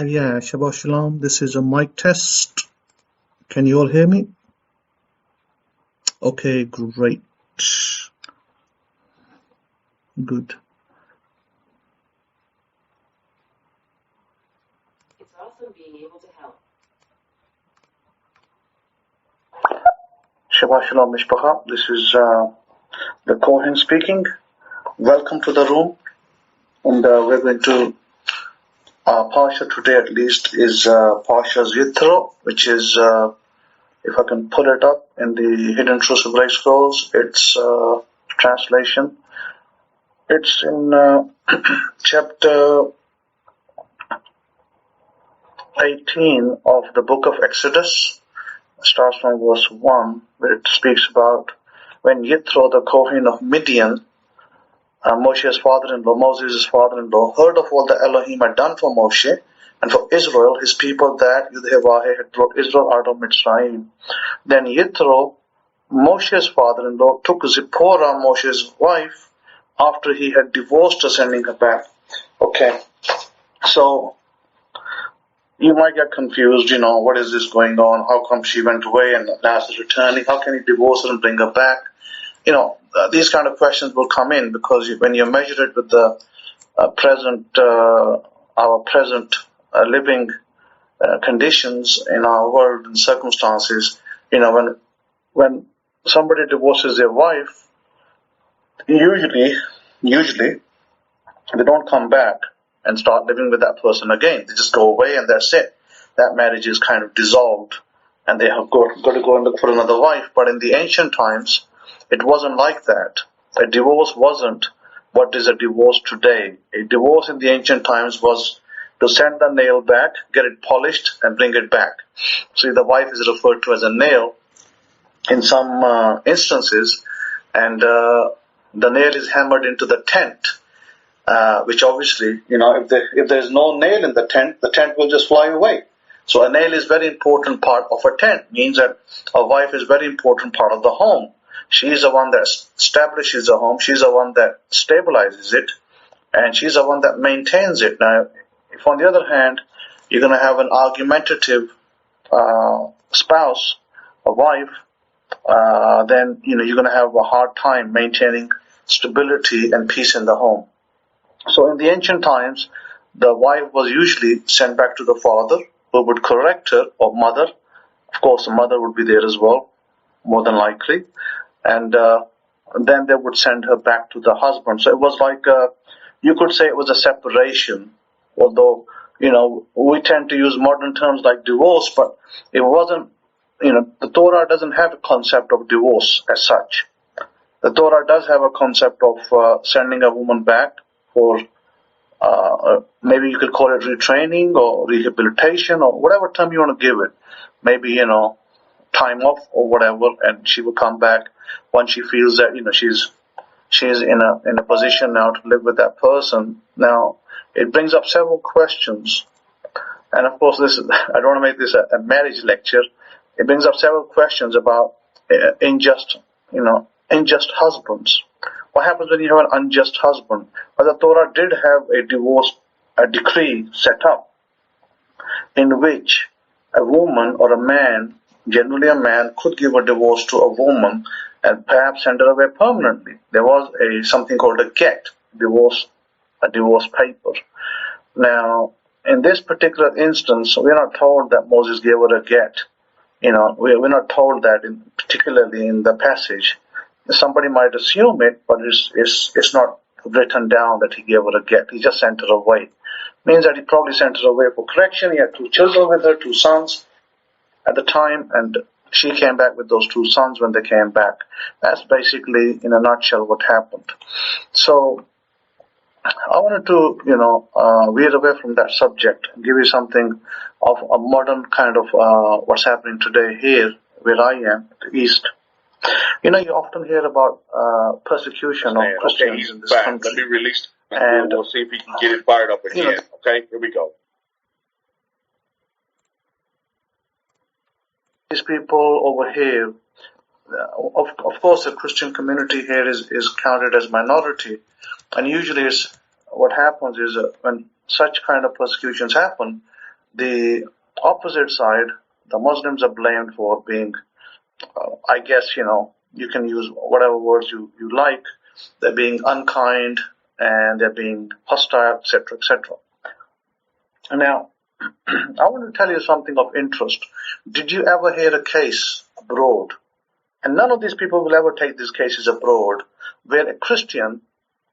Yeah, Shabbat Shalom. This is a mic test. Can you all hear me? Okay, great. Good. It's also being able to help. Shabbat Shalom, Mishpacha. This is the Kohen speaking. Welcome to the room. And we're going to, Parsha today at least is Parsha's Yitro, which is, if I can pull it up in the Hidden Truths of Great Scrolls, its translation. It's in chapter 18 of the book of Exodus. It starts from verse 1, where it speaks about when Yitro, the Kohen of Midian, Moshe's father-in-law, Moses' father-in-law, heard of all that Elohim had done for Moshe and for Israel, his people, that Yudhevahe had brought Israel out of Mitzrayim. Then Yitro, Moshe's father-in-law, took Zipporah, Moshe's wife, after he had divorced her, sending her back. Okay, so you might get confused, what is this going on? How come she went away and now is returning? How can he divorce her and bring her back? These kind of questions will come in because when you measure it with the our present living conditions in our world and circumstances, when somebody divorces their wife, usually they don't come back and start living with that person again. They just go away and that's it. That marriage is kind of dissolved and they have got to go and look for another wife. But in the ancient times, it wasn't like that. A divorce wasn't what is a divorce today. A divorce in the ancient times was to send the nail back, get it polished, and bring it back. So the wife is referred to as a nail in some instances, and the nail is hammered into the tent, which obviously, if there's no nail in the tent will just fly away. So a nail is very important part of a tent, means that a wife is very important part of the home. She is the one that establishes the home. She's the one that stabilizes it. And she's the one that maintains it. Now, if on the other hand, you're going to have an argumentative spouse, a wife, then, you're going to have a hard time maintaining stability and peace in the home. So in the ancient times, the wife was usually sent back to the father, who would correct her, or mother. Of course, the mother would be there as well, more than likely. And then they would send her back to the husband. So it was like, you could say it was a separation, although, we tend to use modern terms like divorce, but it wasn't, the Torah doesn't have a concept of divorce as such. The Torah does have a concept of sending a woman back for, maybe you could call it retraining or rehabilitation or whatever term you want to give it. Maybe, time off or whatever, and she will come back once she feels that she's in a position now to live with that person. Now it brings up several questions, and of course I don't want to make this a marriage lecture. It brings up several questions about unjust husbands. What happens when you have an unjust husband? Well, the Torah did have a decree set up in which a woman or a man, generally a man, could give a divorce to a woman and perhaps send her away permanently. There was something called a get, a divorce paper. Now, in this particular instance, we're not told that Moses gave her a get. We're not told that, particularly in the passage. Somebody might assume it, but it's not written down that he gave her a get. He just sent her away. Means that he probably sent her away for correction. He had 2 children with her, 2 sons at the time, and she came back with those 2 sons when they came back. That's basically, in a nutshell, what happened. So I wanted to, veer away from that subject and give you something of a modern kind of what's happening today here, where I am, the East. You often hear about persecution of Christians in this country. Let me release, and we'll see if he can get it fired up again. Okay, here we go. These people over here, of course, the Christian community here is counted as minority, and usually what happens is when such kind of persecutions happen, the opposite side, the Muslims are blamed for being, I guess, you can use whatever words you like. They're being unkind and they're being hostile, etc., etc. Now, I want to tell you something of interest. Did you ever hear a case abroad? And none of these people will ever take these cases abroad where a Christian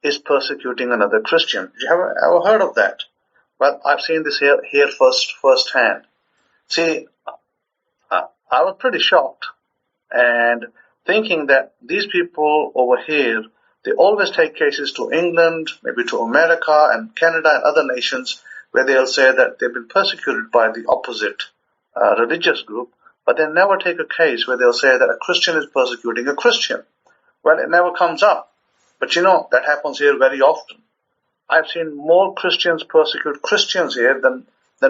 is persecuting another Christian. Did you ever heard of that? Well, I've seen this here firsthand. See, I was pretty shocked and thinking that these people over here, they always take cases to England, maybe to America and Canada and other nations where they'll say that they've been persecuted by the opposite religious group, but they never take a case where they'll say that a Christian is persecuting a Christian. Well, it never comes up. But that happens here very often. I've seen more Christians persecute Christians here than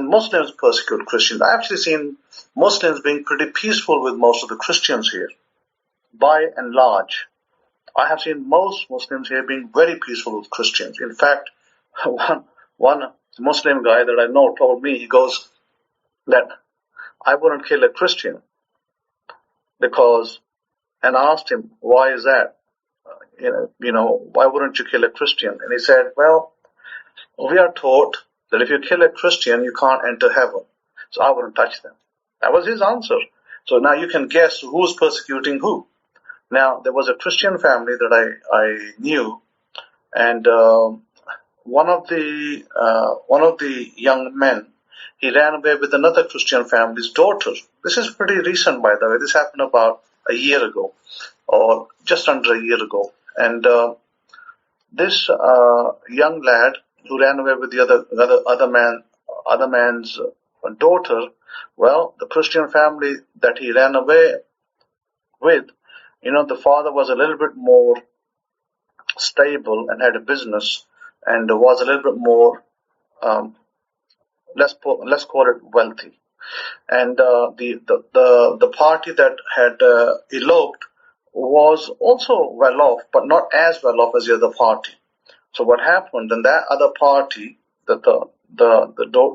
Muslims persecute Christians. I've actually seen Muslims being pretty peaceful with most of the Christians here. By and large, I have seen most Muslims here being very peaceful with Christians. In fact, one Muslim guy that I know told me, he goes that I wouldn't kill a Christian and I asked him, why is that? Why wouldn't you kill a Christian? And he said, well, we are taught that if you kill a Christian, you can't enter heaven. So I wouldn't touch them. That was his answer. So now you can guess who's persecuting who. Now, there was a Christian family that I knew, and one of the young men, he ran away with another Christian family's daughter. This is pretty recent, by the way. This happened about a year ago, or just under a year ago. And this young lad who ran away with the other man's daughter, well, the Christian family that he ran away with, the father was a little bit more stable and had a business and was a little bit more, let's call it wealthy. And the party that had eloped was also well off, but not as well off as the other party. So what happened in that other party, the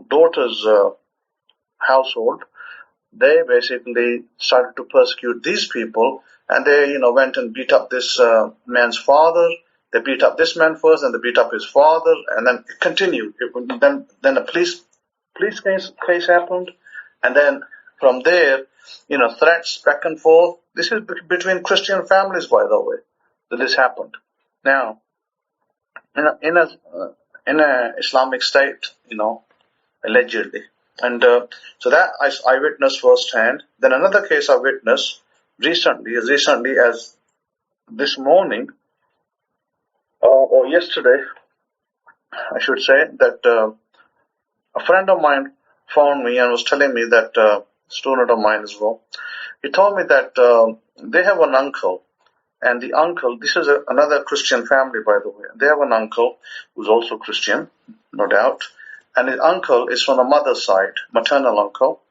daughter's household, they basically started to persecute these people, and they went and beat up this man's father. They beat up this man first, and they beat up his father, and then it continued. Then a police case happened, and then from there, threats back and forth. This is between Christian families, by the way, that this happened. Now, in a Islamic state, allegedly, and so that I witnessed firsthand. Then another case I witnessed recently as this morning, or yesterday, I should say, that a friend of mine phoned me and was telling me that, a student of mine as well, he told me that they have an uncle, and the uncle, this is another Christian family, by the way, they have an uncle who's also Christian, no doubt, and his uncle is from the mother's side, maternal uncle,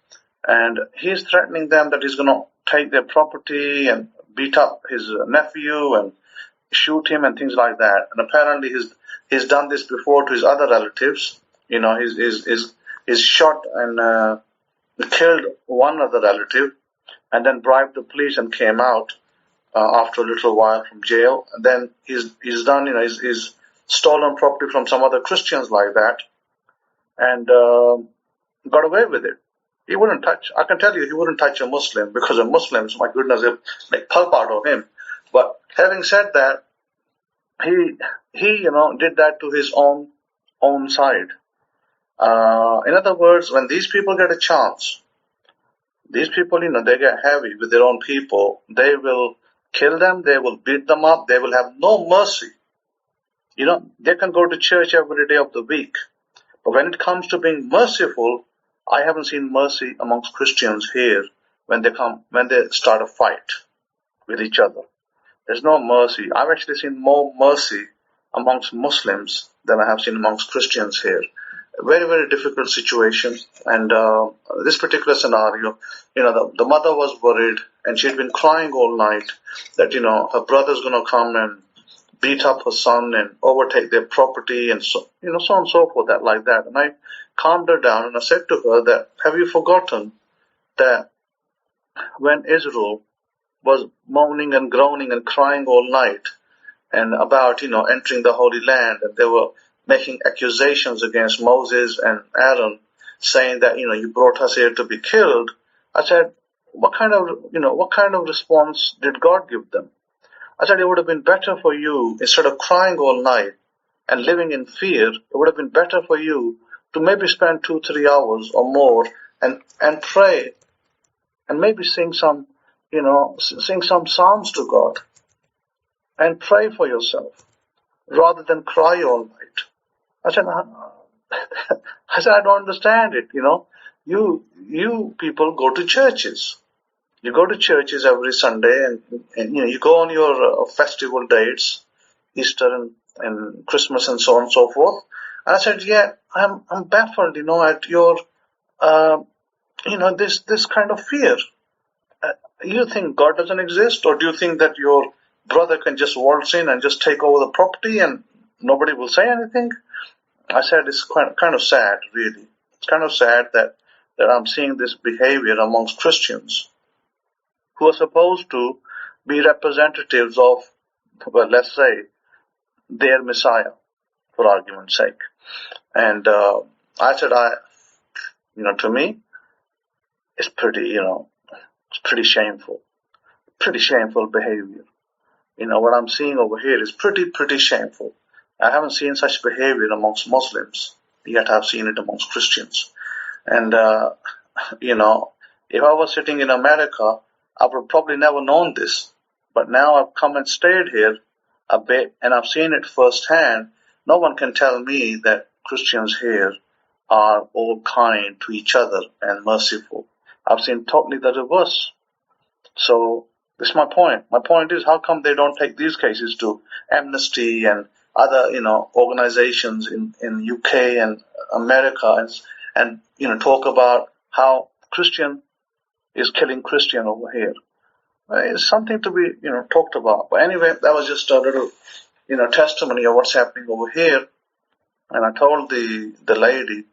and he's threatening them that he's going to take their property and beat up his nephew and shoot him and things like that. And apparently he's done this before to his other relatives. He's shot and killed one other relative, and then bribed the police and came out after a little while from jail. And then he's done, he's stolen property from some other Christians like that, and got away with it. He wouldn't touch. I can tell you, he wouldn't touch a Muslim, because a Muslims, my goodness, they make pulp out of him. But having said that, he did that to his own side. In other words, when these people get a chance, these people, they get heavy with their own people. They will kill them. They will beat them up. They will have no mercy. They can go to church every day of the week. But when it comes to being merciful, I haven't seen mercy amongst Christians here when they start a fight with each other. There's no mercy. I've actually seen more mercy amongst Muslims than I have seen amongst Christians here. A very, very difficult situation. And this particular scenario, the mother was worried, and she had been crying all night that, her brother's going to come and beat up her son and overtake their property and so on and so forth, like that. And I calmed her down and I said to her that, have you forgotten that when Israel was moaning and groaning and crying all night and about, entering the Holy Land, and they were making accusations against Moses and Aaron, saying that, you brought us here to be killed. I said, what kind of response did God give them? I said, it would have been better for you, instead of crying all night and living in fear, it would have been better for you to maybe spend 2-3 hours or more and pray and maybe sing some psalms to God and pray for yourself rather than cry all night. I said, I don't understand it. You people go to churches. You go to churches every Sunday and you go on your festival dates, Easter and Christmas and so on and so forth. And I said, yeah, I'm baffled, at your, this kind of fear. You think God doesn't exist, or do you think that your brother can just waltz in and just take over the property and nobody will say anything? I said, it's kind of sad, really. It's kind of sad that I'm seeing this behavior amongst Christians who are supposed to be representatives of, well, let's say, their Messiah, for argument's sake. And I said, to me, it's pretty shameful. Pretty shameful behavior. What I'm seeing over here is pretty shameful. I haven't seen such behavior amongst Muslims, yet I've seen it amongst Christians. And, if I was sitting in America, I would have probably never known this. But now I've come and stayed here a bit, and I've seen it firsthand. No one can tell me that Christians here are all kind to each other and merciful. I've seen totally the reverse. So this is my point. My point is, how come they don't take these cases to Amnesty and other, organizations in UK and America and talk about how Christian is killing Christian over here? It's something to be, talked about. But anyway, that was just a little, testimony of what's happening over here. And I told the lady,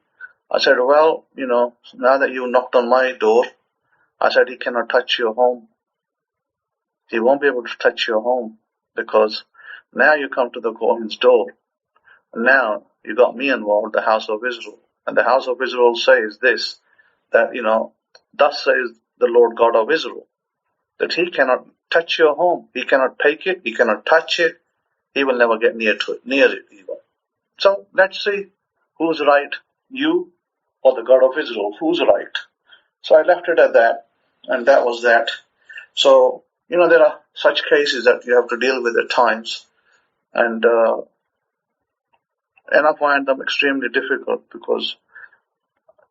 I said, well, now that you knocked on my door, I said, he cannot touch your home. He won't be able to touch your home because now you come to the Kohen's door. And now you got me involved, the house of Israel. And the house of Israel says this, that, thus says the Lord God of Israel, that he cannot touch your home. He cannot take it. He cannot touch it. He will never get near it even. So let's see who's right, you or the God of Israel. Who's right? So I left it at that, and that was that. So, there are such cases that you have to deal with at times, and I find them extremely difficult because,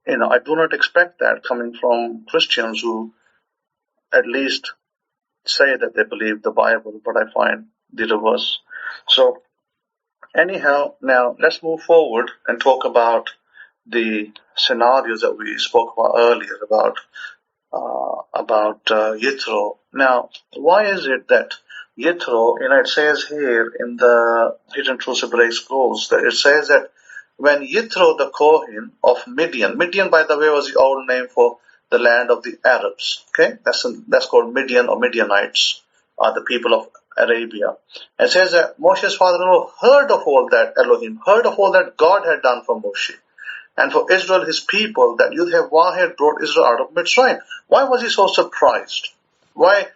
I do not expect that coming from Christians who at least say that they believe the Bible, but I find the reverse. So anyhow, now let's move forward and talk about the scenarios that we spoke about earlier about Yitro. Now, why is it that Yitro, it says here in the Hidden Truths Hebraic Scrolls, that it says that when Yitro the Kohen of Midian, by the way was the old name for the land of the Arabs, okay? That's called Midian or Midianites, are the people of Arabia. It says that Moshe's father-in-law heard of all that God had done for Moshe and for Israel, his people, that Yud-Heh-Wah had brought Israel out of Mitzrayim. Why was he so surprised? Why,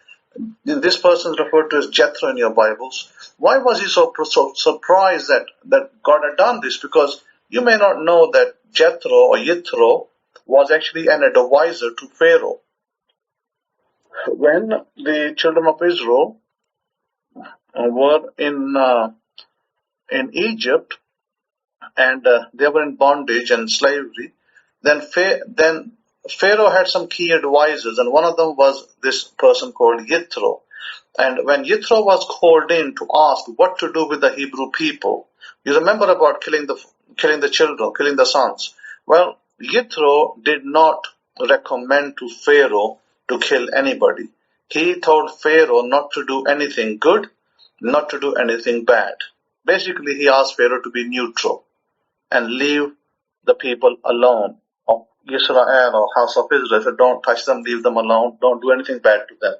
this person is referred to as Jethro in your Bibles. Why was he so surprised that God had done this? Because you may not know that Jethro or Yitro was actually an advisor to Pharaoh. When the children of Israel were in Egypt and they were in bondage and slavery, then Pharaoh had some key advisors, and one of them was this person called Yitro. And when Yitro was called in to ask what to do with the Hebrew people, you remember about killing the children, killing the sons. Well, Yitro did not recommend to Pharaoh to kill anybody. He told Pharaoh not to do anything good not to do anything bad. Basically, he asked Pharaoh to be neutral and leave the people alone of Israel or house of Israel. So don't touch them, leave them alone. Don't do anything bad to them.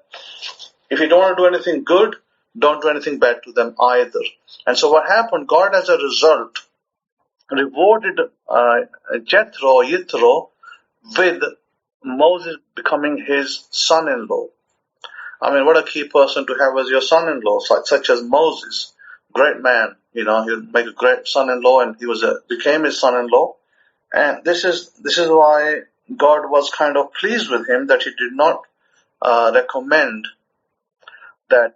If you don't want to do anything good, don't do anything bad to them either. And so what happened, God as a result rewarded Jethro with Moses becoming his son-in-law. I mean, what a key person to have as your son-in-law, such as Moses. Great man, he would make a great son-in-law, and he became his son-in-law. And this is why God was kind of pleased with him, that he did not recommend that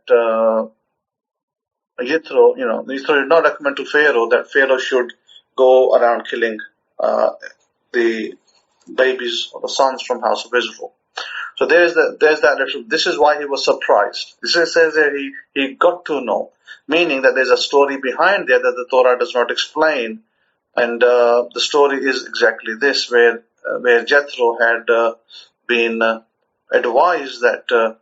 Jethro did not recommend to Pharaoh that Pharaoh should go around killing the babies or the sons from house of Israel. So there's that little. This is why he was surprised. This says that he got to know, meaning that there's a story behind there that the Torah does not explain, and the story is exactly this, where Jethro had been advised that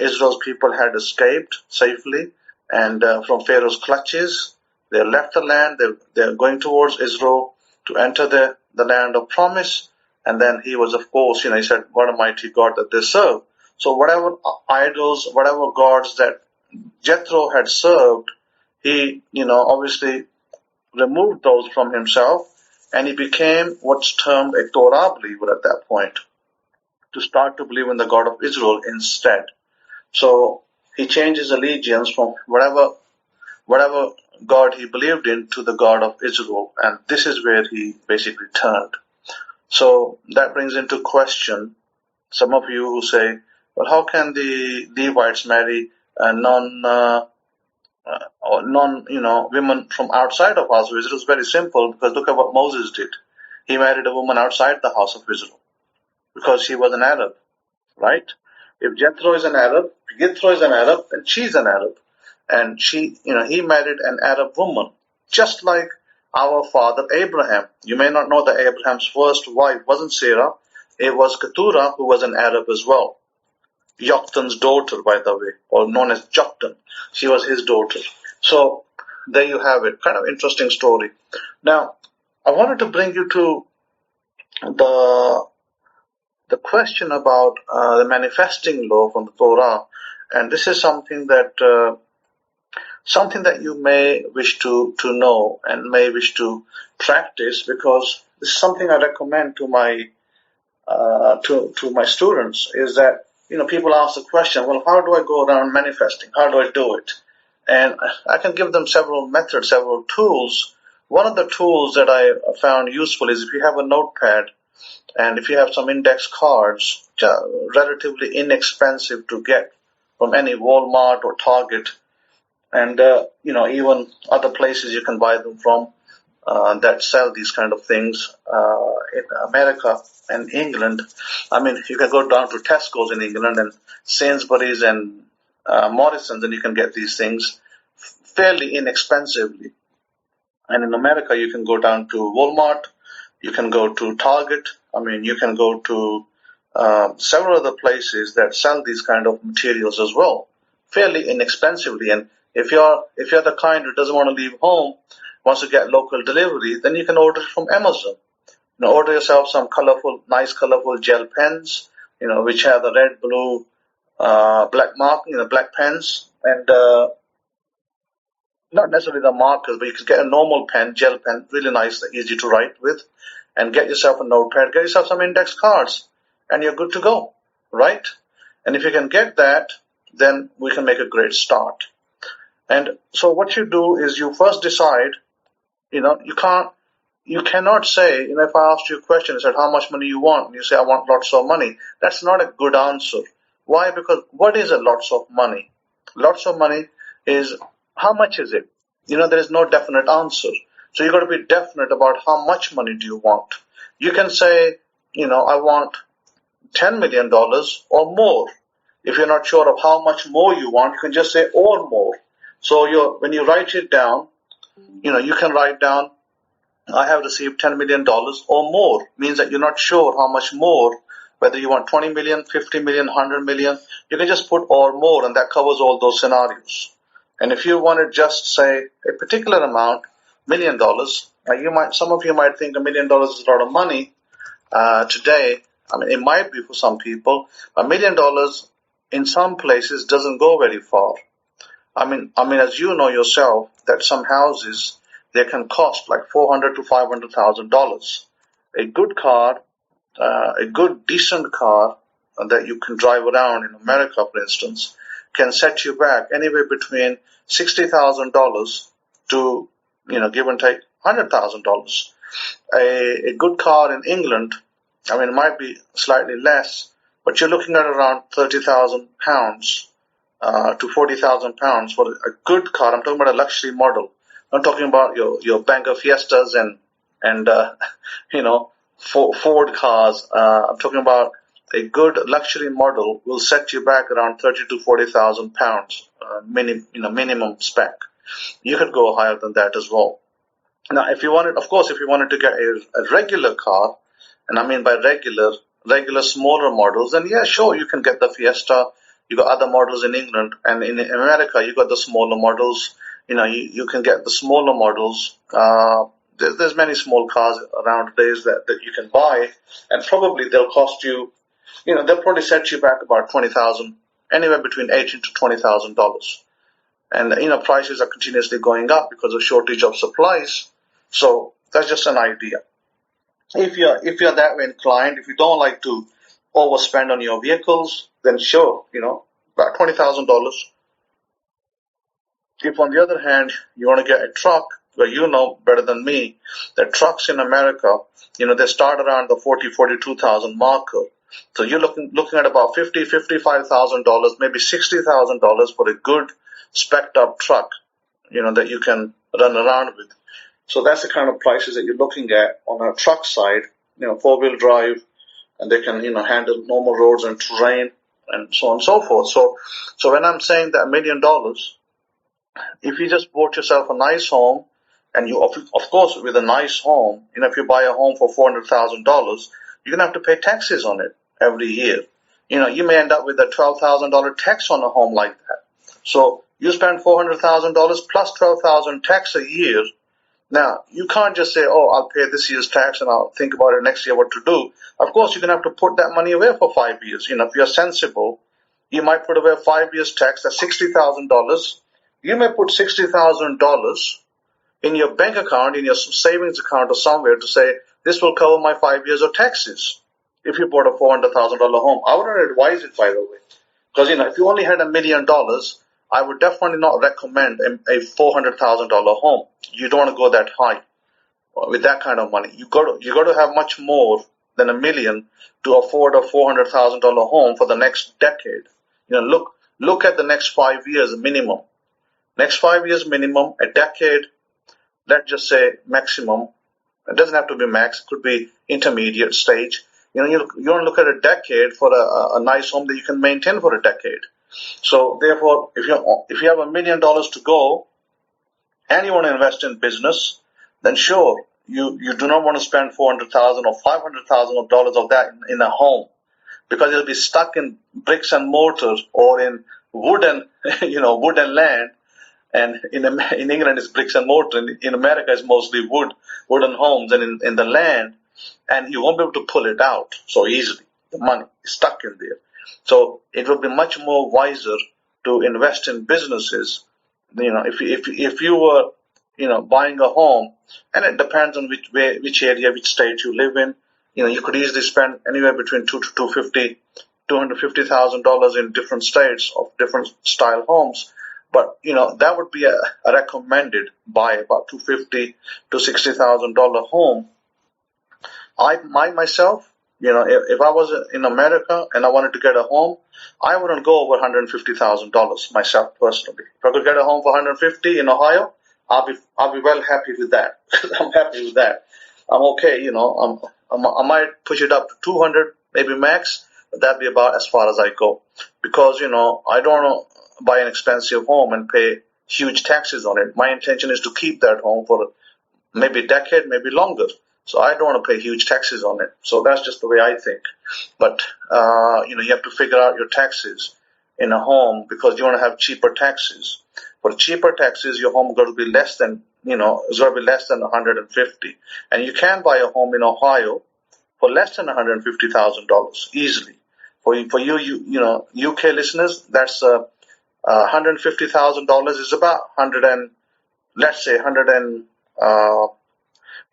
Israel's people had escaped safely and from Pharaoh's clutches. They left the land. They're going towards Israel to enter the land of promise. And then he was, of course, he said, what a mighty God that they serve. So whatever idols, whatever gods that Jethro had served, he, obviously removed those from himself, and he became what's termed a Torah believer at that point, to start to believe in the God of Israel instead. So he changed his allegiance from whatever God he believed in to the God of Israel, and this is where he basically turned. So that brings into question some of you who say, well, how can the Levites marry women from outside of house of Israel? It's very simple, because look at what Moses did. He married a woman outside the house of Israel because she was an Arab, right? If Jethro is an Arab, then she's an Arab. And he married an Arab woman, just like our father Abraham. You may not know that Abraham's first wife wasn't Sarah, it was Keturah, who was an Arab as well. Joktan's daughter, by the way, or known as Joktan. She was his daughter. So there you have it. Kind of interesting story. Now, I wanted to bring you to the question about the manifesting law from the Torah, and this is something that you may wish to know and may wish to practice, because this is something I recommend to my students. Is that people ask the question, well, how do I go around manifesting? How do I do it? And I can give them several methods, several tools. One of the tools that I found useful is if you have a notepad and if you have some index cards, relatively inexpensive to get from any Walmart or Target, and even other places you can buy them from that sell these kind of things in America and England. I mean, you can go down to Tesco's in England and Sainsbury's and Morrison's, and you can get these things fairly inexpensively. And in America, you can go down to Walmart, you can go to Target. I mean, you can go to several other places that sell these kind of materials as well, fairly inexpensively. And if you're the kind who doesn't want to leave home, wants to get local delivery, then you can order it from Amazon. Order yourself some nice colorful gel pens, which have the red, blue, black mark, black pens, and not necessarily the markers, but you can get a normal pen, gel pen, really nice, easy to write with, and get yourself a notepad, get yourself some index cards, and you're good to go, right? And if you can get that, then we can make a great start. And so what you do is you first decide, you cannot say, if I asked you a question, I said, how much money you want? And you say, I want lots of money. That's not a good answer. Why? Because what is a lots of money? Lots of money is, how much is it? There is no definite answer. So you've got to be definite about how much money do you want. You can say, I want $10 million or more. If you're not sure of how much more you want, you can just say or more. So when you write it down, you can write down, I have received $10 million or more. Means that you're not sure how much more, whether you want 20 million, 50 million, 100 million. You can just put or more, and that covers all those scenarios. And if you want to just say a particular amount, $1 million, some of you might think $1 million is a lot of money today. I mean, it might be for some people. $1 million in some places doesn't go very far. I mean, as you know yourself, that some houses, they can cost like $400,000 to $500,000. A good car, a good decent car that you can drive around in America, for instance, can set you back anywhere between $60,000 to, give and take $100,000. A good car in England, I mean, it might be slightly less, but you're looking at around £30,000 to £40,000 for a good car. I'm talking about a luxury model. I'm talking about your Banker Fiestas and Ford cars. I'm talking about a good luxury model will set you back around £30,000 to £40,000 minimum spec. You could go higher than that as well. Now, if you wanted to get a regular car, and I mean by regular smaller models, then yeah, sure, you can get the Fiesta. You got other models in England, and in America, you got the smaller models. You can get the smaller models. There's many small cars around days that you can buy, and probably they'll cost you, they'll probably set you back about $20,000, anywhere between $18,000 to $20,000. And prices are continuously going up because of shortage of supplies. So that's just an idea. If you're that way inclined, if you don't like to overspend on your vehicles, then sure, about $20,000. If on the other hand you want to get a truck, well, you know better than me that trucks in America, they start around the $42,000 marker. So you're looking at about $55,000, maybe $60,000 for a good spec'd up truck, that you can run around with. So that's the kind of prices that you're looking at on a truck side, 4-wheel drive, and they can, handle normal roads and terrain and so on and so forth. So when I'm saying that $1 million, if you just bought yourself a nice home, and you, of course, with a nice home, if you buy a home for $400,000, you're going to have to pay taxes on it every year. You may end up with a $12,000 tax on a home like that. So you spend $400,000 plus $12,000 tax a year. Now, you can't just say, oh, I'll pay this year's tax and I'll think about it next year what to do. Of course, you're going to have to put that money away for 5 years. If you're sensible, you might put away 5 years tax, that's $60,000. You may put $60,000 in your bank account, in your savings account or somewhere to say, this will cover my 5 years of taxes. If you bought a $400,000 home, I wouldn't advise it, by the way. Because, if you only had $1 million, I would definitely not recommend a $400,000 home. You don't want to go that high with that kind of money. You got to have much more than $1 million to afford a $400,000 home for the next decade. Look at the next 5 years minimum. Next 5 years minimum, a decade, let's just say maximum. It doesn't have to be max, it could be intermediate stage. You want to look at a decade for a nice home that you can maintain for a decade. So therefore, if you have $1 million to go and you want to invest in business, then sure, you do not want to spend $400,000 or $500,000 of that in a home, because it'll be stuck in bricks and mortar or in wooden land. And in England it's bricks and mortar. In America it's mostly wooden homes and in the land, and you won't be able to pull it out so easily. The money is stuck in there. So it would be much more wiser to invest in businesses. If you were, buying a home, and it depends on which area, which state you live in. You could easily spend anywhere between $250,000 in different states of different style homes. But that would be a recommended buy, about $250,000 to $60,000 home. Myself, if I was in America and I wanted to get a home, I wouldn't go over $150,000 myself personally. If I could get a home for $150,000 in Ohio, I'll be well happy with that. I'm happy with that. I'm okay. I might push it up to $200,000, maybe max, but that'd be about as far as I go, because I don't want to buy an expensive home and pay huge taxes on it. My intention is to keep that home for maybe a decade, maybe longer. So I don't want to pay huge taxes on it. So that's just the way I think. But, you have to figure out your taxes in a home, because you want to have cheaper taxes. For cheaper taxes, your home got to be less than, it's got to be less than 150. And you can buy a home in Ohio for less than $150,000 easily. For you, UK listeners, that's $150,000 is about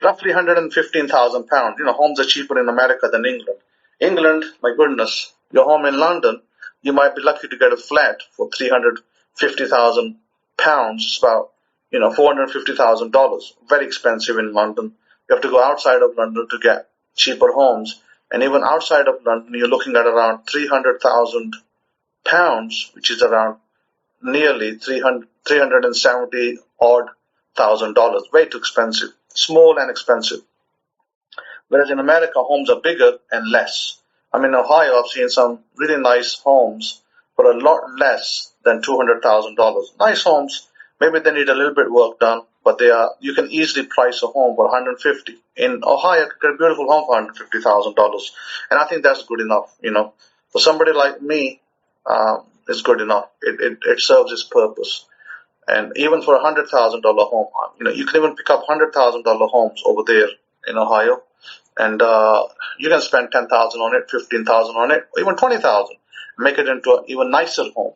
roughly 115,000 pounds. Homes are cheaper in America than England. England, my goodness, your home in London, you might be lucky to get a flat for 350,000 pounds. It's about, $450,000. Very expensive in London. You have to go outside of London to get cheaper homes. And even outside of London, you're looking at around 300,000 pounds, which is around nearly 370 odd $1,000. Way too expensive. Small and expensive. Whereas in America, homes are bigger and less. In Ohio, I've seen some really nice homes for a lot less than $200,000. Nice homes. Maybe they need a little bit work done, but you can easily price a home for $150,000. In Ohio, you can get a beautiful home for $150,000. And I think that's good enough. For somebody like me, it's good enough. It serves its purpose. And even for a $100,000 home, you can even pick up $100,000 homes over there in Ohio, and you can spend $10,000 on it, $15,000 on it, or even $20,000, make it into an even nicer home.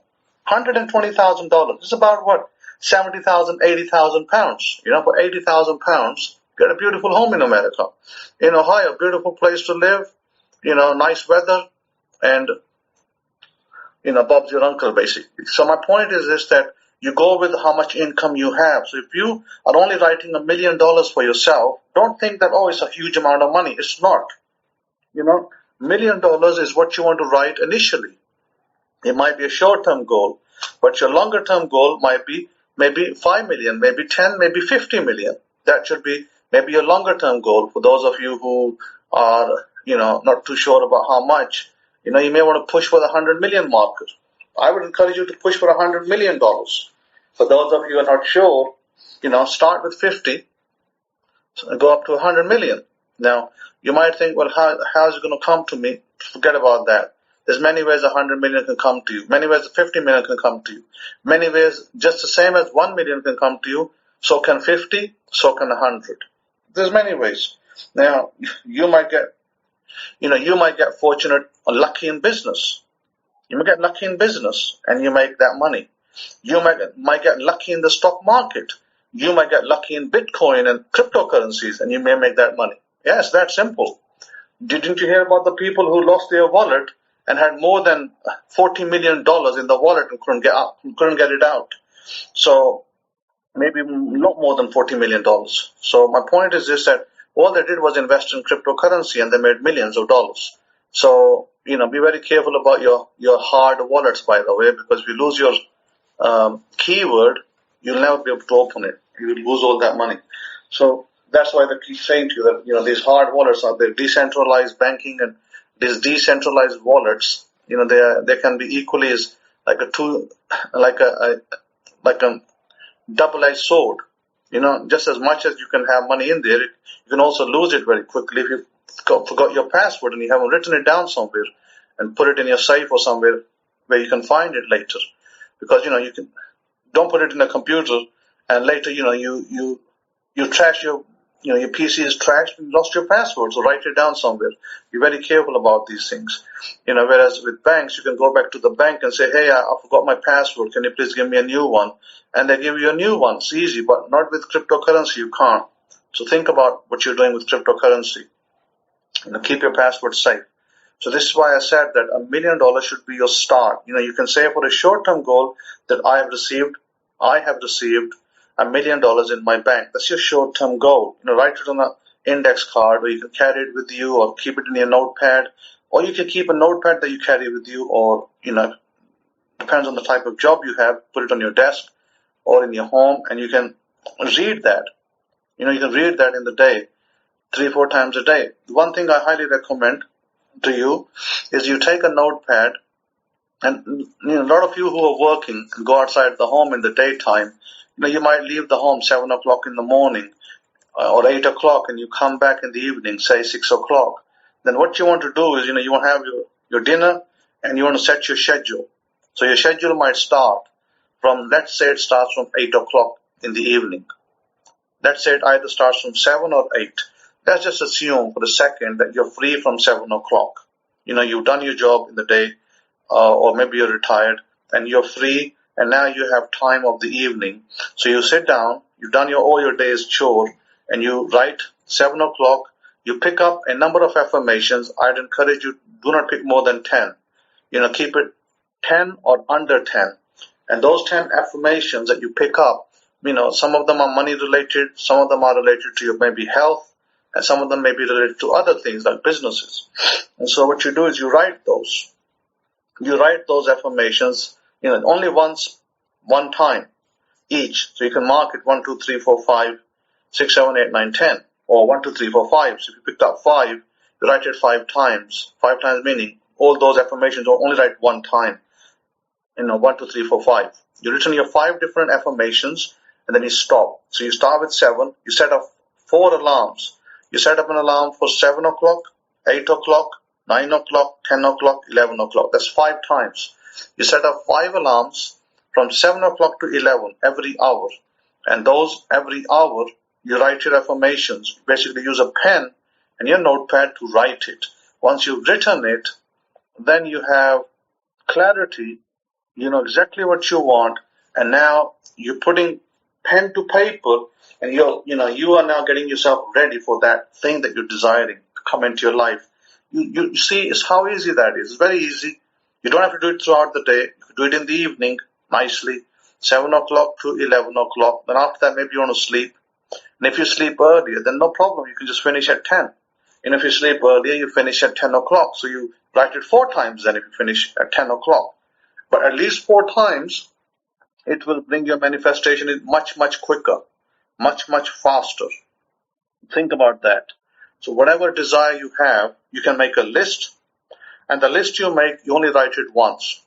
$120,000 is about what? 70,000, 80,000 pounds. For 80,000 pounds, get a beautiful home in America. In Ohio, beautiful place to live, nice weather, and Bob's your uncle, basically. So my point is this, that you go with how much income you have. So if you are only writing $1 million for yourself, don't think that, it's a huge amount of money. It's not. $1 million is what you want to write initially. It might be a short-term goal, but your longer-term goal might be maybe 5 million, maybe 10, maybe 50 million. That should be maybe your longer-term goal. For those of you who are, not too sure about how much, you may want to push for the 100 million marker. I would encourage you to push for $100 million. For those of you who are not sure, start with 50, and go up to 100 million. Now, you might think, well, how is it going to come to me? Forget about that. There's many ways 100 million can come to you. Many ways 50 million can come to you. Many ways, just the same as 1 million can come to you, so can 50, so can 100. There's many ways. Now, you might get fortunate or lucky in business. You might get lucky in business and you make that money. You might get lucky in the stock market. You might get lucky in Bitcoin and cryptocurrencies and you may make that money. Yes, that's simple. Didn't you hear about the people who lost their wallet and had more than $40 million in the wallet and couldn't get it out? So maybe a lot more than $40 million. So my point is this, that all they did was invest in cryptocurrency and they made millions of dollars. So, be very careful about your hard wallets, by the way, because if you lose your keyword, you'll never be able to open it. You will lose all that money. So that's why they keep saying to you that, these hard wallets are there. Decentralized banking and these decentralized wallets, they can be equally as like a double-edged sword. Just as much as you can have money in there, you can also lose it very quickly if you forgot your password and you haven't written it down somewhere and put it in your safe or somewhere where you can find it later. Because, don't put it in a computer and later, you trash your PC is trashed and lost your password. So write it down somewhere. Be very careful about these things. Whereas with banks, you can go back to the bank and say, hey, I forgot my password. Can you please give me a new one? And they give you a new one. It's easy, but not with cryptocurrency. You can't. So think about what you're doing with cryptocurrency. Keep your password safe. So this is why I said that $1 million should be your start. You can say for a short-term goal that I have received $1 million in my bank. That's your short-term goal. Write it on an index card, or you can carry it with you, or keep it in your notepad, or you can keep a notepad that you carry with you, or depends on the type of job you have. Put it on your desk or in your home, and you can read that. You can read that in the day, 3-4 times a day. The one thing I highly recommend to you is you take a notepad, and a lot of you who are working and go outside the home in the daytime, you might leave the home 7 o'clock in the morning or 8 o'clock, and you come back in the evening, say 6 o'clock. Then what you want to do is, you want to have your dinner, and you want to set your schedule. So your schedule might start from, let's say it starts from 8 o'clock in the evening. Let's say it either starts from 7 or 8. Let's just assume for a second that you're free from 7 o'clock. You've done your job in the day, or maybe you're retired, and you're free, and now you have time of the evening. So you sit down, you've done all your day's chore, and you write 7 o'clock. You pick up a number of affirmations. I'd encourage you, do not pick more than 10. Keep it 10 or under 10. And those 10 affirmations that you pick up, some of them are money related, some of them are related to your maybe health, and some of them may be related to other things like businesses. And so what you do is you write those. You write those affirmations, only once, one time each. So you can mark it 1, 2, 3, 4, 5, 6, 7, 8, 9, 10, or 1, 2, 3, 4, 5. So if you picked up 5, you write it 5 times. 5 times meaning all those affirmations you only write one time. 1, 2, 3, 4, 5. You've written your 5 different affirmations, and then you stop. So you start with 7. You set up 4 alarms. You set up an alarm for 7 o'clock, 8 o'clock, 9 o'clock, 10 o'clock, 11 o'clock. That's 5 times. You set up 5 alarms from 7 o'clock to 11 every hour. And those every hour, you write your affirmations. You basically use a pen and your notepad to write it. Once you've written it, then you have clarity. You know exactly what you want. And now you're putting pen to paper, and you are now getting yourself ready for that thing that you're desiring to come into your life. You see, it's how easy that is. It's very easy. You don't have to do it throughout the day. You can do it in the evening, nicely, 7 o'clock to 11 o'clock. Then after that, maybe you want to sleep. And if you sleep earlier, then no problem. You can just finish at 10. And if you sleep earlier, you finish at 10 o'clock. So you write it 4 times then if you finish at 10 o'clock. But at least 4 times, it will bring your manifestation in much, much quicker, much, much faster. Think about that. So whatever desire you have, you can make a list. And the list you make, you only write it once.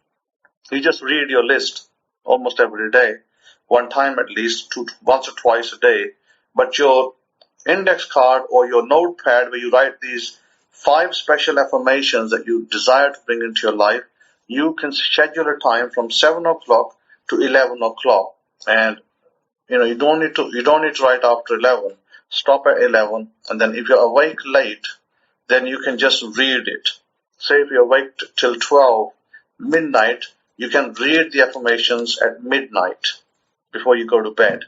You just read your list almost every day, one time at least, once or twice a day. But your index card or your notepad where you write these 5 special affirmations that you desire to bring into your life, you can schedule a time from 7 o'clock to 11 o'clock. And you don't need to write after 11. Stop at 11, and then if you're awake late, then you can just read it. Say if you're awake till 12 midnight, you can read the affirmations at midnight before you go to bed.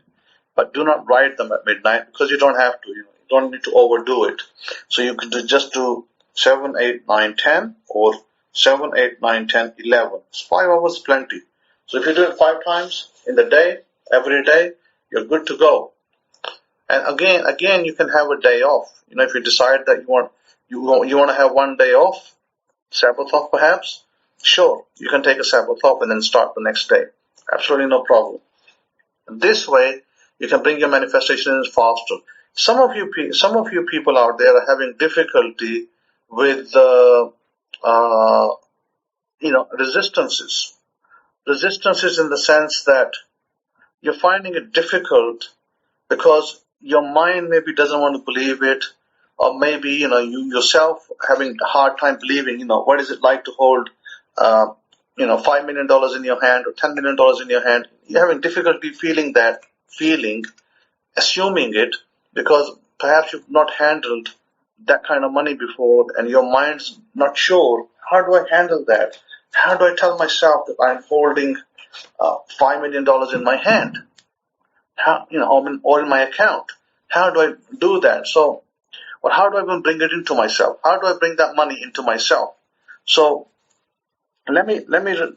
But do not write them at midnight because you don't have to. You don't need to overdo it. So you can just do 7, 8, 9, 10 or 7, 8, 9, 10, 11. It's 5 hours plenty. So if you do it 5 times in the day, every day, you're good to go. And again, you can have a day off. If you decide that you want to have one day off, Sabbath off perhaps, sure, you can take a Sabbath off and then start the next day. Absolutely no problem. This way, you can bring your manifestations faster. Some of you people out there are having difficulty with resistances. Resistances in the sense that you're finding it difficult because your mind maybe doesn't want to believe it, or maybe you yourself having a hard time believing. What is it like to hold $5 million in your hand or $10 million in your hand? You're having difficulty feeling that feeling, assuming it, because perhaps you've not handled that kind of money before, and your mind's not sure. How do I handle that? How do I tell myself that I'm holding $5 million in my hand? Or in my account? How do I do that? So, how do I even bring it into myself? How do I bring that money into myself? So, let me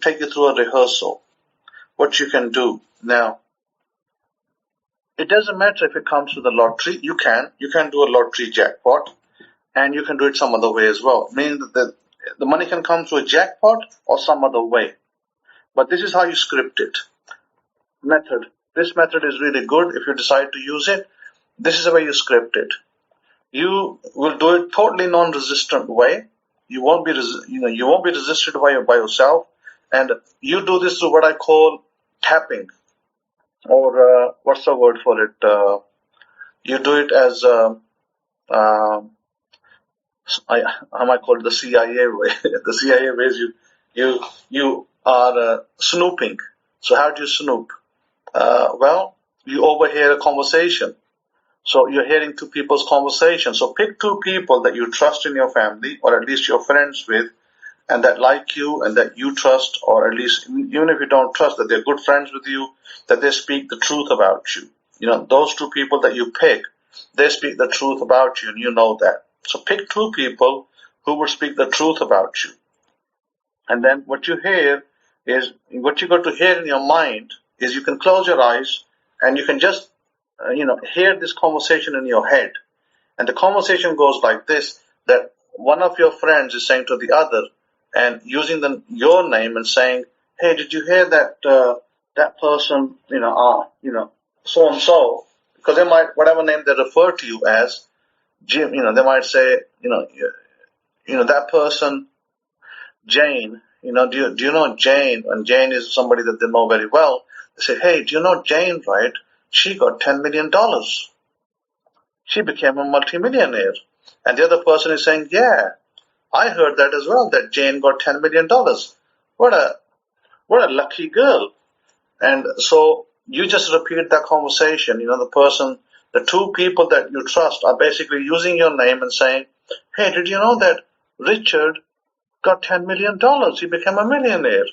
take you through a rehearsal. What you can do now. It doesn't matter if it comes to the lottery. You can do a lottery jackpot, and you can do it some other way as well. Meaning that the money can come through a jackpot or some other way. But this is how you script it. Method. This method is really good if you decide to use it. This is the way you script it. You will do it totally non-resistant way. You won't be resisted by yourself, and you do this through what I call tapping, or what's the word for it? You do it as I might call it the CIA way. The CIA way is you are snooping. So how do you snoop? Well, you overhear a conversation. So you're hearing two people's conversation. So pick two people that you trust in your family, or at least you're friends with, and that like you and that you trust, or at least even if you don't trust, that they're good friends with you, that they speak the truth about you. Those two people that you pick, they speak the truth about you, and you know that. So pick two people who will speak the truth about you. And then what you got to hear in your mind is, you can close your eyes and you can just, hear this conversation in your head. And the conversation goes like this, that one of your friends is saying to the other, and using your name and saying, hey, did you hear that person, so and so, because they might, whatever name they refer to you as, Jim, they might say, that person, Jane, do you know Jane? And Jane is somebody that they know very well. They say, hey, do you know Jane, right? She got $10 million. She became a multimillionaire. And the other person is saying, yeah, I heard that as well, that Jane got $10 million. What a lucky girl. And so you just repeat that conversation. The two people that you trust are basically using your name and saying, hey, did you know that Richard got $10 million? He became a millionaire.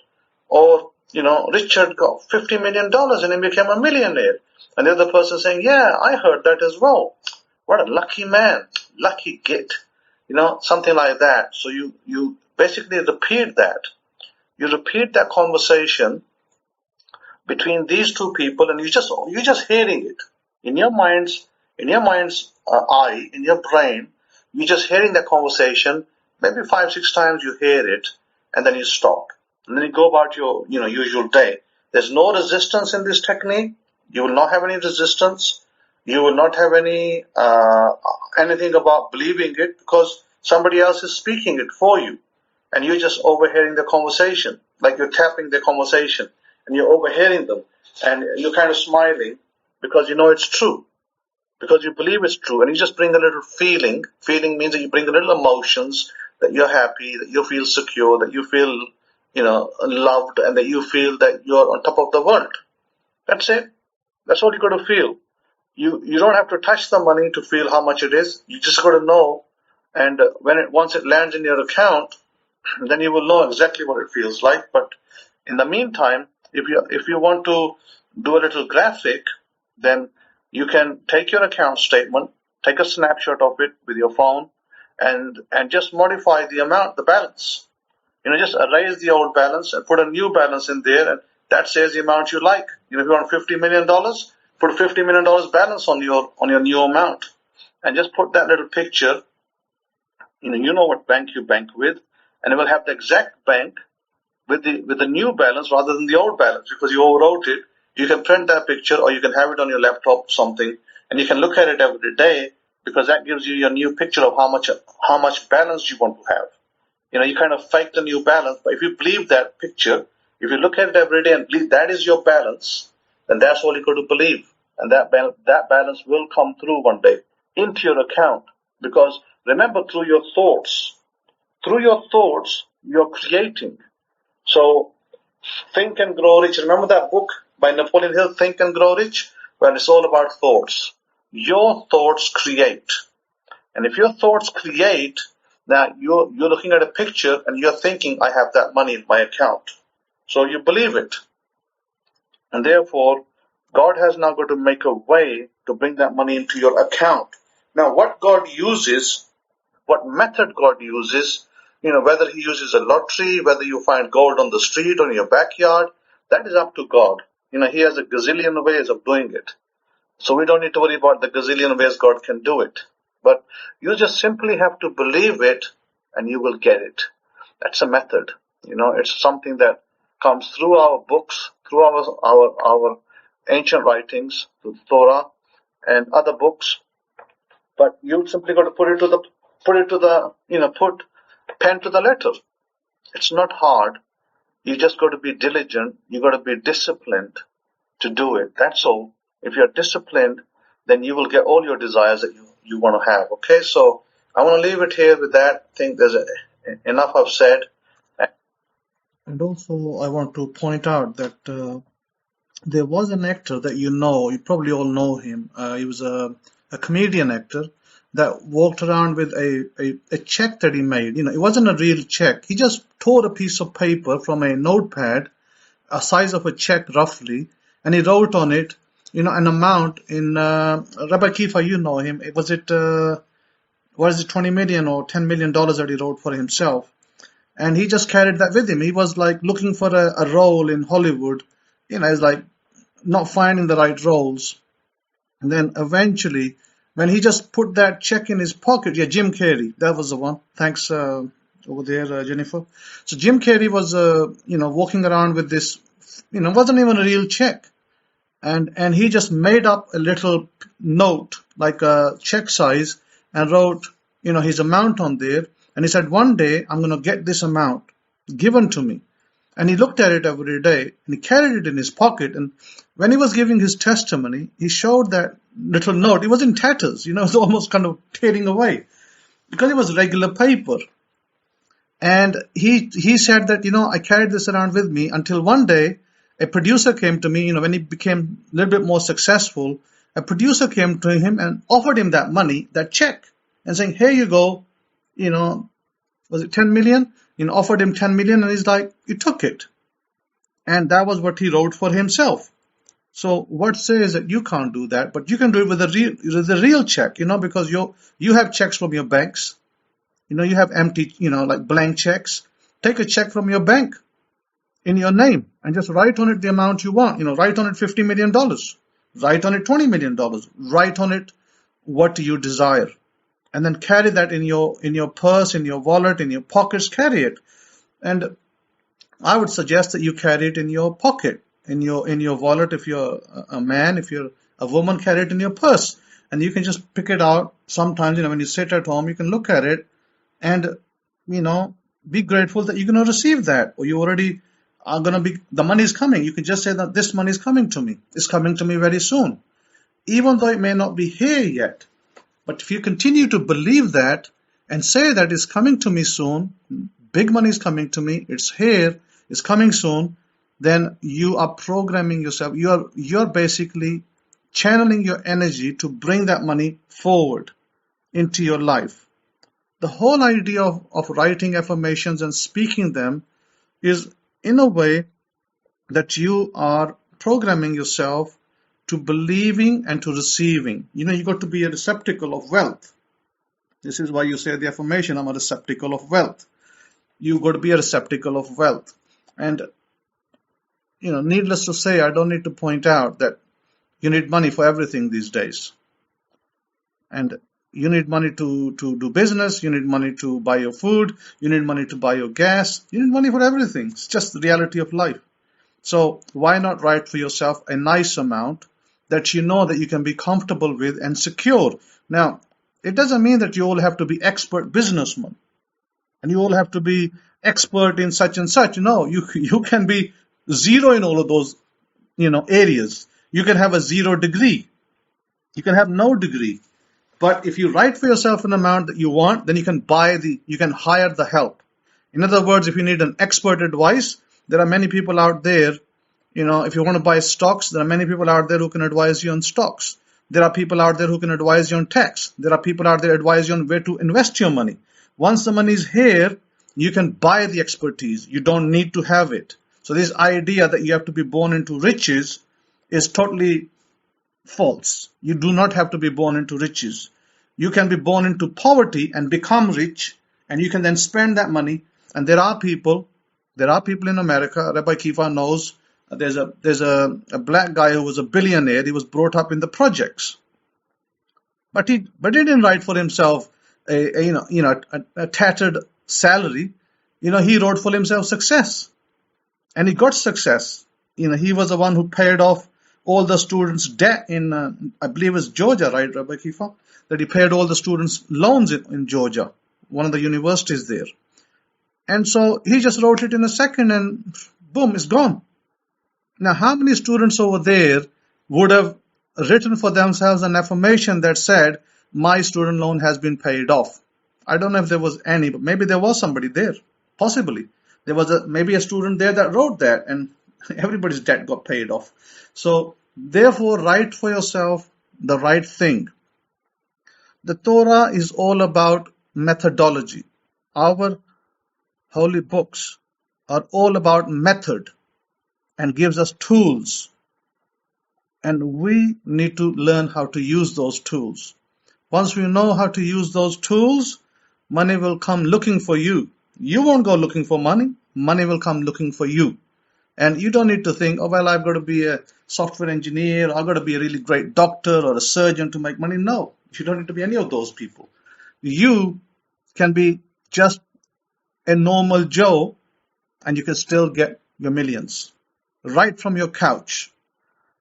Or, Richard got $50 million and he became a millionaire. And the other person saying, yeah, I heard that as well. What a lucky man, lucky git, something like that. So you basically repeat that. You repeat that conversation between these two people, and you're just hearing it in your mind's eye, in your brain. You're just hearing that conversation. Maybe 5-6 times you hear it, and then you stop, and then you go about your usual day. There's no resistance in this technique. You will not have any resistance. You will not have anything about believing it, because somebody else is speaking it for you, and you're just overhearing the conversation, like you're tapping the conversation, and you're overhearing them, and you're kind of smiling because you know it's true, because you believe it's true, and you just bring a little feeling. Feeling means that you bring a little emotions, that you're happy, that you feel secure, that you feel loved, and that you feel that you're on top of the world. That's it. That's all you got to feel. You don't have to touch the money to feel how much it is. You just got to know, and once it lands in your account, then you will know exactly what it feels like. But in the meantime, if you want to do a little graphic, then you can take your account statement, take a snapshot of it with your phone, and just modify the amount, the balance. Just erase the old balance and put a new balance in there, and that says the amount you like. If you want $50 million, put $50 million balance on your new amount, and just put that little picture. You know what bank you bank with, and it will have the exact bank with the new balance rather than the old balance, because you overwrote it. You can print that picture, or you can have it on your laptop or something, and you can look at it every day, because that gives you your new picture of how much balance you want to have. You kind of fake the new balance, but if you believe that picture, if you look at it every day and believe that is your balance, then that's all you got to believe, and that balance will come through one day into your account. Because remember, through your thoughts, you're creating. So Think and Grow Rich. Remember that book by Napoleon Hill, Think and Grow Rich, where it's all about thoughts. Your thoughts create, and if your thoughts create, now you're looking at a picture and you're thinking, I have that money in my account. So you believe it. And therefore, God has now got to make a way to bring that money into your account. Now, what method God uses, whether he uses a lottery, whether you find gold on the street or in your backyard, that is up to God. He has a gazillion ways of doing it. So we don't need to worry about the gazillion ways God can do it. But you just simply have to believe it, and you will get it. That's a method. It's something that comes through our books, through our ancient writings, through the Torah and other books. But you simply got to put pen to the letter. It's not hard. You just got to be diligent. You got to be disciplined to do it. That's all. If you're disciplined, then you will get all your desires that you want to have. Okay, so I want to leave it here with that. I think there's enough I've said. And also, I want to point out that there was an actor that you probably all know him. He was a comedian actor that walked around with a check that he made. It wasn't a real check. He just tore a piece of paper from a notepad, a size of a check roughly, and he wrote on it, an amount in, Rabbi Kefa, you know him. Was it 20 million or $10 million that he wrote for himself? And he just carried that with him. He was like looking for a role in Hollywood. It's like not finding the right roles. And then eventually, when he just put that check in his pocket, Jim Carrey, that was the one. Thanks over there, Jennifer. So Jim Carrey was, walking around with this, wasn't even a real check. And he just made up a little note, like a check size, and wrote, his amount on there. And he said, one day I'm going to get this amount given to me. And he looked at it every day and he carried it in his pocket. And when he was giving his testimony, he showed that little note. It was in tatters, it was almost kind of tearing away because it was regular paper. And he said that, I carried this around with me until one day a producer came to me, when he became a little bit more successful, a producer came to him and offered him that money, that check, and saying, here you go, was it 10 million? Offered him 10 million, and he's like, he took it. And that was what he wrote for himself. So what says that you can't do that, but you can do it with a real check, because you have checks from your banks. You have empty, like blank checks. Take a check from your bank in your name and just write on it the amount you want. Write on it $50 million. Write on it $20 million. Write on it what you desire. And then carry that in your purse, in your wallet, in your pockets, carry it. And I would suggest that you carry it in your pocket, in your wallet if you're a man, if you're a woman, carry it in your purse. And you can just pick it out sometimes, when you sit at home, you can look at it and, be grateful that you're going to receive that, or you already are going to be, the money is coming. You can just say that this money is coming to me. It's coming to me very soon. Even though it may not be here yet. But if you continue to believe that and say that it's coming to me soon, big money is coming to me, it's here, it's coming soon, then you are programming yourself. You're basically channeling your energy to bring that money forward into your life. The whole idea of writing affirmations and speaking them is in a way that you are programming yourself to believing and to receiving. You got to be a receptacle of wealth. This is why you say the affirmation, I'm a receptacle of wealth. You got to be a receptacle of wealth. And, needless to say, I don't need to point out that you need money for everything these days. And you need money to do business, you need money to buy your food, you need money to buy your gas, you need money for everything. It's just the reality of life. So why not write for yourself a nice amount that you know that you can be comfortable with and secure? Now, it doesn't mean that you all have to be expert businessmen and you all have to be expert in such and such. No, you can be zero in all of those, areas. You can have a 0 degree. You can have no degree. But if you write for yourself an amount that you want, then you can you can hire the help. In other words, if you need an expert advice, there are many people out there, if you want to buy stocks, there are many people out there who can advise you on stocks. There are people out there who can advise you on tax. There are people out there advise you on where to invest your money. Once the money is here, you can buy the expertise. You don't need to have it. So this idea that you have to be born into riches is totally false. You do not have to be born into riches. You can be born into poverty and become rich, and you can then spend that money. And there are people in America. Rabbi Kefa knows there's a black guy who was a billionaire. He was brought up in the projects, but he didn't write for himself a tattered salary. He wrote for himself success, and he got success. He was the one who paid off all the students' debt in, I believe it's Georgia, right, Rabbi Kefa? That he paid all the students' loans in Georgia, one of the universities there. And so he just wrote it in a second and boom, it's gone. Now, how many students over there would have written for themselves an affirmation that said, my student loan has been paid off? I don't know if there was any, but maybe there was somebody there. Possibly. There was maybe a student there that wrote that, and Everybody's debt got paid off. So therefore, write for yourself the right thing. The Torah is all about methodology. Our holy books are all about method and gives us tools, and we need to learn how to use those tools. Once we know how to use those tools, money will come looking for you. You won't go looking for money. Money will come looking for you. And you don't need to think, oh, well, I've got to be a software engineer, I've got to be a really great doctor or a surgeon to make money. No, you don't need to be any of those people. You can be just a normal Joe and you can still get your millions right from your couch.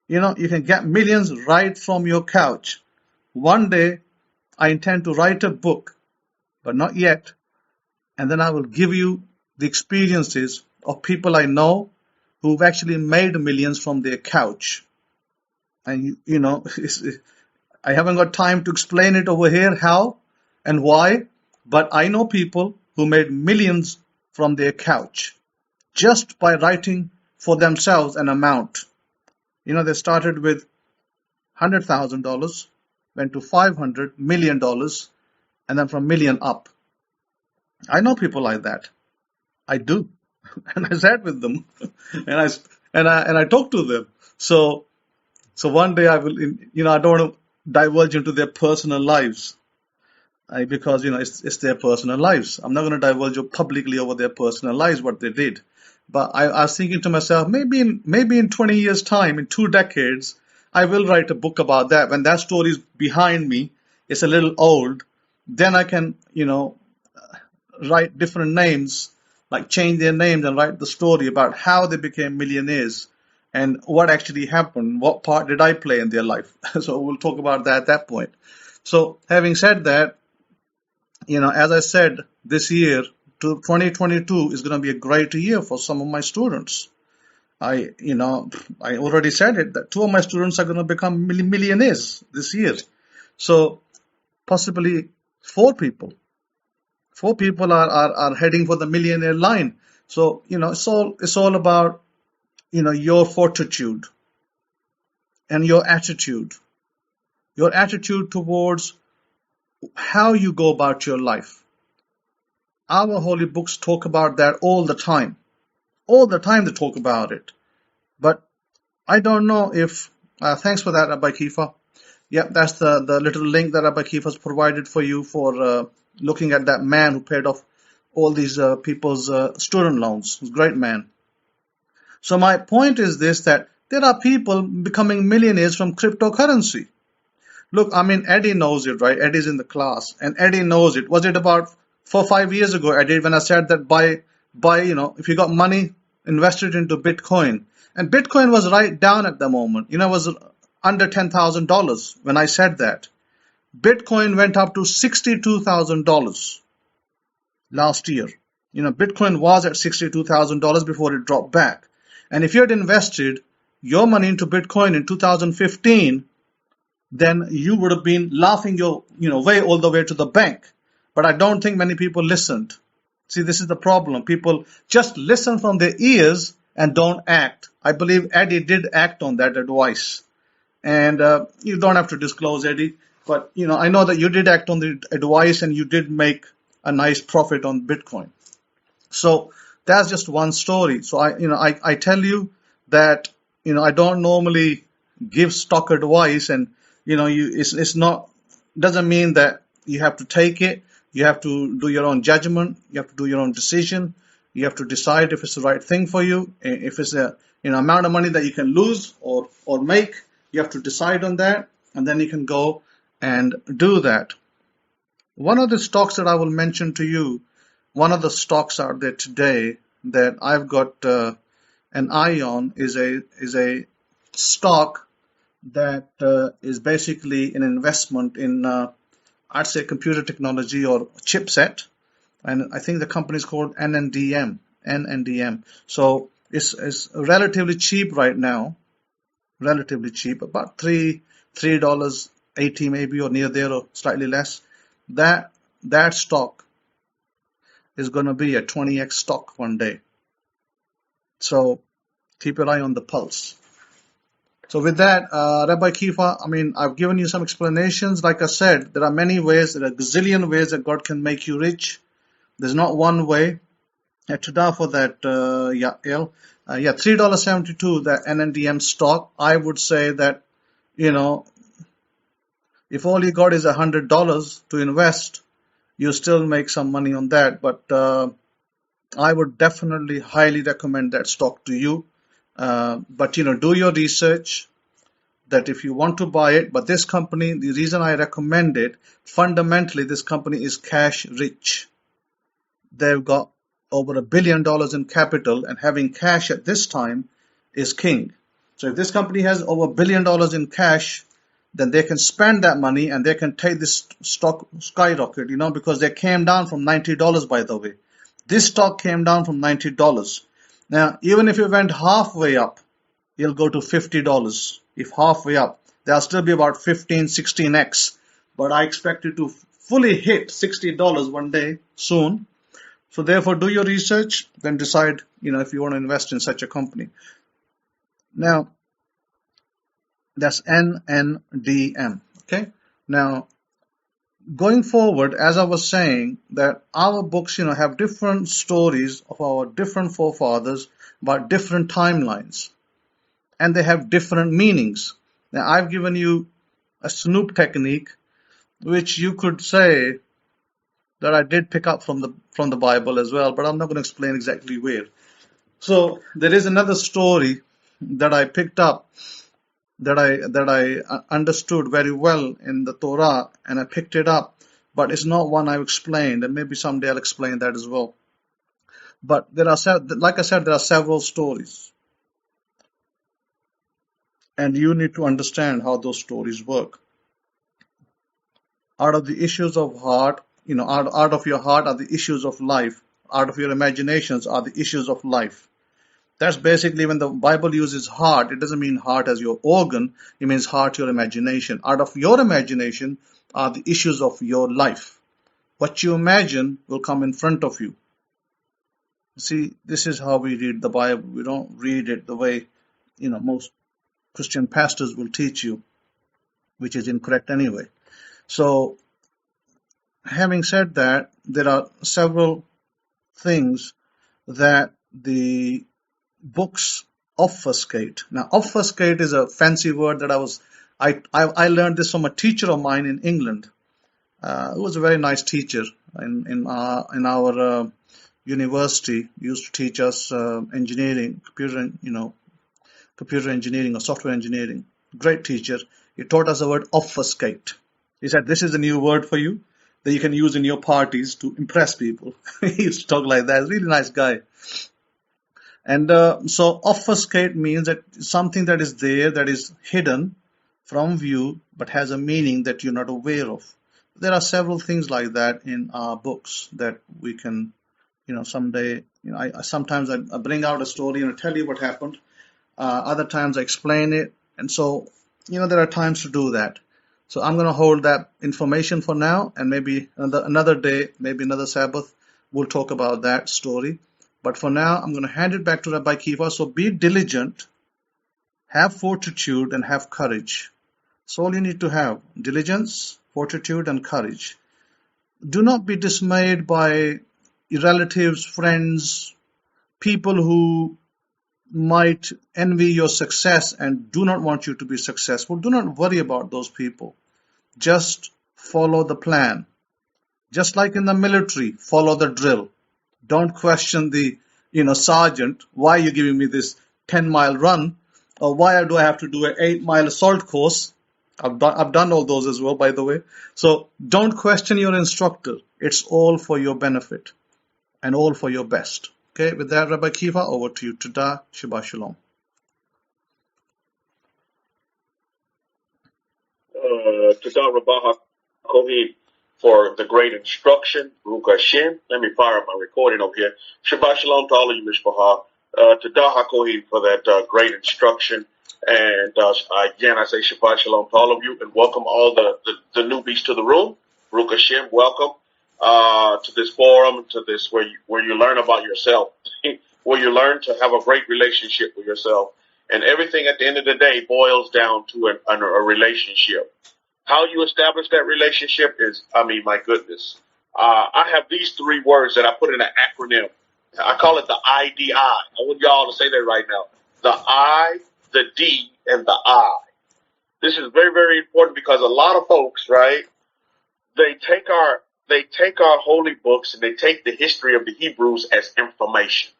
You know, you can get millions right from your couch. One day, I intend to write a book, but not yet. And then I will give you the experiences of people I know who've actually made millions from their couch. And, you know, I haven't got time to explain it over here, how and why, but I know people who made millions from their couch just by writing for themselves an amount. You know, they started with $100,000, went to $500 million, and then from million up. I know people like that. I do. And I sat with them and I talked to them. So one day I will, you know, I don't want to divulge into their personal lives because, you know, it's their personal lives. I'm not going to divulge publicly over their personal lives, what they did. But I was thinking to myself, maybe in 20 years time, in 2 decades, I will write a book about that. When that story is behind me, it's a little old, then I can, you know, write different names, like change their names and write the story about how they became millionaires and what actually happened, what part did I play in their life. So we'll talk about that at that point. So having said that, you know, as I said, this year, 2022 is going to be a great year for some of my students. I already said it, that 2 of my students are going to become millionaires this year. So possibly 4 people. 4 people are heading for the millionaire line. So, you know, it's all about, you know, your fortitude and your attitude towards how you go about your life. Our holy books talk about that all the time. All the time they talk about it. But I don't know if, thanks for that, Rabbi Kefa. Yeah, that's the little link that Rabbi Kefa has provided for you for looking at that man who paid off all these people's student loans. He's a great man. So my point is this, that there are people becoming millionaires from cryptocurrency. Look, I mean, Eddie knows it, right? Eddie's in the class, and Eddie knows it. Was it about 4 or 5 years ago, Eddie, when I said that buy, you know, if you got money, invest it into Bitcoin. And Bitcoin was right down at the moment. You know, it was under $10,000 when I said that. Bitcoin went up to $62,000 last year. You know, Bitcoin was at $62,000 before it dropped back. And if you had invested your money into Bitcoin in 2015, then you would have been laughing your, you know, way all the way to the bank. But I don't think many people listened. See, this is the problem. People just listen from their ears and don't act. I believe Eddie did act on that advice. And you don't have to disclose, Eddie. But, you know, I know that you did act on the advice and you did make a nice profit on Bitcoin. So that's just one story. So I tell you that, you know, I don't normally give stock advice, and, you know, it's not, doesn't mean that you have to take it. You have to do your own judgment. You have to do your own decision. You have to decide if it's the right thing for you. If it's a, you know, amount of money that you can lose or make, you have to decide on that, and then you can go and do that. One of the stocks that I will mention to you, one of the stocks out there today that I've got an eye on is a stock that is basically an investment in, I'd say, computer technology or chipset. And I think the company is called NNDM. So it's relatively cheap right now. Relatively cheap, about $3.80 maybe, or near there, or slightly less. That stock is going to be a 20x stock one day. So Keep your eye on the pulse. So with that, Rabbi Kefa, I've given you some explanations. Like I said, there are many ways, there are a gazillion ways that God can make you rich. There's not one way. Today for that, $3.72, that NNDM stock. I would say that, if all you got is $100 to invest, you still make some money on that. But I would definitely highly recommend that stock to you. But do your research, that if you want to buy it. But this company, the reason I recommend it, fundamentally, this company is cash rich. They've got over $1 billion in capital, and having cash at this time is king. So if this company has over $1 billion in cash, then they can spend that money and they can take this stock skyrocket, because they came down from $90, by the way. This stock came down from $90. Now, even if it went halfway up, it'll go to $50. If halfway up, there'll still be about 15, 16x. But I expect it to fully hit $60 one day soon. So therefore, do your research, then decide, if you want to invest in such a company. Now, that's NNDM. Okay. Now, going forward, as I was saying, that our books, have different stories of our different forefathers about different timelines, and they have different meanings. Now, I've given you a Snoop technique, which you could say that I did pick up from the Bible as well, but I'm not going to explain exactly where. So there is another story that I picked up, that I understood very well in the Torah, and I picked it up, but it's not one I've explained, and maybe someday I'll explain that as well. But there are, like I said, there are several stories, and you need to understand how those stories work. Out of the issues of heart, out of your heart are the issues of life. Out of your imaginations are the issues of life. That's basically, when the Bible uses heart, it doesn't mean heart as your organ. It means heart, your imagination. Out of your imagination are the issues of your life. What you imagine will come in front of you. See, this is how we read the Bible. We don't read it the way, most Christian pastors will teach you, which is incorrect anyway. So, having said that, there are several things that the books obfuscate. Now, obfuscate is a fancy word that I learned this from a teacher of mine in England. Who was a very nice teacher in our university. He used to teach us engineering, computer engineering or software engineering. Great teacher. He taught us the word obfuscate. He said, this is a new word for you that you can use in your parties to impress people. He used to talk like that. He's a really nice guy. And so obfuscate means that something that is there, that is hidden from view, but has a meaning that you're not aware of. There are several things like that in our books that we can, someday, sometimes I bring out a story and I tell you what happened. Other times I explain it. And so, there are times to do that. So I'm going to hold that information for now, and maybe another day, maybe another Sabbath, we'll talk about that story. But for now, I'm going to hand it back to Rabbi Kefa. So be diligent, have fortitude, and have courage. So all you need to have: diligence, fortitude, and courage. Do not be dismayed by relatives, friends, people who might envy your success and do not want you to be successful. Do not worry about those people. Just follow the plan. Just like in the military, follow the drill. Don't question the, sergeant, why are you giving me this 10-mile run? Or why do I have to do an 8-mile assault course? I've done all those as well, by the way. So don't question your instructor. It's all for your benefit and all for your best. Okay, with that, Rabbi Kefa, over to you. Todah, Shabbat Shalom. Todah, Rabbi Kohen, for the great instruction. Baruch Hashem. Let me fire up my recording over here. Shabbat Shalom to all of you, Mishpacha. Todah Kohen for that great instruction. And again, I say Shabbat Shalom to all of you, and welcome all the newbies to the room. Baruch Hashem, welcome. to this forum, to this where you learn about yourself, where you learn to have a great relationship with yourself. And everything at the end of the day boils down to a relationship. How you establish that relationship is, my goodness. I have these 3 words that I put in an acronym. I call it the IDI. I want y'all to say that right now. The I, the D, and the I. This is very, very important because a lot of folks, right, they take our holy books and they take the history of the Hebrews as information.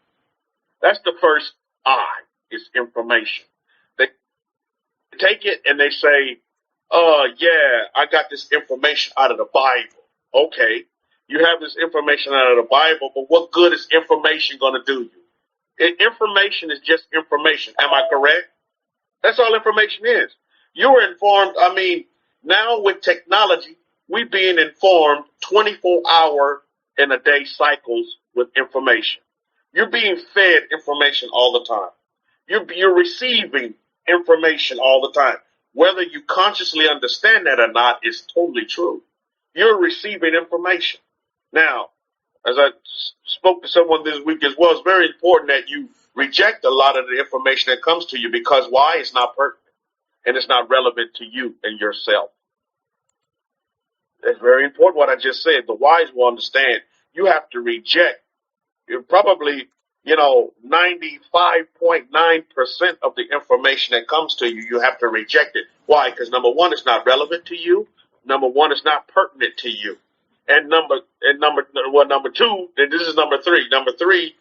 That's the first I, is information. They take it and they say, yeah, I got this information out of the Bible. Okay, you have this information out of the Bible, but what good is information going to do you? Information is just information. Am I correct? That's all information is. You're informed. Now with technology, we being informed 24-hour in a day cycles with information. You're being fed information all the time. You're receiving information all the time. Whether you consciously understand that or not is totally true. You're receiving information. Now, as I spoke to someone this week as well, it's very important that you reject a lot of the information that comes to you because why? It's not pertinent and it's not relevant to you and yourself. It's very important what I just said. The wise will understand. You have to reject. You're probably 95.9% of the information that comes to you, you have to reject it. Why? Because number one, it's not relevant to you. Number one, it's not pertinent to you. And number two, and this is number three. Number three,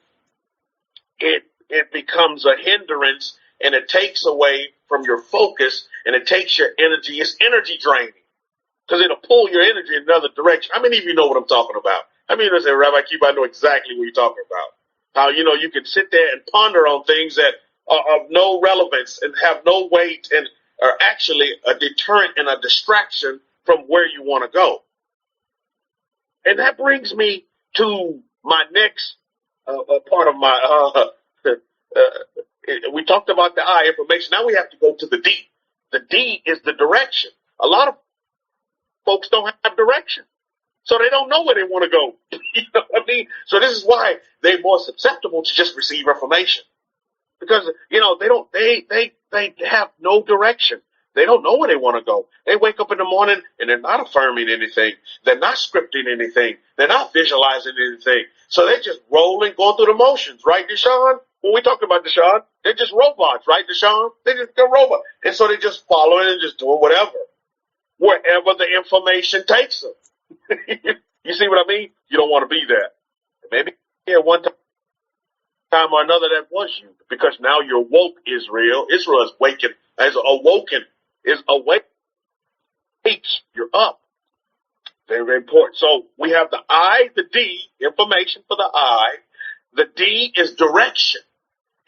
it becomes a hindrance and it takes away from your focus and it takes your energy. It's energy draining because it'll pull your energy in another direction. How many of you know what I'm talking about? I mean, I say, Rabbi Kefa, I know exactly what you're talking about. How, you can sit there and ponder on things that are of no relevance and have no weight and are actually a deterrent and a distraction from where you want to go. And that brings me to my next part of my, we talked about the I, information. Now we have to go to the D. The D is the direction. A lot of folks don't have direction. So they don't know where they want to go. You know what I mean? So this is why they're more susceptible to just receive information. Because, they have no direction. They don't know where they want to go. They wake up in the morning and they're not affirming anything. They're not scripting anything. They're not visualizing anything. So they're just rolling, going through the motions, right, Deshaun? When we talk about Deshaun, they're just robots, right, Deshaun? They're robots. And so they're just following and just doing whatever, wherever the information takes them. You see what I mean? You don't want to be that. Maybe one time or another that was you, because now you're woke, Israel. Israel is waking, is awake. You're up. Very, very important. So we have the I, the D, information for the I. The D is direction.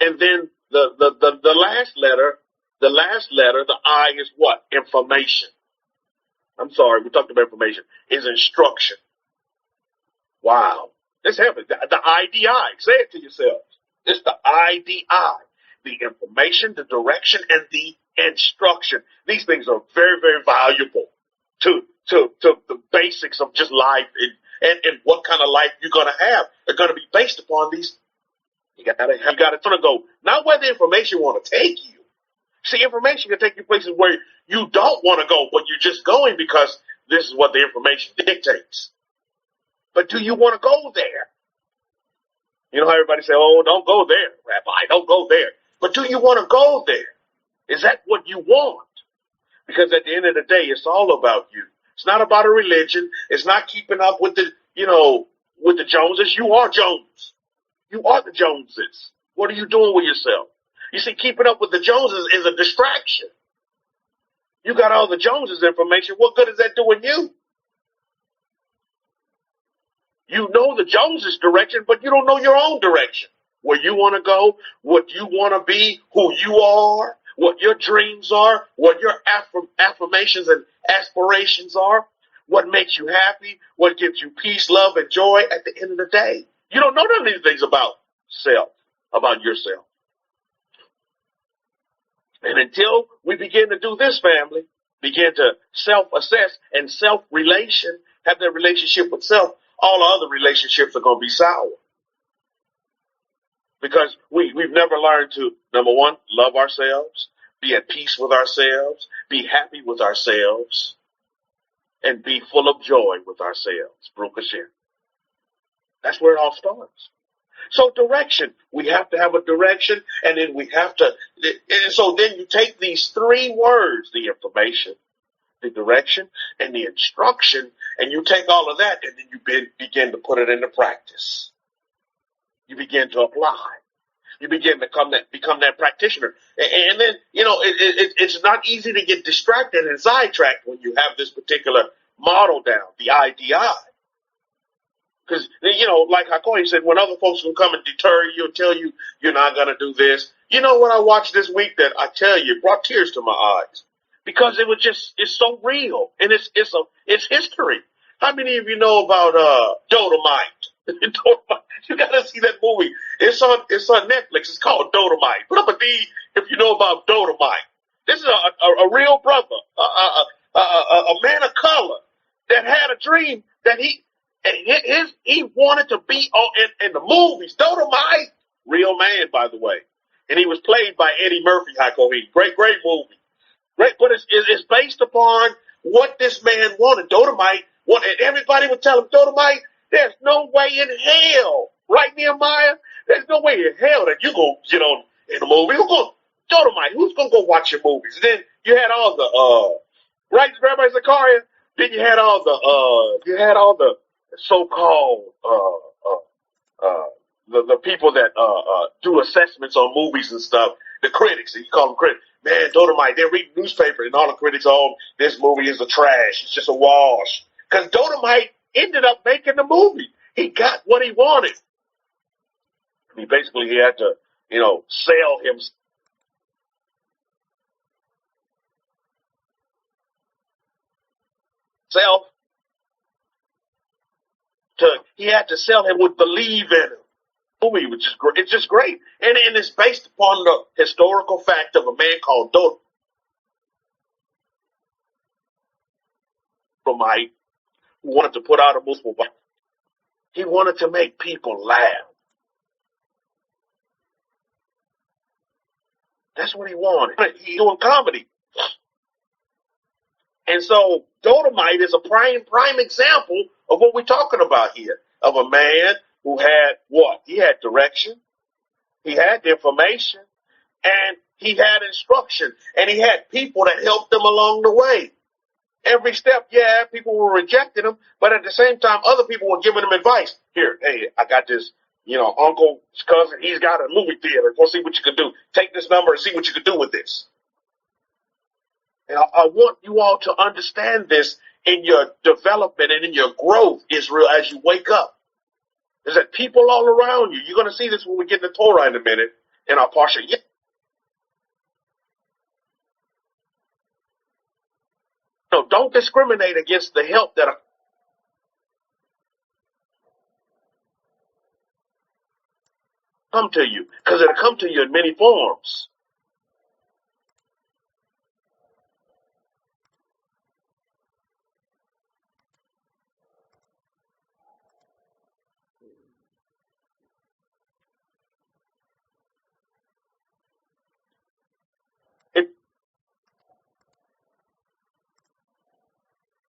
And then the last letter, the I is what? Information. I'm sorry, we talked about information. Is instruction. Wow. It's heavy. The IDI. Say it to yourselves. It's the IDI. The information, the direction, and the instruction. These things are very, very valuable to the basics of just life and what kind of life you're going to have. They're going to be based upon these. You got to go. Not where the information want to take you. See, information can take you places where you don't want to go, but you're just going because this is what the information dictates. But do you want to go there? You know how everybody say, oh, don't go there, Rabbi, don't go there. But do you want to go there? Is that what you want? Because at the end of the day, it's all about you. It's not about a religion. It's not keeping up with the Joneses. You are Jones. You are the Joneses. What are you doing with yourself? You see, keeping up with the Joneses is a distraction. You got all the Joneses information. What good is that doing you? You know the Joneses direction, but you don't know your own direction. Where you want to go, what you want to be, who you are, what your dreams are, what your affirmations and aspirations are, what makes you happy, what gives you peace, love, and joy at the end of the day. You don't know none of these things about yourself. And until we begin to do this, family, begin to self-assess and self-relation, have that relationship with self, all other relationships are going to be sour. Because we've never learned to, number one, love ourselves, be at peace with ourselves, be happy with ourselves, and be full of joy with ourselves. Baruch Hashem. That's where it all starts. So direction, we have to have a direction, and then we have to, and so then you take these three words, the information, the direction, and the instruction, and you take all of that, and then you begin to put it into practice. You begin to apply. You begin to become that practitioner. And then, it's not easy to get distracted and sidetracked when you have this particular model down, the IDI. Because, like Hakoy said, when other folks will come and deter you and tell you you're not going to do this. You know what I watched this week that I tell you brought tears to my eyes? Because it's so real. And it's history. How many of you know about Dodomite? You got to see that movie. It's on Netflix. It's called Dodomite. Put up a D if you know about Dodomite. This is a real brother, a man of color that had a dream that he wanted to be in the movies. Dodomite, real man, by the way, and he was played by Eddie Murphy. Great movie. Great, but it's based upon what this man wanted. Dodomite. And everybody would tell him, Dodomite, there's no way in hell, right, Nehemiah? There's no way in hell that you go get on in the movie. Dodomite, who's going to go watch your movies? And then you had all the, right, Rabbi Zachariah? Then you had all the so-called, the people that, do assessments on movies and stuff, the critics, and you call them critics. Man, Dodomite, they're reading newspapers and all the critics, this movie is a trash. It's just a wash. Because Dodomite ended up making the movie. He got what he wanted. He had to, sell himself. He had to sell him would believe in him. Movie, which is great. It's just great. And it's based upon the historical fact of a man called Dodomite, who wanted to put out a movie. He wanted to make people laugh. That's what he wanted. He's doing comedy. And so Dodomite is a prime example of what we're talking about here, of a man who had what? He had direction, he had information, and he had instruction, and he had people that helped him along the way. Every step, people were rejecting him, but at the same time, other people were giving him advice. Here, hey, I got this, uncle's cousin, he's got a movie theater. Go see what you can do. Take this number and see what you can do with this. And I want you all to understand this in your development and in your growth, Israel, as you wake up. There's that people all around you. You're going to see this when we get to Torah in a minute in our Parsha. No, don't discriminate against the help that come to you, because it'll come to you in many forms.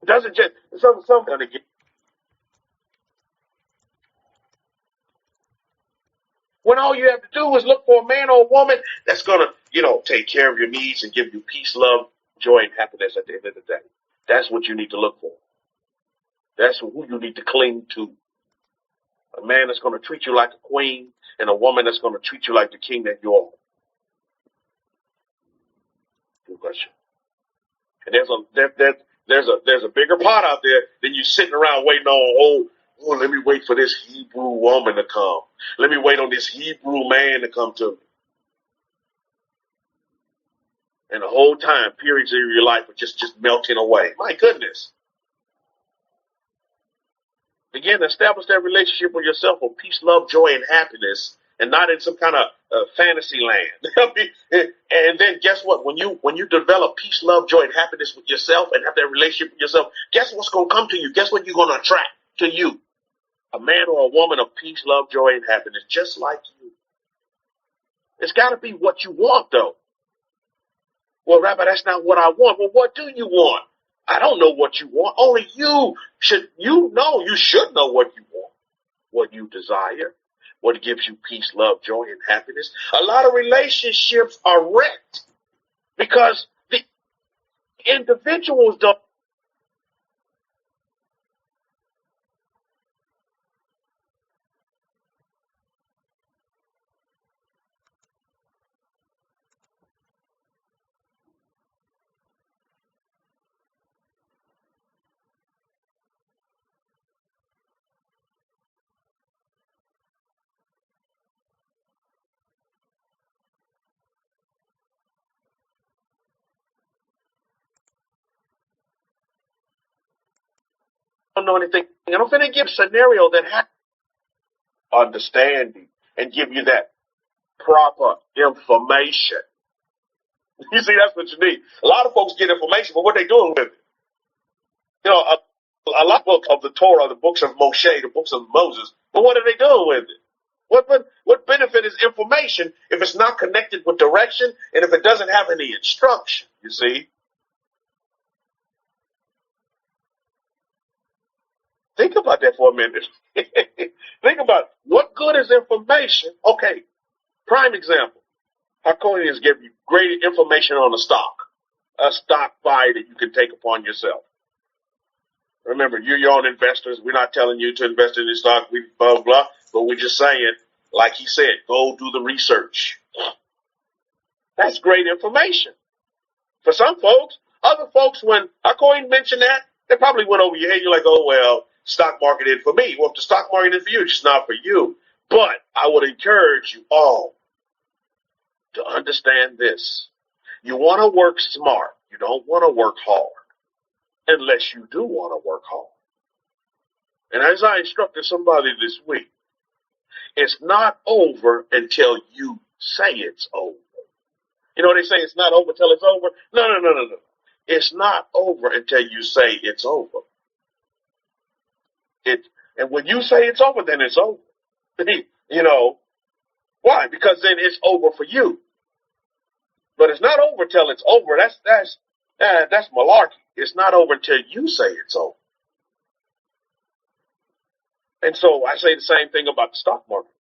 It doesn't just some gonna get. When all you have to do is look for a man or a woman that's going to, take care of your needs and give you peace, love, joy, and happiness at the end of the day. That's what you need to look for. That's who you need to cling to. A man that's going to treat you like a queen and a woman that's going to treat you like the king that you are. Good question. And there's a bigger pot out there than you sitting around waiting on, let me wait for this Hebrew woman to come. Let me wait on this Hebrew man to come to me. And the whole time, periods of your life are just melting away. My goodness. Begin to establish that relationship with yourself with peace, love, joy, and happiness, and not in some kind of fantasy land. And then guess what? When you develop peace, love, joy, and happiness with yourself and have that relationship with yourself, guess what's going to come to you? Guess what you're going to attract to you? A man or a woman of peace, love, joy, and happiness, just like you. It's got to be what you want, though. Well, Rabbi, that's not what I want. Well, what do you want? I don't know what you want. Only you should know what you want, what you desire, what gives you peace, love, joy, and happiness. A lot of relationships are wrecked because the individuals don't know anything. And I'm going to give a scenario that has understanding and give you that proper information. You see, that's what you need. A lot of folks get information, but what they doing with it? You know, a lot of the Torah, the books of Moshe, the books of Moses, but what are they doing with it? What benefit is information if it's not connected with direction and if it doesn't have any instruction, you see? Think about that for a minute. Think about it. What good is information? Okay, prime example. Hakonians give you great information on a stock buy that you can take upon yourself. Remember, you're your own investors. We're not telling you to invest in this stock, blah, blah, blah, but we're just saying, like he said, go do the research. That's great information. For some folks, other folks, when Hakonian mentioned that, they probably went over your head. You're like, oh, well, stock market ain't for me. Well, if the stock market is for you, it's just not for you. But I would encourage you all to understand this. You want to work smart. You don't want to work hard unless you do want to work hard. And as I instructed somebody this week, it's not over until you say it's over. You know, they say it's not over till it's over. No. It's not over until you say it's over. And when you say it's over, then it's over. You know, why? Because then it's over for you. But it's not over till it's over. That's malarkey. It's not over until you say it's over. And so I say the same thing about the stock market.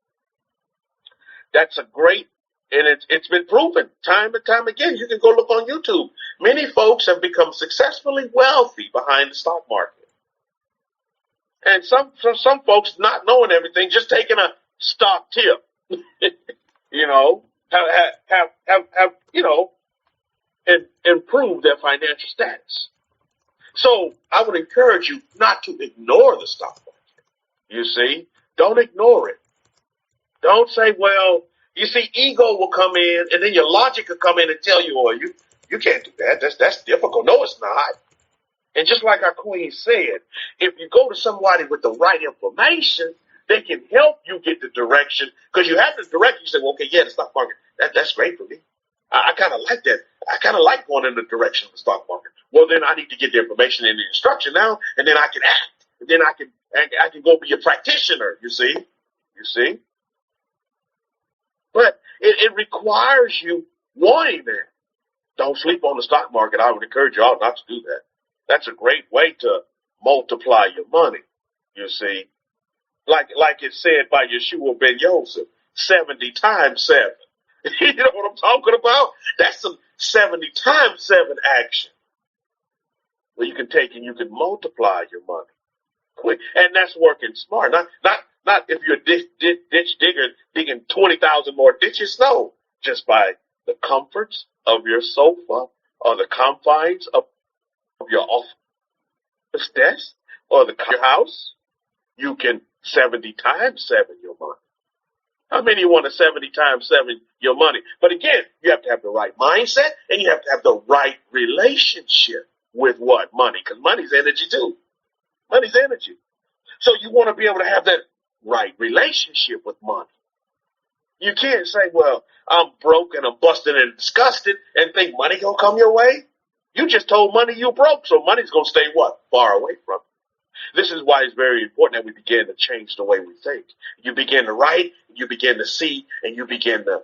That's a great, and it's been proven time and time again. You can go look on YouTube. Many folks have become successfully wealthy behind the stock market. And some folks not knowing everything, just taking a stock tip, you know, have you know, and improve their financial status. So I would encourage you not to ignore the stock market. You see, don't ignore it. Don't say, well, you see, ego will come in, and then your logic will come in and tell you, oh, you can't do that. That's difficult. No, it's not. And just like our queen said, if you go to somebody with the right information, they can help you get the direction. Because you have the direction. You say, well, okay, yeah, the stock market, that's great for me. I kind of like that. I kind of like going in the direction of the stock market. Well, then I need to get the information and the instruction now, and then I can act. And then I can go be a practitioner, you see. But it requires you wanting that. Don't sleep on the stock market. I would encourage you all not to do that. That's a great way to multiply your money, you see. Like it said by Yeshua ben Yosef, 70 times 7. You know what I'm talking about? That's some 70 times 7 action. Where you can take and you can multiply your money quick. And that's working smart. Not if you're a ditch digger digging 20,000 more ditches. No, just by the comforts of your sofa or the confines of your office desk or your house, you can 70 times 7 your money. How many want to 70 times 7 your money? But again, you have to have the right mindset and you have to have the right relationship with what? Money. Because money's energy too. Money's energy. So you want to be able to have that right relationship with money. You can't say, well, I'm broke and I'm busted and disgusted and think money gonna come your way. You just told money you broke, so money's gonna stay what? Far away from you. This is why it's very important that we begin to change the way we think. You begin to write, you begin to see, and you begin to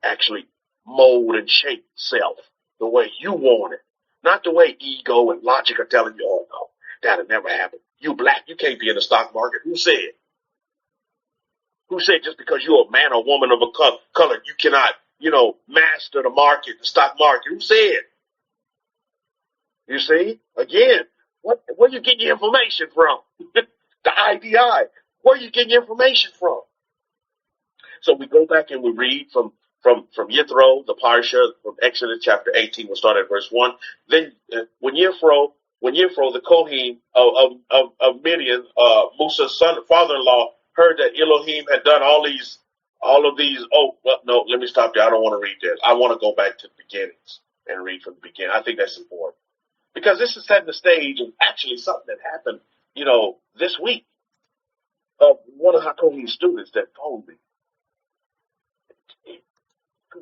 actually mold and shape self the way you want it. Not the way ego and logic are telling you, oh, no, that'll never happen. You black, you can't be in the stock market. Who said? Who said just because you're a man or woman of a color, you cannot, master the market, the stock market? Who said? You see? Again, where you get your information from? The IDI. Where you get your information from? So we go back and we read from Yithro, the Parsha, from Exodus chapter 18. We'll start at verse 1. Then when Yithro, the Kohen of Midian, Musa's father-in-law, heard that Elohim had done all of these. Oh, well, no, let me stop there. I don't want to read that. I want to go back to the beginnings and read from the beginning. I think that's important. Because this is setting the stage of actually something that happened, this week. One of Hakomi's students that told me.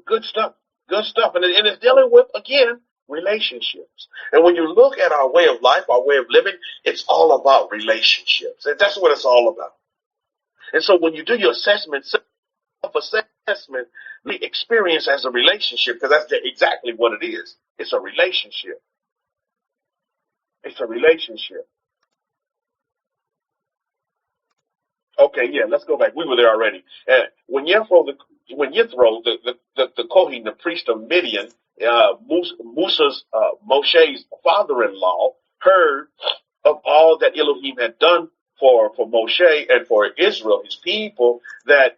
Good stuff. And it's dealing with, again, relationships. And when you look at our way of life, our way of living, it's all about relationships. And that's what it's all about. And so when you do your assessment, self-assessment, the experience as a relationship, because that's exactly what it is. It's a relationship. It's a relationship. Okay, yeah, let's go back. We were there already. When Yithro, the Kohen, the priest of Midian, Moshe's father-in-law, heard of all that Elohim had done for Moshe and for Israel, his people, that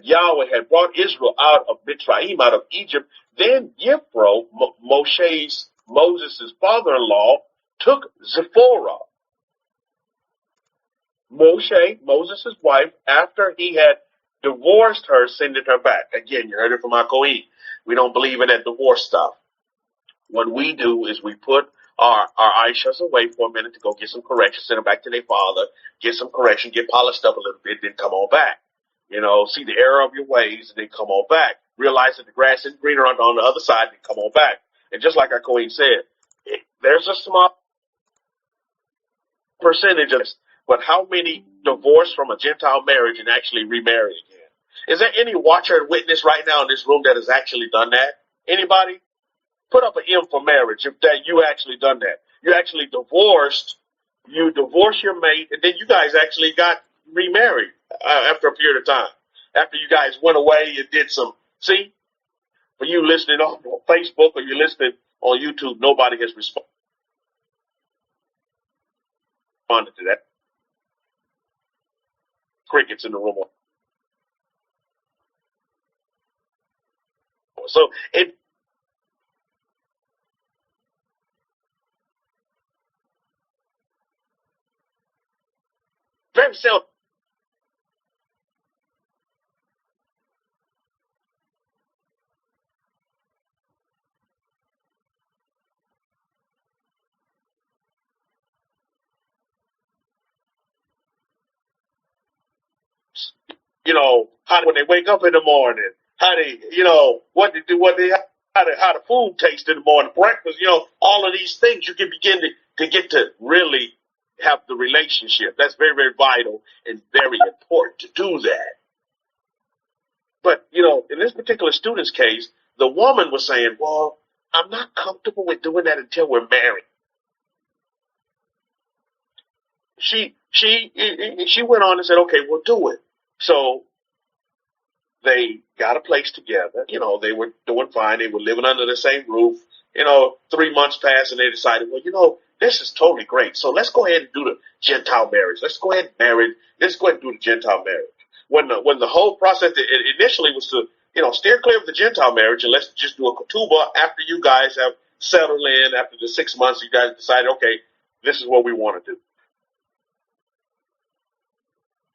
Yahweh had brought Israel out of Mitzrayim, out of Egypt, then Yithro, Moses' father-in-law, took Zipporah, Moses' wife, after he had divorced her, sending her back. Again, you heard it from our Kohen. We don't believe in that divorce stuff. What we do is we put our Aishas away for a minute to go get some correction, send them back to their father, get some correction, get polished up a little bit, then come on back. See the error of your ways, and then come on back. Realize that the grass is greener on the other side, then come on back. And just like our Kohen said, there's a small percentage of this, but how many divorce from a Gentile marriage and actually remarry again? Is there any watcher and witness right now in this room that has actually done that? Anybody? Put up an M for marriage if that you actually done that. You actually divorced, you divorced your mate, and then you guys actually got remarried after a period of time. After you guys went away and did some, see? For you listening on Facebook or you listening on YouTube, nobody has responded to that. Crickets in the room. So it very seldom. When they wake up in the morning, how they, what they do, how the food tastes in the morning, breakfast, all of these things, you can begin to get to really have the relationship. That's very, very vital and very important to do that. But, in this particular student's case, the woman was saying, well, I'm not comfortable with doing that until we're married. She went on and said, okay, we'll do it. So they got a place together. They were doing fine. They were living under the same roof. 3 months passed and they decided, well, this is totally great. So let's go ahead and do the Gentile marriage. Let's go ahead and marry. Let's go ahead and do the Gentile marriage. When the whole process initially was to, steer clear of the Gentile marriage and let's just do a ketubah after you guys have settled in. After the 6 months, you guys decided, okay, this is what we want to do.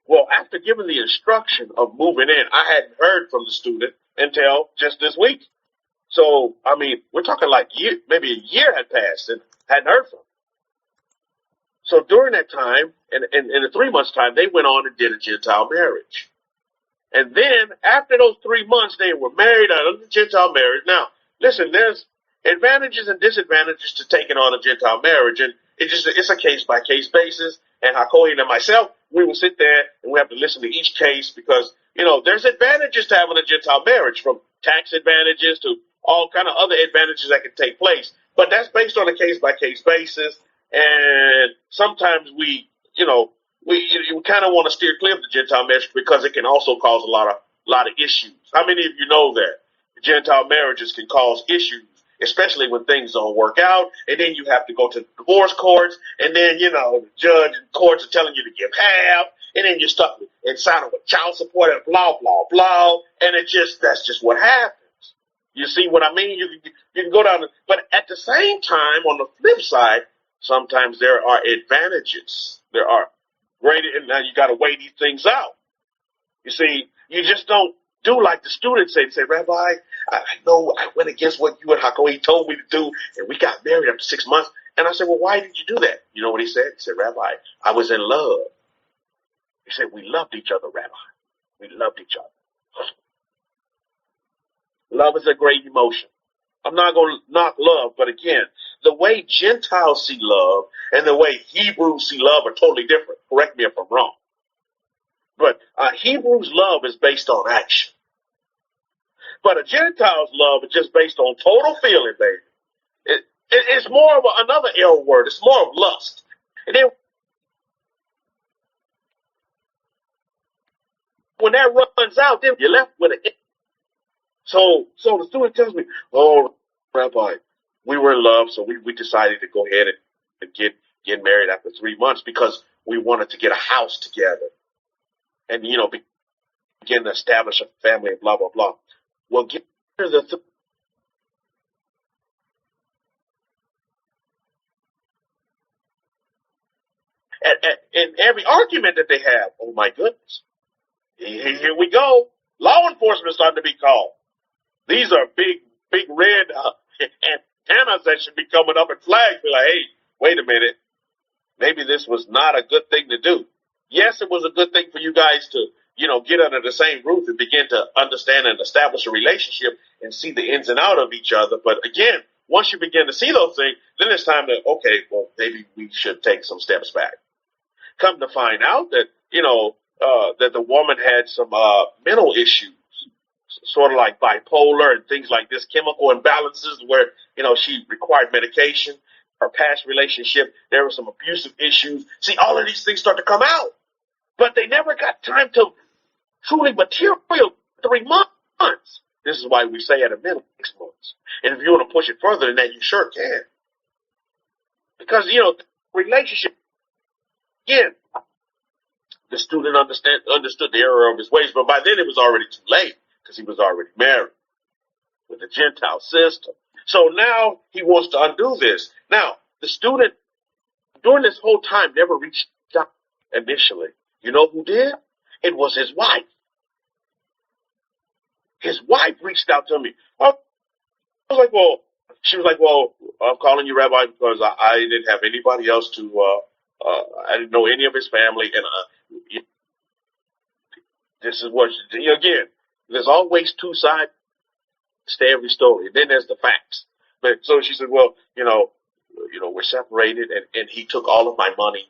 Well, after giving the instruction of moving in, I hadn't heard from the student until just this week. So, we're talking like maybe a year had passed and hadn't heard from him. So during that time, in the 3 months' time, they went on and did a Gentile marriage. And then after those 3 months, they were married under the Gentile marriage. Now, listen, there's advantages and disadvantages to taking on a Gentile marriage. And It's a case-by-case basis. And Hakohen and myself, we will sit there and we have to listen to each case because, there's advantages to having a Gentile marriage, from tax advantages to all kind of other advantages that can take place. But that's based on a case-by-case basis. And sometimes we kind of want to steer clear of the Gentile marriage because it can also cause a lot of issues. How many of you know that Gentile marriages can cause issues, especially when things don't work out, and then you have to go to divorce courts, and then, the judge and courts are telling you to give half, and then you're stuck and signing with child support and blah, blah, blah, and that's just what happens. You see what I mean? You can go down, but at the same time, on the flip side, sometimes there are advantages. There are greater, and now you got to weigh these things out. You see, you just don't do like the students say, Rabbi, I know I went against what you and Hakohen told me to do, and we got married after 6 months. And I said, well, why did you do that? You know what he said? He said, Rabbi, I was in love. He said, we loved each other, Rabbi. We loved each other. Love is a great emotion. I'm not going to knock love, but again, the way Gentiles see love and the way Hebrews see love are totally different. Correct me if I'm wrong. But Hebrews' love is based on action. But a Gentile's love is just based on total feeling, baby. It's more of another L word. It's more of lust. And then when that runs out, then you're left with it. So the student tells me, oh, Rabbi, we were in love, so we decided to go ahead and get married after 3 months because we wanted to get a house together and, begin to establish a family and blah, blah, blah. Well, get the in every argument that they have, oh my goodness, here we go. Law enforcement is starting to be called. These are big red antennas that should be coming up and flags. Be like, hey, wait a minute. Maybe this was not a good thing to do. Yes, it was a good thing for you guys to, get under the same roof and begin to understand and establish a relationship and see the ins and out of each other. But again, once you begin to see those things, then it's time to, okay, well, maybe we should take some steps back. Come to find out that, that the woman had some mental issues, sort of like bipolar and things like this, chemical imbalances where, she required medication. Her past relationship, there were some abusive issues. See, all of these things start to come out, but they never got time to truly material 3 months. This is why we say at a minimum 6 months. And if you want to push it further than that, you sure can. Because, relationship, again, the student understood the error of his ways, but by then it was already too late because he was already married with a Gentile sister. So now he wants to undo this. Now, the student, during this whole time, never reached out initially. You know who did? It was his wife. His wife reached out to me. She was like, well, I'm calling you, Rabbi, because I didn't have anybody else to, I didn't know any of his family. And this is what, again, there's always two sides to every story. And then there's the facts. But so she said, well, we're separated and he took all of my money.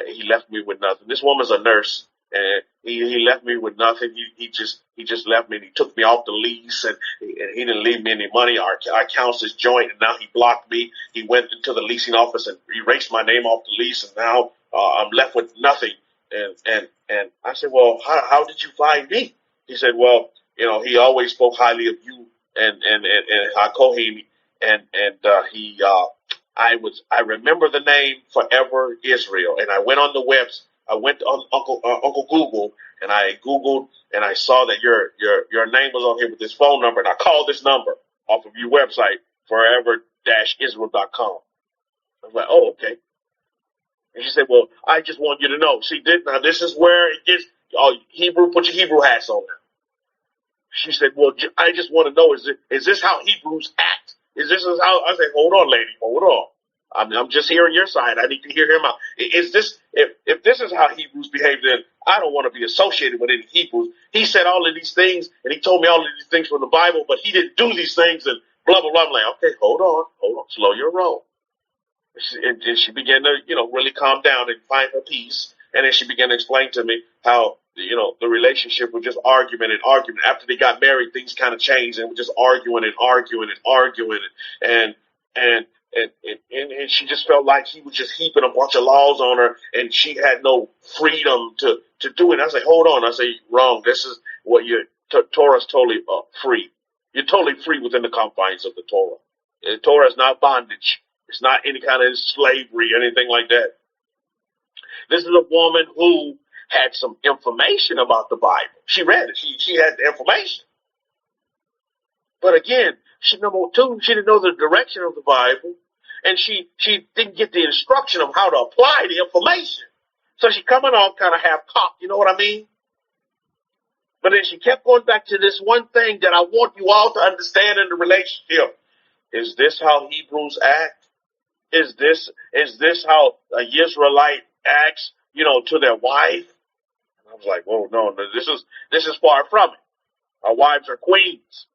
He left me with nothing. This woman's a nurse and he left me with nothing. He just left me and he took me off the lease and he didn't leave me any money. Our accounts is joint and now he blocked me. He went into the leasing office and erased my name off the lease and now I'm left with nothing. And I said, well, how did you find me? He said, well, he always spoke highly of you and Hakohen I remember the name Forever-Israel, and I went on the webs. I went on Uncle Google, and I Googled, and I saw that your name was on here with this phone number, and I called this number off of your website, forever-israel.com. I was like, oh, okay. And she said, well, I just want you to know. See, now this is where it gets Hebrew. Put your Hebrew hats on now. She said, well, I just want to know, is this how Hebrews act? Is this how? I said, hold on, lady, hold on. I'm just hearing your side. I need to hear him out. Is this, if this is how Hebrews behave, then I don't want to be associated with any Hebrews. He said all of these things, and he told me all of these things from the Bible, but he didn't do these things, and blah, blah, blah. I'm like, okay, hold on, slow your roll. And she began to, really calm down and find her peace. And then she began to explain to me how, the relationship was just argument and argument. After they got married, things kind of changed and was just arguing and arguing and arguing. And she just felt like he was just heaping a bunch of laws on her and she had no freedom to do it. And I say, hold on. I say, wrong. This is what Torah's totally free. You're totally free within the confines of the Torah. The Torah is not bondage. It's not any kind of slavery or anything like that. This is a woman who had some information about the Bible. She read it. She had the information. But again, number two, she didn't know the direction of the Bible. And she didn't get the instruction of how to apply the information. So she coming off kind of half-cocked, you know what I mean? But then she kept going back to this one thing that I want you all to understand in the relationship. Is this how Hebrews act? Is this how a Israelite acts, to their wife? And I was like, whoa, no, this is far from it. Our wives are queens.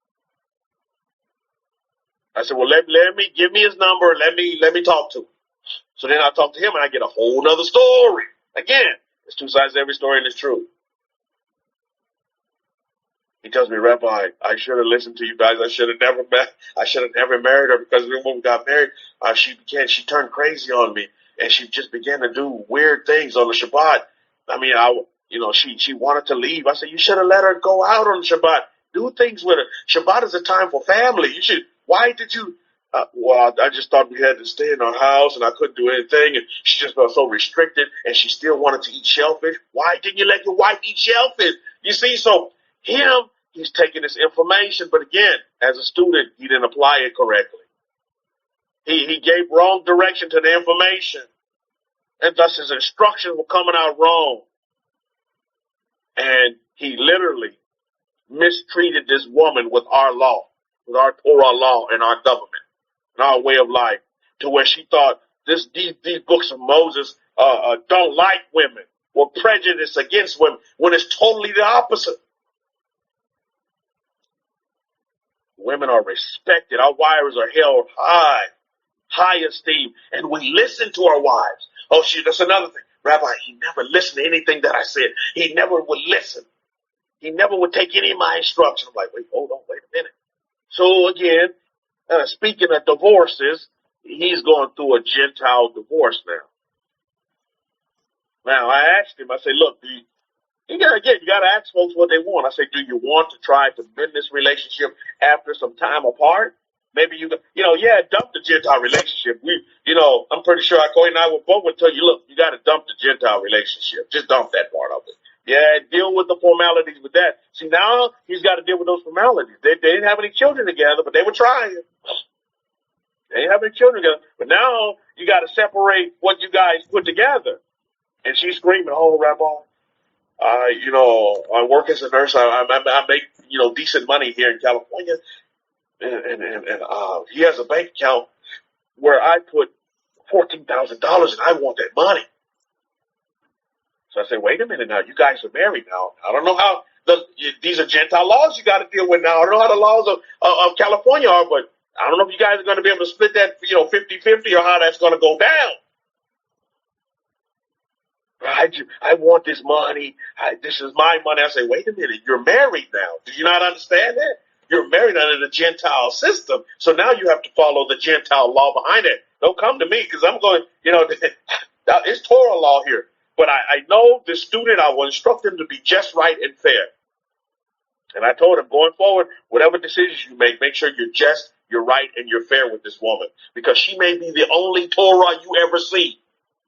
I said, well, give me his number. Let me talk to him. So then I talk to him and I get a whole nother story. Again, there's two sides to every story and it's true. He tells me, Rabbi, I should have listened to you guys. I should have never married her because when we got married, she turned crazy on me and she just began to do weird things on the Shabbat. I mean, she wanted to leave. I said, you should have let her go out on the Shabbat. Do things with her. Shabbat is a time for family. Why did you? Well, I just thought we had to stay in our house and I couldn't do anything. And she just felt so restricted and she still wanted to eat shellfish. Why didn't you let your wife eat shellfish? You see, so he's taking this information, but again, as a student, he didn't apply it correctly. He gave wrong direction to the information, and thus his instructions were coming out wrong. And he literally mistreated this woman with our law, with our Torah law and our government, and our way of life, to where she thought these books of Moses don't like women, were prejudiced against women, when it's totally the opposite. Women are respected. Our wives are held high esteem, and we listen to our wives. Oh, that's another thing. Rabbi, he never listened to anything that I said. He never would listen. He never would take any of my instructions. I'm like, wait a minute. So again, speaking of divorces, he's going through a Gentile divorce now. Now, I asked him, I said, look, you got to ask folks what they want. I say, do you want to try to mend this relationship after some time apart? Maybe dump the Gentile relationship. I'm pretty sure Corey and I would both would tell you, look, you got to dump the Gentile relationship. Just dump that part of it. Yeah, deal with the formalities with that. See, now he's got to deal with those formalities. They didn't have any children together, but they were trying. They didn't have any children together. But now you got to separate what you guys put together. And she's screaming, oh, Rabbi, I work as a nurse. I make, decent money here in California. And he has a bank account where I put $14,000 and I want that money. So I say, wait a minute now. You guys are married now. I don't know how these are Gentile laws you got to deal with now. I don't know how the laws of California are, but I don't know if you guys are going to be able to split that, 50-50 or how that's going to go down. I want this money. This is my money. I say, wait a minute. You're married now. Do you not understand that? You're married under the Gentile system. So now you have to follow the Gentile law behind it. Don't come to me because I'm going, it's Torah law here. But I know the student, I will instruct him to be just right and fair. And I told him, going forward, whatever decisions you make sure you're just, you're right, and you're fair with this woman. Because she may be the only Torah you ever see.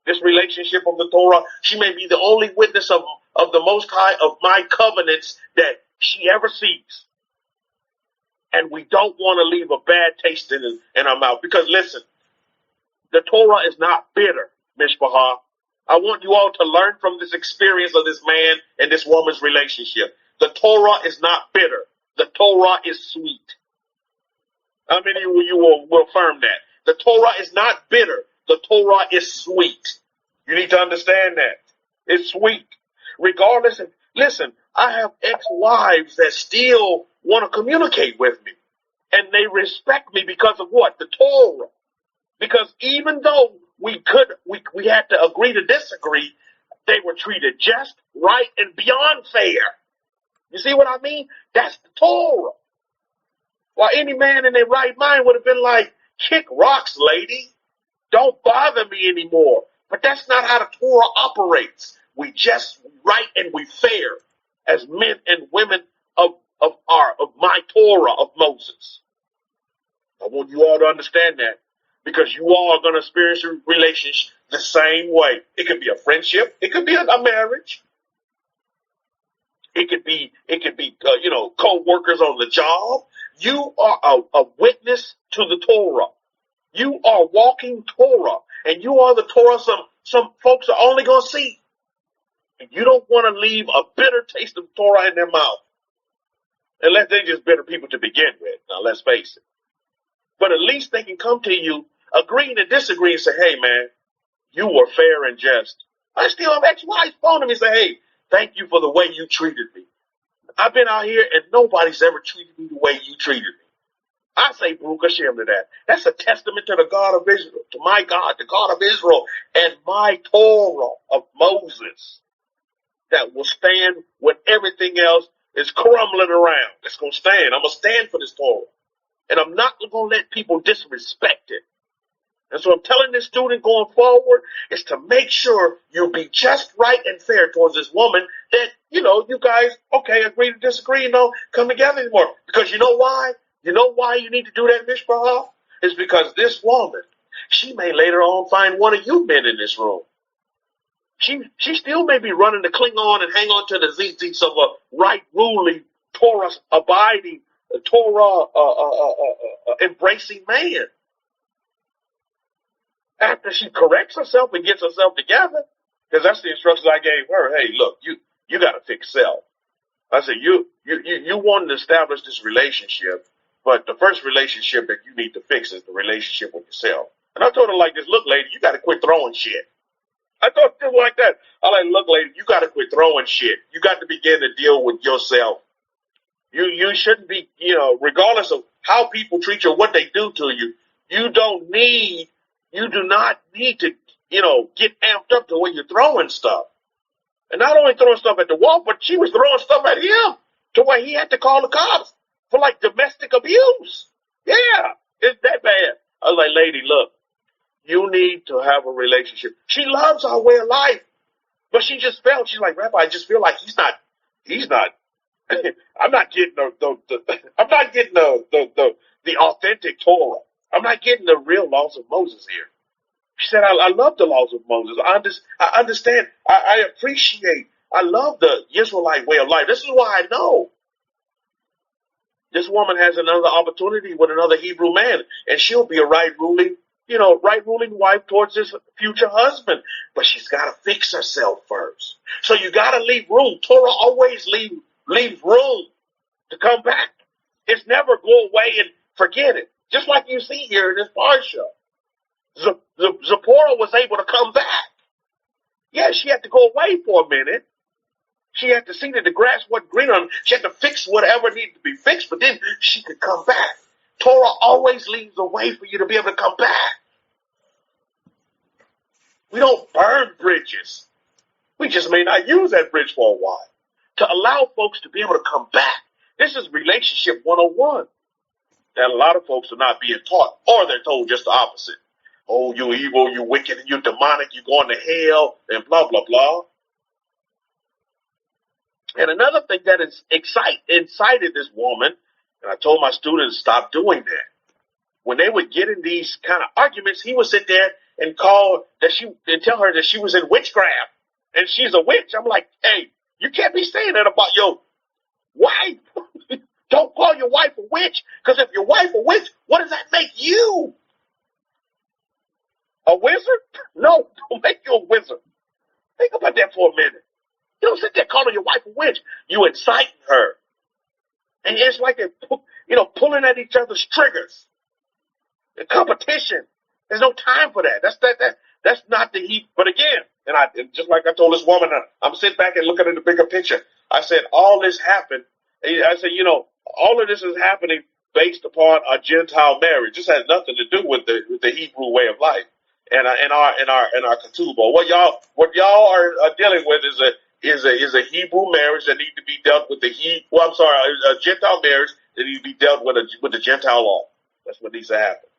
This relationship of the Torah, she may be the only witness of the Most High, of my covenants that she ever sees. And we don't want to leave a bad taste in our mouth. Because listen, the Torah is not bitter, Mishpachah. I want you all to learn from this experience of this man and this woman's relationship. The Torah is not bitter. The Torah is sweet. How many of you will affirm that? The Torah is not bitter. The Torah is sweet. You need to understand that. It's sweet. Regardless of, listen, I have ex-wives that still want to communicate with me. And they respect me because of what? The Torah. Because even though we had to agree to disagree. They were treated just, right, and beyond fair. You see what I mean? That's the Torah. While any man in their right mind would have been like, kick rocks, lady. Don't bother me anymore. But that's not how the Torah operates. We just right and we fair as men and women of my Torah of Moses. I want you all to understand that, because you all are going to experience a relationship the same way. It could be a friendship. It could be a marriage. It could be co-workers on the job. You are a witness to the Torah. You are walking Torah, and you are the Torah some folks are only going to see. And you don't want to leave a bitter taste of Torah in their mouth, unless they're just bitter people to begin with. Now, let's face it. But at least they can come to you, agreeing to disagree, and say, hey, man, you were fair and just. I still have ex-wives phoning me and say, hey, thank you for the way you treated me. I've been out here and nobody's ever treated me the way you treated me. I say Baruch Hashem to that. That's a testament to the God of Israel, to my God, the God of Israel, and my Torah of Moses that will stand when everything else is crumbling around. It's going to stand. I'm going to stand for this Torah. And I'm not going to let people disrespect it. And so I'm telling this student going forward is to make sure you be just right and fair towards this woman that, you guys, okay, agree to disagree, come together anymore. Because you know why? You know why you need to do that, Mishpah? It's because this woman, she may later on find one of you men in this room. She still may be running to cling on and hang on to the zizis of a right ruling, Torah abiding, Torah embracing man. After she corrects herself and gets herself together, because that's the instructions I gave her. Hey, look, you got to fix self. I said, you want to establish this relationship, but the first relationship that you need to fix is the relationship with yourself. And I told her like this, look, lady, you got to quit throwing shit. I told her like that. I like, look, lady, you got to quit throwing shit. You got to begin to deal with yourself. You shouldn't be, regardless of how people treat you or what they do to you, you do not need to, get amped up to where you're throwing stuff. And not only throwing stuff at the wall, but she was throwing stuff at him to where he had to call the cops for like domestic abuse. Yeah, it's that bad. I was like, lady, look, you need to have a relationship. She loves our way of life, but she just felt, she's like, Rabbi, I just feel like he's not, I'm not getting I'm not getting the authentic Torah. I'm not getting the real laws of Moses here. She said, I love the laws of Moses. I understand. I appreciate. I love the Israelite way of life. This is why I know this woman has another opportunity with another Hebrew man, and she'll be a right ruling wife towards this future husband. But she's got to fix herself first. So you got to leave room. Torah always leave room to come back. It's never go away and forget it. Just like you see here in this parsha. Zipporah was able to come back. Yeah, she had to go away for a minute. She had to see that the grass wasn't greener. She had to fix whatever needed to be fixed, but then she could come back. Torah always leaves a way for you to be able to come back. We don't burn bridges. We just may not use that bridge for a while to allow folks to be able to come back. This is relationship 101 that a lot of folks are not being taught, or they're told just the opposite. Oh, you evil, you wicked, and you demonic, you going to hell, and blah, blah, blah. And another thing that is incited this woman, and I told my students stop doing that. When they would get in these kind of arguments, he would sit there and tell her that she was in witchcraft and she's a witch. I'm like, hey, you can't be saying that about your wife. Don't call your wife a witch, because if your wife a witch, what does that make you? A wizard? No, don't make you a wizard. Think about that for a minute. You don't sit there calling your wife a witch. You inciting her. And it's like they're, pulling at each other's triggers. The competition. There's no time for that. That's not the heat. But again, and just like I told this woman, I'm sitting back and looking at the bigger picture. I said, all this happened. I said, all of this is happening based upon a Gentile marriage. This has nothing to do with the Hebrew way of life. our ketubah. What y'all are dealing with is a Hebrew marriage that needs to be dealt with a Gentile marriage that needs to be dealt with the Gentile law. That's what needs to happen.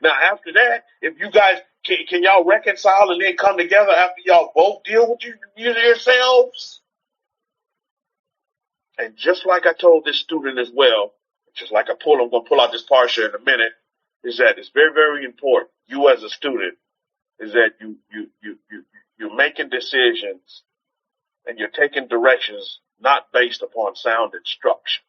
Now, after that, if you guys can y'all reconcile and then come together after y'all both deal with yourselves? And just like I told this student as well, just like I'm going to pull out this parsha in a minute, is that it's very, very important. You as a student, is that you're making decisions and you're taking directions not based upon sound instruction.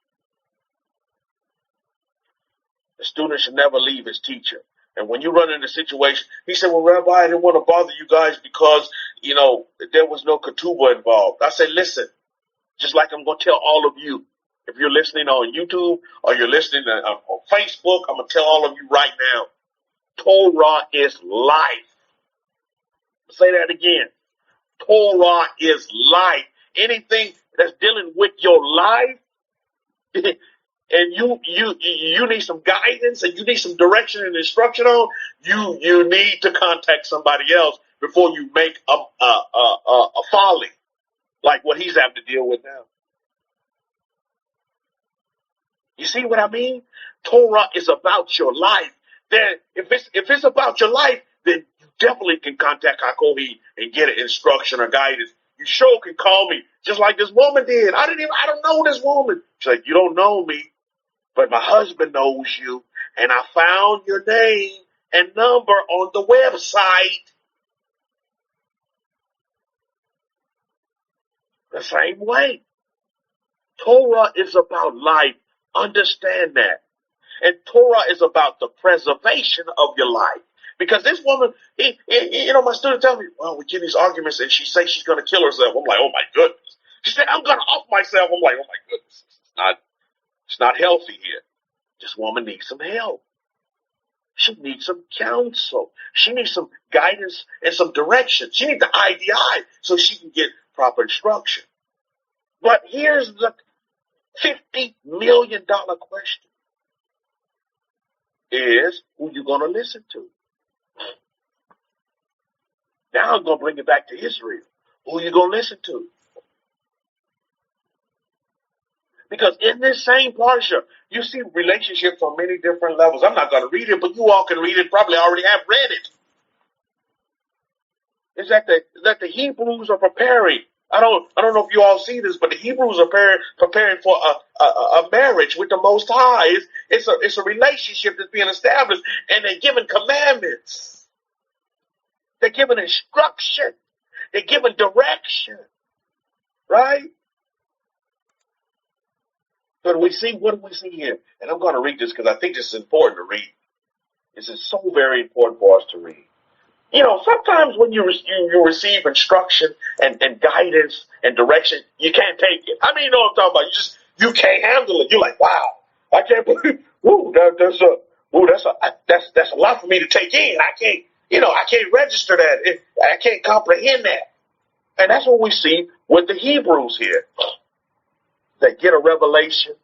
The student should never leave his teacher. And when you run into a situation, he said, well, Rabbi, I didn't want to bother you guys because, there was no ketubah involved. I said, listen, just like I'm going to tell all of you, if you're listening on YouTube or you're listening on Facebook, I'm going to tell all of you right now, Torah is life. Say that again. Torah is life. Anything that's dealing with your life, and you need some guidance and you need some direction and instruction on, you need to contact somebody else before you make a folly like what he's having to deal with now. You see what I mean? Torah is about your life. Then if it's about your life, then you definitely can contact Hakohi and get an instruction or guidance. You sure can call me, just like this woman did. I don't know this woman. She's like, you don't know me, but my husband knows you, and I found your name and number on the website. The same way. Torah is about life. Understand that. And Torah is about the preservation of your life. Because this woman, my student tells me, well, we get these arguments and she says she's going to kill herself. I'm like, oh my goodness. She said, I'm going to off myself. I'm like, oh my goodness. It's not healthy here. This woman needs some help. She needs some counsel. She needs some guidance and some direction. She needs the IDI so she can get proper instruction. But here's the $50 million question. Is who you going to listen to? Now I'm going to bring it back to Israel. Who you going to listen to? Because in this same parsha, you see relationships on many different levels. I'm not going to read it, but you all can read it. Probably already have read it. It's that the Hebrews are preparing. I don't know if you all see this, but the Hebrews are preparing for a marriage with the Most High. It's a relationship that's being established, and they're given commandments. They're given instruction. They're given direction. Right? But what do we see here? And I'm going to read this because I think this is important to read. This is so very important for us to read. Sometimes when you receive instruction and guidance and direction, you can't take it. I mean, you know what I'm talking about. You can't handle it. You're like, wow, I can't believe. That's a lot for me to take in. I can't register that. I can't comprehend that. And that's what we see with the Hebrews here. They get a revelation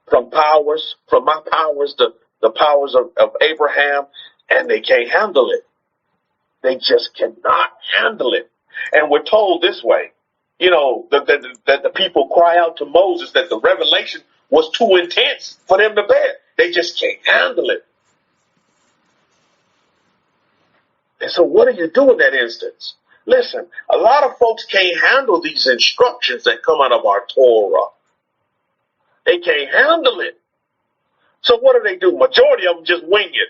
from my powers, the powers of Abraham, and they can't handle it. They just cannot handle it. And we're told this way, that the people cry out to Moses that the revelation was too intense for them to bear. They just can't handle it. And so what do you do in that instance? Listen, a lot of folks can't handle these instructions that come out of our Torah. They can't handle it. So what do? Majority of them just wing it.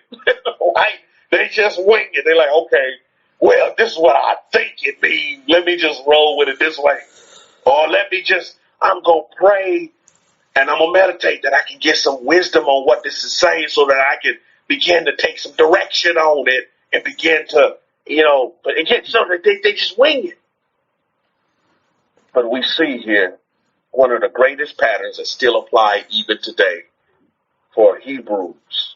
Right? They just wing it. They're like, okay, well, this is what I think it means. Let me just roll with it this way. Or I'm going to pray and I'm going to meditate that I can get some wisdom on what this is saying so that I can begin to take some direction on it and begin to, but again, so they just wing it. But we see here one of the greatest patterns that still apply even today for Hebrews.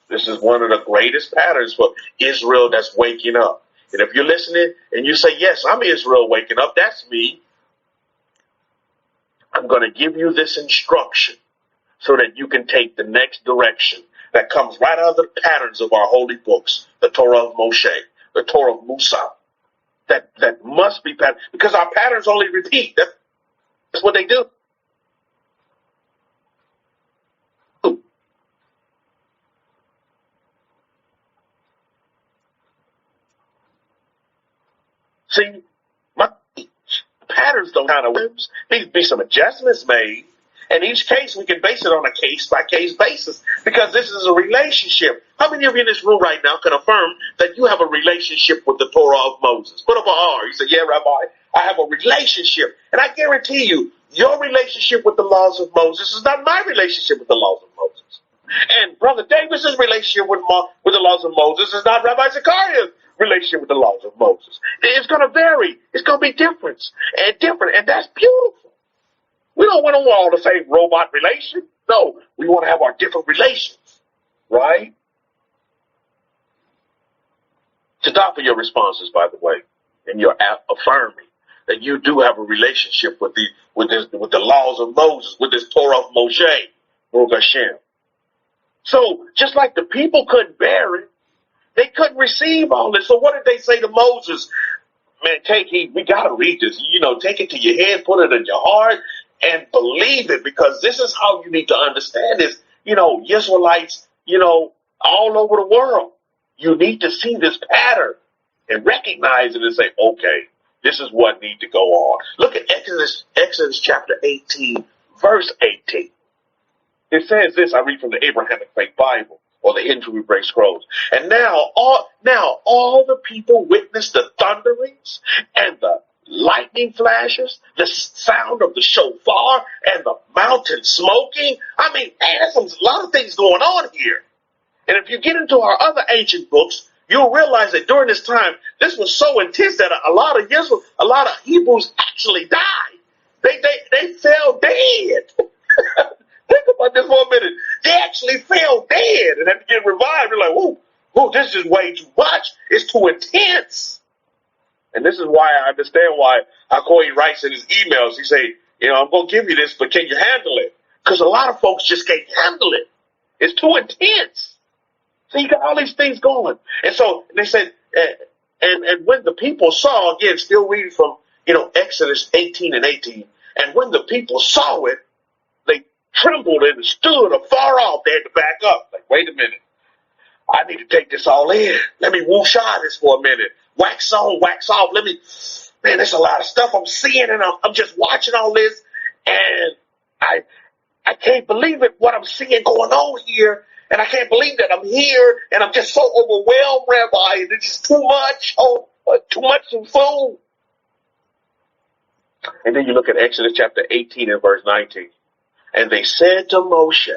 This is one of the greatest patterns for Israel that's waking up. And if you're listening and you say, yes, I'm Israel waking up, that's me. I'm going to give you this instruction so that you can take the next direction. that comes right out of the patterns of our holy books, the Torah of Moshe, the Torah of Musa, that must be patterned, because our patterns only repeat. That's what they do. See, my patterns don't kind of whims. There be some adjustments made. In each case, we can base it on a case-by-case basis, because this is a relationship. How many of you in this room right now can affirm that you have a relationship with the Torah of Moses? Put up an R. You say, yeah, Rabbi, I have a relationship. And I guarantee you, your relationship with the laws of Moses is not my relationship with the laws of Moses. And Brother Davis's relationship with the laws of Moses is not Rabbi Zechariah's relationship with the laws of Moses. It's going to vary. It's going to be different, and that's beautiful. We don't want all the same robot relation. No, we want to have our different relations, right? Thank for your responses, by the way, and you're affirming that you do have a relationship with the laws of Moses, with this Torah of Moshe, Baruch Hashem. So just like the people couldn't bear it, they couldn't receive all this. So what did they say to Moses? Man, take heed. We got to read this. Take it to your head, put it in your heart, and believe it, because this is how you need to understand this. Israelites, all over the world. You need to see this pattern and recognize it and say, okay, this is what needs to go on. Look at Exodus chapter 18, verse 18. It says this, I read from the Abrahamic-Faith Bible, or the Hindu Hebraic Scrolls. And now all the people witnessed the thunderings and the lightning flashes, the sound of the shofar, and the mountain smoking. I mean, there's a lot of things going on here. And if you get into our other ancient books, you'll realize that during this time, this was so intense that a lot of Hebrews actually died. They fell dead. Think about this for a minute. They actually fell dead and had to get revived. They're like, whoa, this is way too much. It's too intense. And this is why I understand why Hakohi writes in his emails. He say, I'm going to give you this, but can you handle it? Because a lot of folks just can't handle it. It's too intense. So you got all these things going. And so they said, and when the people saw, again, still reading from, Exodus 18 and 18, and when the people saw it, they trembled and stood afar off. They had to back up. Like, wait a minute. I need to take this all in. Let me whoosh-ah this for a minute. Wax on, wax off. Man, there's a lot of stuff I'm seeing, and I'm just watching all this, and I can't believe it, what I'm seeing going on here, and I can't believe that I'm here, and I'm just so overwhelmed, Rabbi, and it's just too much. Too much food. And then you look at Exodus chapter 18 and verse 19. And they said to Moshe,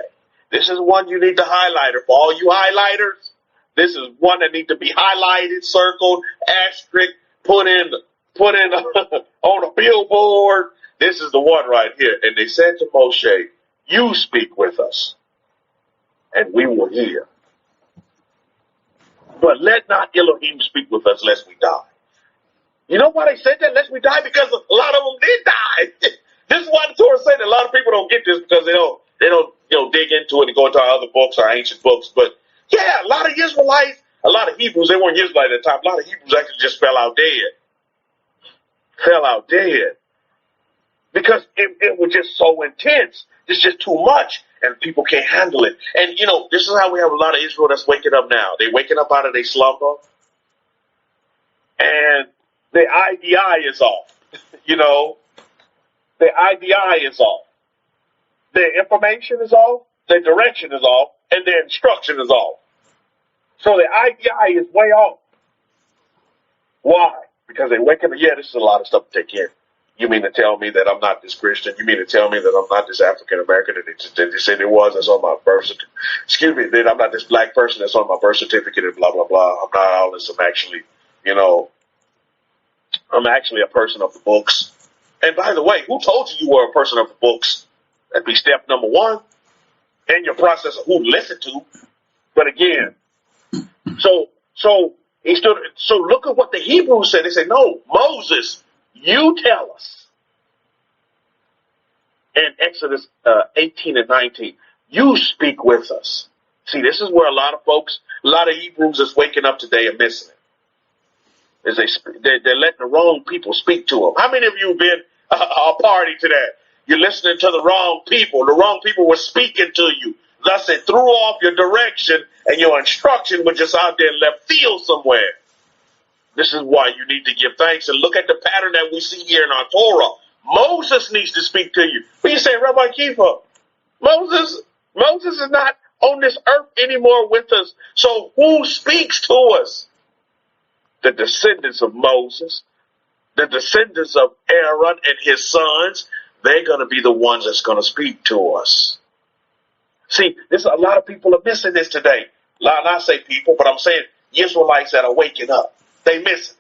this is one you need to highlight. For all you highlighters, this is one that needs to be highlighted, circled, asterisk, put in on a billboard. This is the one right here. And they said to Moshe, you speak with us, and we will hear. But let not Elohim speak with us lest we die. You know why they said that, lest we die? Because a lot of them did die. This is why the Torah said that a lot of people don't get this, because they don't dig into it and go into our other books, our ancient books. But yeah, a lot of Israelites, a lot of Hebrews, they weren't Israelites at the time. A lot of Hebrews actually just fell out dead. Because it was just so intense. It's just too much, and people can't handle it. And, this is how we have a lot of Israel that's waking up now. They're waking up out of their slumber, and the IDI is off. The IDI is off. Their information is off, their direction is off, and their instruction is off. So the IDI is way off. Why? Because they're waking up. Yeah, this is a lot of stuff to take in. You mean to tell me that I'm not this Christian? You mean to tell me that I'm not this African American that they said it was that's on my birth certificate? Excuse me, that I'm not this black person that's on my birth certificate and blah, blah, blah. I'm not all this. I'm actually a person of the books. And by the way, who told you were a person of the books? That'd be step number one in your process of who to listen to. But again, so look at what the Hebrews said. They said, no, Moses, you tell us. In Exodus 18 and 19, you speak with us. See, this is where a lot of folks, a lot of Hebrews that's waking up today are missing it. Is they're letting the wrong people speak to them. How many of you have been a party to that? You're listening to the wrong people. The wrong people were speaking to you. Thus, it threw off your direction, and your instruction was just out there in left field somewhere. This is why you need to give thanks and look at the pattern that we see here in our Torah. Moses needs to speak to you. What you say, Rabbi Kefa? Moses is not on this earth anymore with us. So who speaks to us? The descendants of Moses, the descendants of Aaron and his sons. They're going to be the ones that's going to speak to us. See, there's a lot of people are missing this today. I say people, but I'm saying Israelites that are waking up. They miss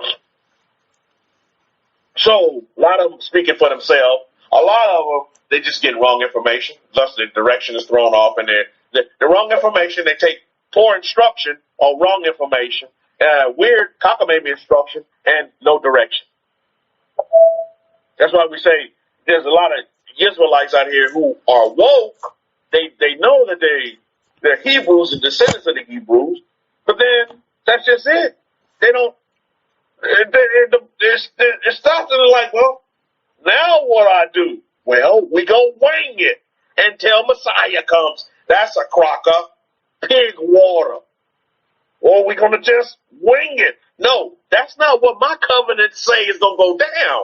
it. So a lot of them speaking for themselves. A lot of them, they just get wrong information. Thus, the direction is thrown off, and the wrong information. They take poor instruction or wrong information, weird cockamamie instruction, and no direction. That's why we say there's a lot of Israelites out here who are woke. They know that they're Hebrews and descendants of the Hebrews, but then that's just it. They don't. It stops and they're like, well, now what I do? Well, we go wing it until Messiah comes. That's a crock of pig water. Or we're going to just wing it. No, that's not what my covenants say is going to go down.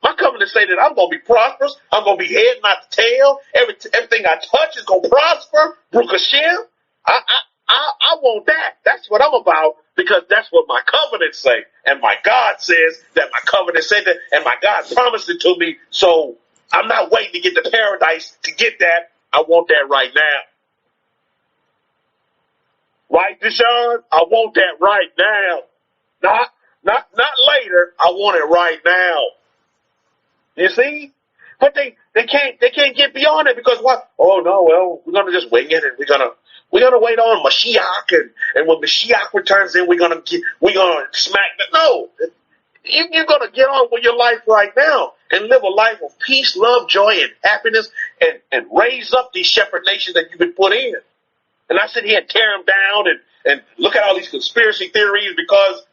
My covenants say that I'm going to be prosperous. I'm going to be head, not the tail. Everything I touch is going to prosper. Baruch Hashem. I want that. That's what I'm about, because that's what my covenants say. And my God says that my covenant said that, and my God promised it to me. So I'm not waiting to get to paradise to get that. I want that right now. Right, Deshaun? I want that right now. Not later. I want it right now. You see? But they can't get beyond it, because what? Oh no, well, we're gonna just wing it, and we're gonna wait on Mashiach, and when Mashiach returns in, we're gonna smack the no. You're gonna get on with your life right now and live a life of peace, love, joy, and happiness, and raise up these shepherd nations that you've been put in. And I sit here and tear them down and look at all these conspiracy theories, because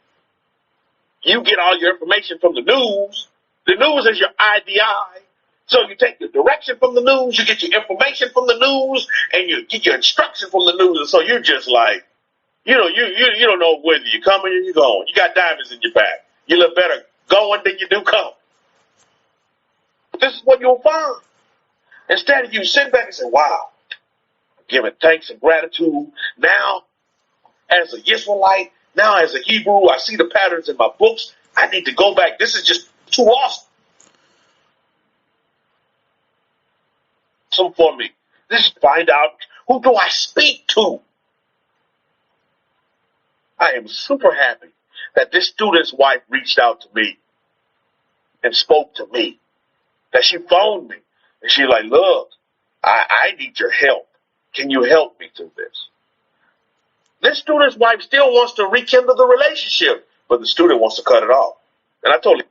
you get all your information from the news. The news is your IDI. So you take your direction from the news, you get your information from the news, and you get your instruction from the news. And so you're just like, you don't know whether you're coming or you're going. You got diamonds in your back. You look better going than you do coming. This is what you'll find. Instead of you sitting back and say, wow, giving thanks and gratitude. Now, as a Israelite, now as a Hebrew, I see the patterns in my books. I need to go back. This is just too awesome for me. Just find out, who do I speak to? I am super happy that this student's wife reached out to me and spoke to me. That she phoned me. And she's like, look, I need your help. Can you help me through this? This student's wife still wants to rekindle the relationship, but the student wants to cut it off. And I told him,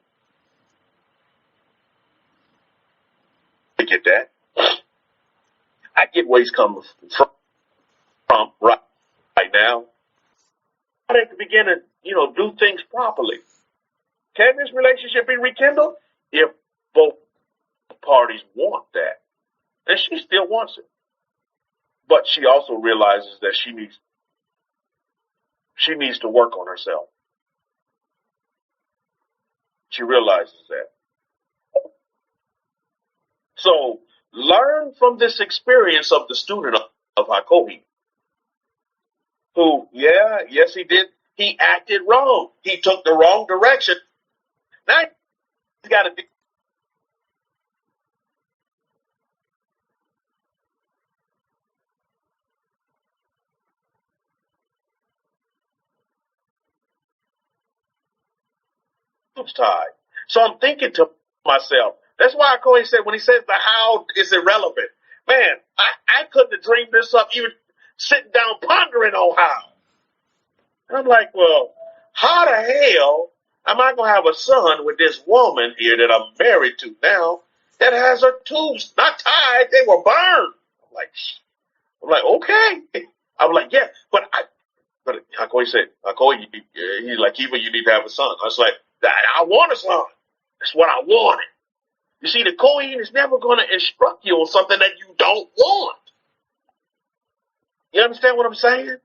I get that. I get where he's coming from right now. I can begin to, do things properly. Can this relationship be rekindled? If both parties want that. And she still wants it. But she also realizes that she needs to work on herself. She realizes that. So learn from this experience of the student of Hakohi, who, yes, he did. He acted wrong. He took the wrong direction. Now he's got to be tied. So I'm thinking to myself, that's why Hakohi said, when he says the how is irrelevant, man, I couldn't have dreamed this up even sitting down pondering on how. And I'm like, well, how the hell am I going to have a son with this woman here that I'm married to now that has her tubes not tied, they were burned? I'm like, I'm like, okay. I was like, yeah, but Hakoi said, he's like, Kefa, you need to have a son. I was like, I want a son. That's what I wanted. You see, the Kohen is never going to instruct you on something that you don't want. You understand what I'm saying?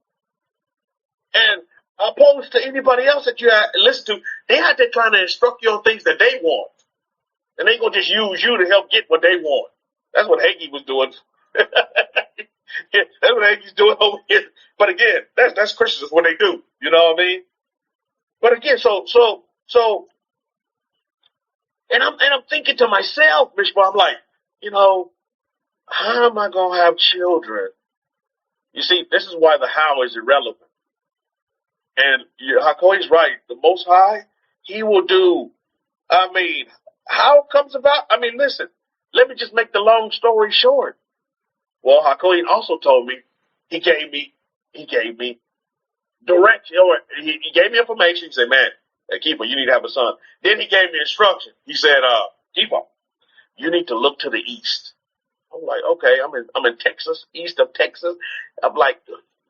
And opposed to anybody else that you listen to, they out there trying to instruct you on things that they want. And they going to just use you to help get what they want. That's what Hagee was doing. Yeah, that's what Hagee's doing over here. But again, that's Christians, what they do. You know what I mean? But again, so, and I'm thinking to myself, Mishma, I'm like, how am I going to have children? You see, this is why the how is irrelevant. And Hakoi's right. The Most High, He will do. How it comes about? Listen, let me just make the long story short. Well, Hakoi also told me, he gave me direction, or he gave me information. He said, man, Kefa, you need to have a son. Then he gave me instruction. He said, Kefa, you need to look to the east. I'm like, okay, I'm in Texas, east of Texas. I'm like,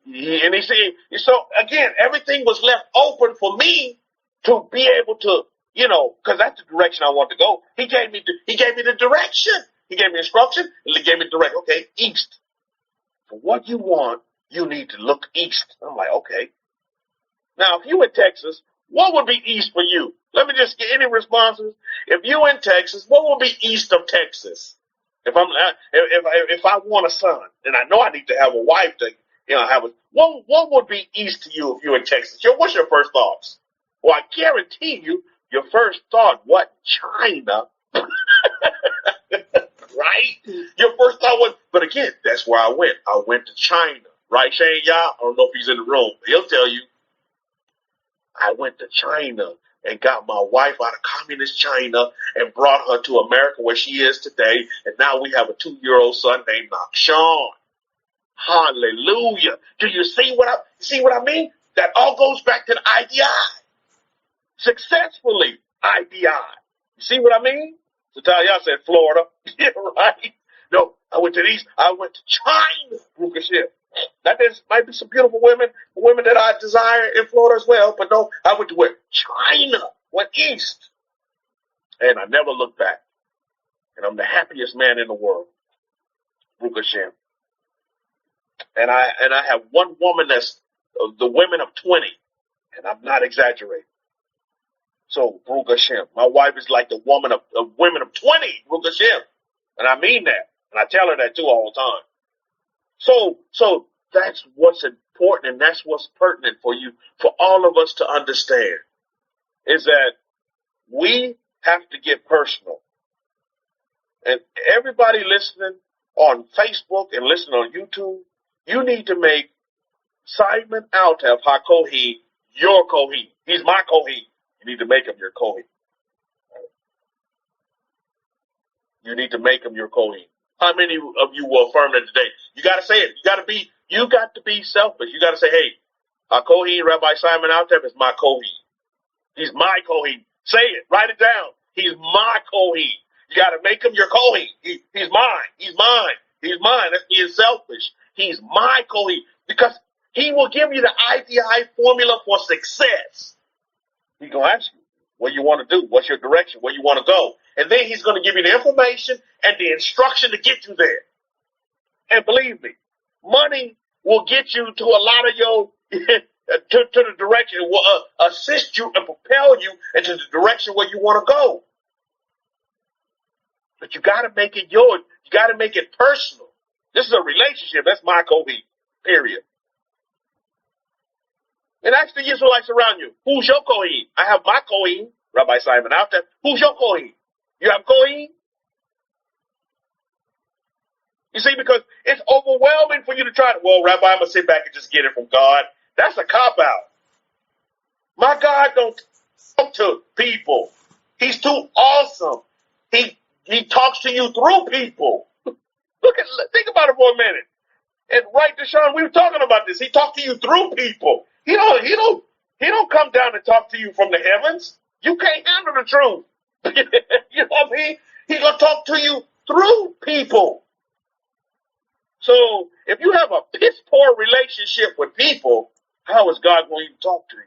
and he said, so again, everything was left open for me to be able to, because that's the direction I want to go. He gave me the direction. He gave me instruction, and he gave me direction. Okay, east. For what you want, you need to look east. I'm like, okay. Now, if you in Texas, what would be east for you? Let me just get any responses. If you in Texas, what would be east of Texas? If I want a son, and I know I need to have a wife to, what would be east to you if you're in Texas? What's your first thoughts? Well, I guarantee you, your first thought, what? China. Right? Your first thought was, but again, that's where I went. I went to China. Right, Shane Yah? I don't know if he's in the room. He'll tell you. I went to China and got my wife out of communist China and brought her to America where she is today. And now we have a 2-year-old son named Nakshan. Hallelujah. Do you see what I mean? That all goes back to the IDI. Successfully IDI. You see what I mean? So y'all said Florida. Yeah, right. No, I went to the east. I went to China. Now, there might be some beautiful women that I desire in Florida as well. But no, I went to where? China. Went east. And I never looked back. And I'm the happiest man in the world. Baruch Hashem. And I have one woman that's the women of 20. And I'm not exaggerating. So, Baruch Hashem. My wife is like the women of 20. Baruch Hashem. And I mean that. And I tell her that too all the time. So that's what's important, and that's what's pertinent for all of us to understand, is that we have to get personal. And everybody listening on Facebook and listening on YouTube, you need to make Simon Altev HaKohen your Kohen. He's my Kohen. You need to make him your Kohen. You need to make him your Kohen. How many of you will affirm that today? You got to say it. You got to be selfish. You got to say, hey, our Kohen, Rabbi Simon Altev, is my Kohen. He's my Kohen. Say it. Write it down. He's my Kohen. You got to make him your Kohen. He's mine. He's mine. He's mine. That's being selfish. He's my Kohen, because he will give you the IDI formula for success. He's going to ask you what you want to do. What's your direction? Where you want to go? And then he's going to give you the information and the instruction to get you there. And believe me, money will get you to a lot of your, to the direction, will assist you and propel you into the direction where you want to go. But you got to make it yours. You got to make it personal. This is a relationship. That's my Kohen, period. And ask the Israelites around you, who's your Kohen? I have my Kohen, Rabbi Simon Altev. Who's your Kohen? You have Kohen? You see, because it's overwhelming for you to try to, well, Rabbi, I'm going to sit back and just get it from God. That's a cop-out. My God don't talk to people. He's too awesome. He talks to you through people. Think about it for a minute. And right, Deshaun, we were talking about this. He talked to you through people. He don't come down and talk to you from the heavens. You can't handle the truth. You know what I mean? He's going to talk to you through people. So if you have a piss poor relationship with people, how is God going to talk to you?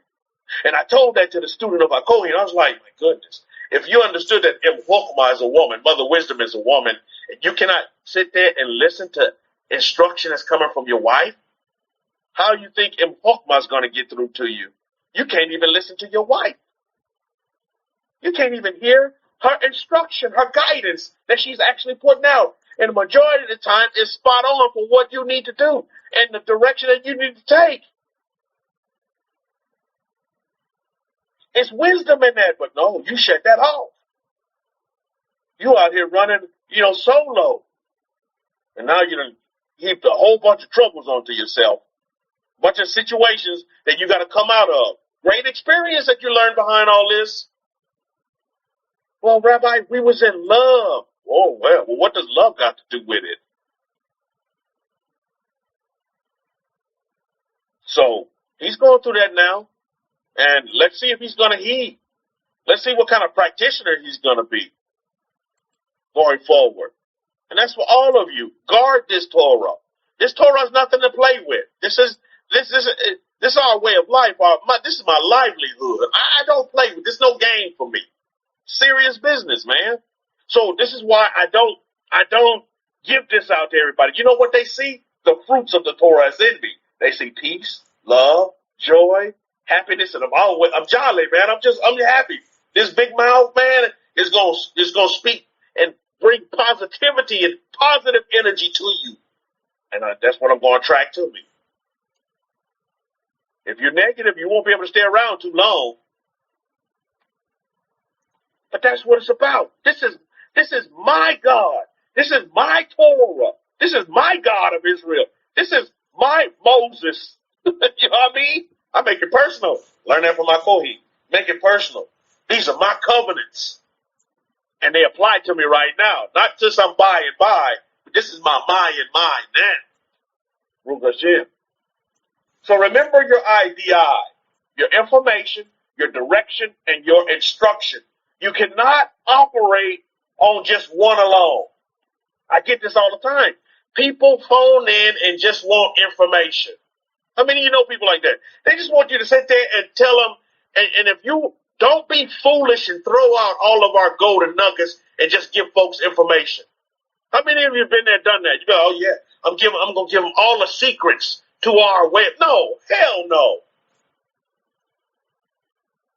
And I told that to the student of Akohi, and I was like, my goodness, if you understood that Mchokma is a woman, Mother Wisdom is a woman, and you cannot sit there and listen to instruction that's coming from your wife, how you think Mchokma is going to get through to you? You can't even listen to your wife. You can't even hear her instruction, her guidance that she's actually putting out. And the majority of the time is spot on for what you need to do and the direction that you need to take. It's wisdom in that, but no, you shut that off. You out here running, solo. And now you done heaped a whole bunch of troubles onto yourself. A bunch of situations that you got to come out of. Great experience that you learned behind all this. Well, Rabbi, we was in love. Oh, well, what does love got to do with it? So he's going through that now. And let's see if he's going to heed. Let's see what kind of practitioner he's going to be going forward. And that's for all of you. Guard this Torah. This Torah is nothing to play with. This is our way of life. This is my livelihood. I don't play with this. No game for me. Serious business, man. So this is why I don't give this out to everybody. You know what they see? The fruits of the Torah is in me. They see peace, love, joy, happiness, and I'm jolly, man. I'm happy. This big mouth, man, is gonna speak and bring positivity and positive energy to you. And that's what I'm going to attract to me. If you're negative, you won't be able to stay around too long. But that's what it's about. This is my God. This is my Torah. This is my God of Israel. This is my Moses. You know what I mean? I make it personal. Learn that from my Kohi. Make it personal. These are my covenants. And they apply to me right now. Not just I'm by and by, but this is my mind now. Ruch Hashem. So remember your IDI, your information, your direction, and your instruction. You cannot operate on just one alone. I get this all the time. People phone in and just want information. How many of you know people like that? They just want you to sit there and tell them, and if you don't be foolish and throw out all of our golden nuggets and just give folks information. How many of you have been there, done that? You go, oh yeah, I'm going to give them all the secrets to our way. No, hell no.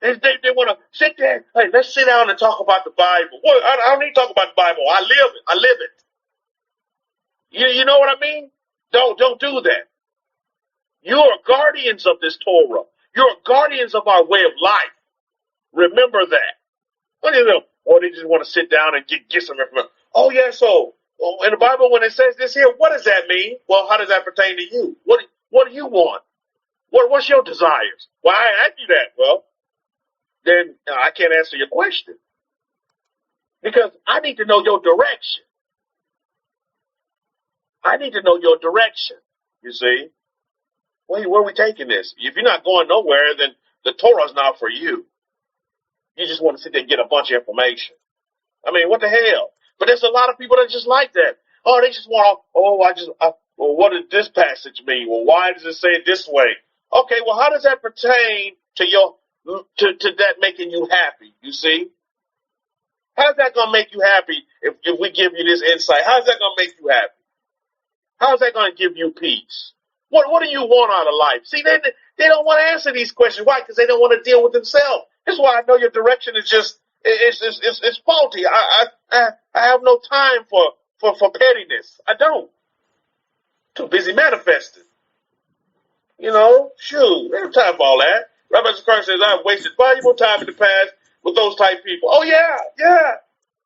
They want to sit there. Hey, let's sit down and talk about the Bible. Well, I don't need to talk about the Bible. I live it. You know what I mean? Don't do that. You are guardians of this Torah. You are guardians of our way of life. Remember that. What do you know? Oh, they just want to sit down and get some information. Oh, yeah, so in the Bible, when it says this here, what does that mean? Well, how does that pertain to you? What do you want? What's your desires? Well, I asked you that. Well, then I can't answer your question. Because I need to know your direction. I need to know your direction, you see. Where are we taking this? If you're not going nowhere, then the Torah's not for you. You just want to sit there and get a bunch of information. I mean, what the hell? But there's a lot of people that just like that. Oh, they just want, well, what does this passage mean? Well, why does it say it this way? Okay, well, how does that pertain to to that making you happy, you see? How's that going to make you happy if we give you this insight? How's that going to make you happy? How's that going to give you peace? What do you want out of life? See, they don't want to answer these questions. Why? Because they don't want to deal with themselves. This is why I know your direction is just it's faulty. I have no time for pettiness. I don't. Too busy manifesting. Shoot, there's no time for all that. Rabbi Christ says I've wasted valuable time in the past with those type people. Oh yeah.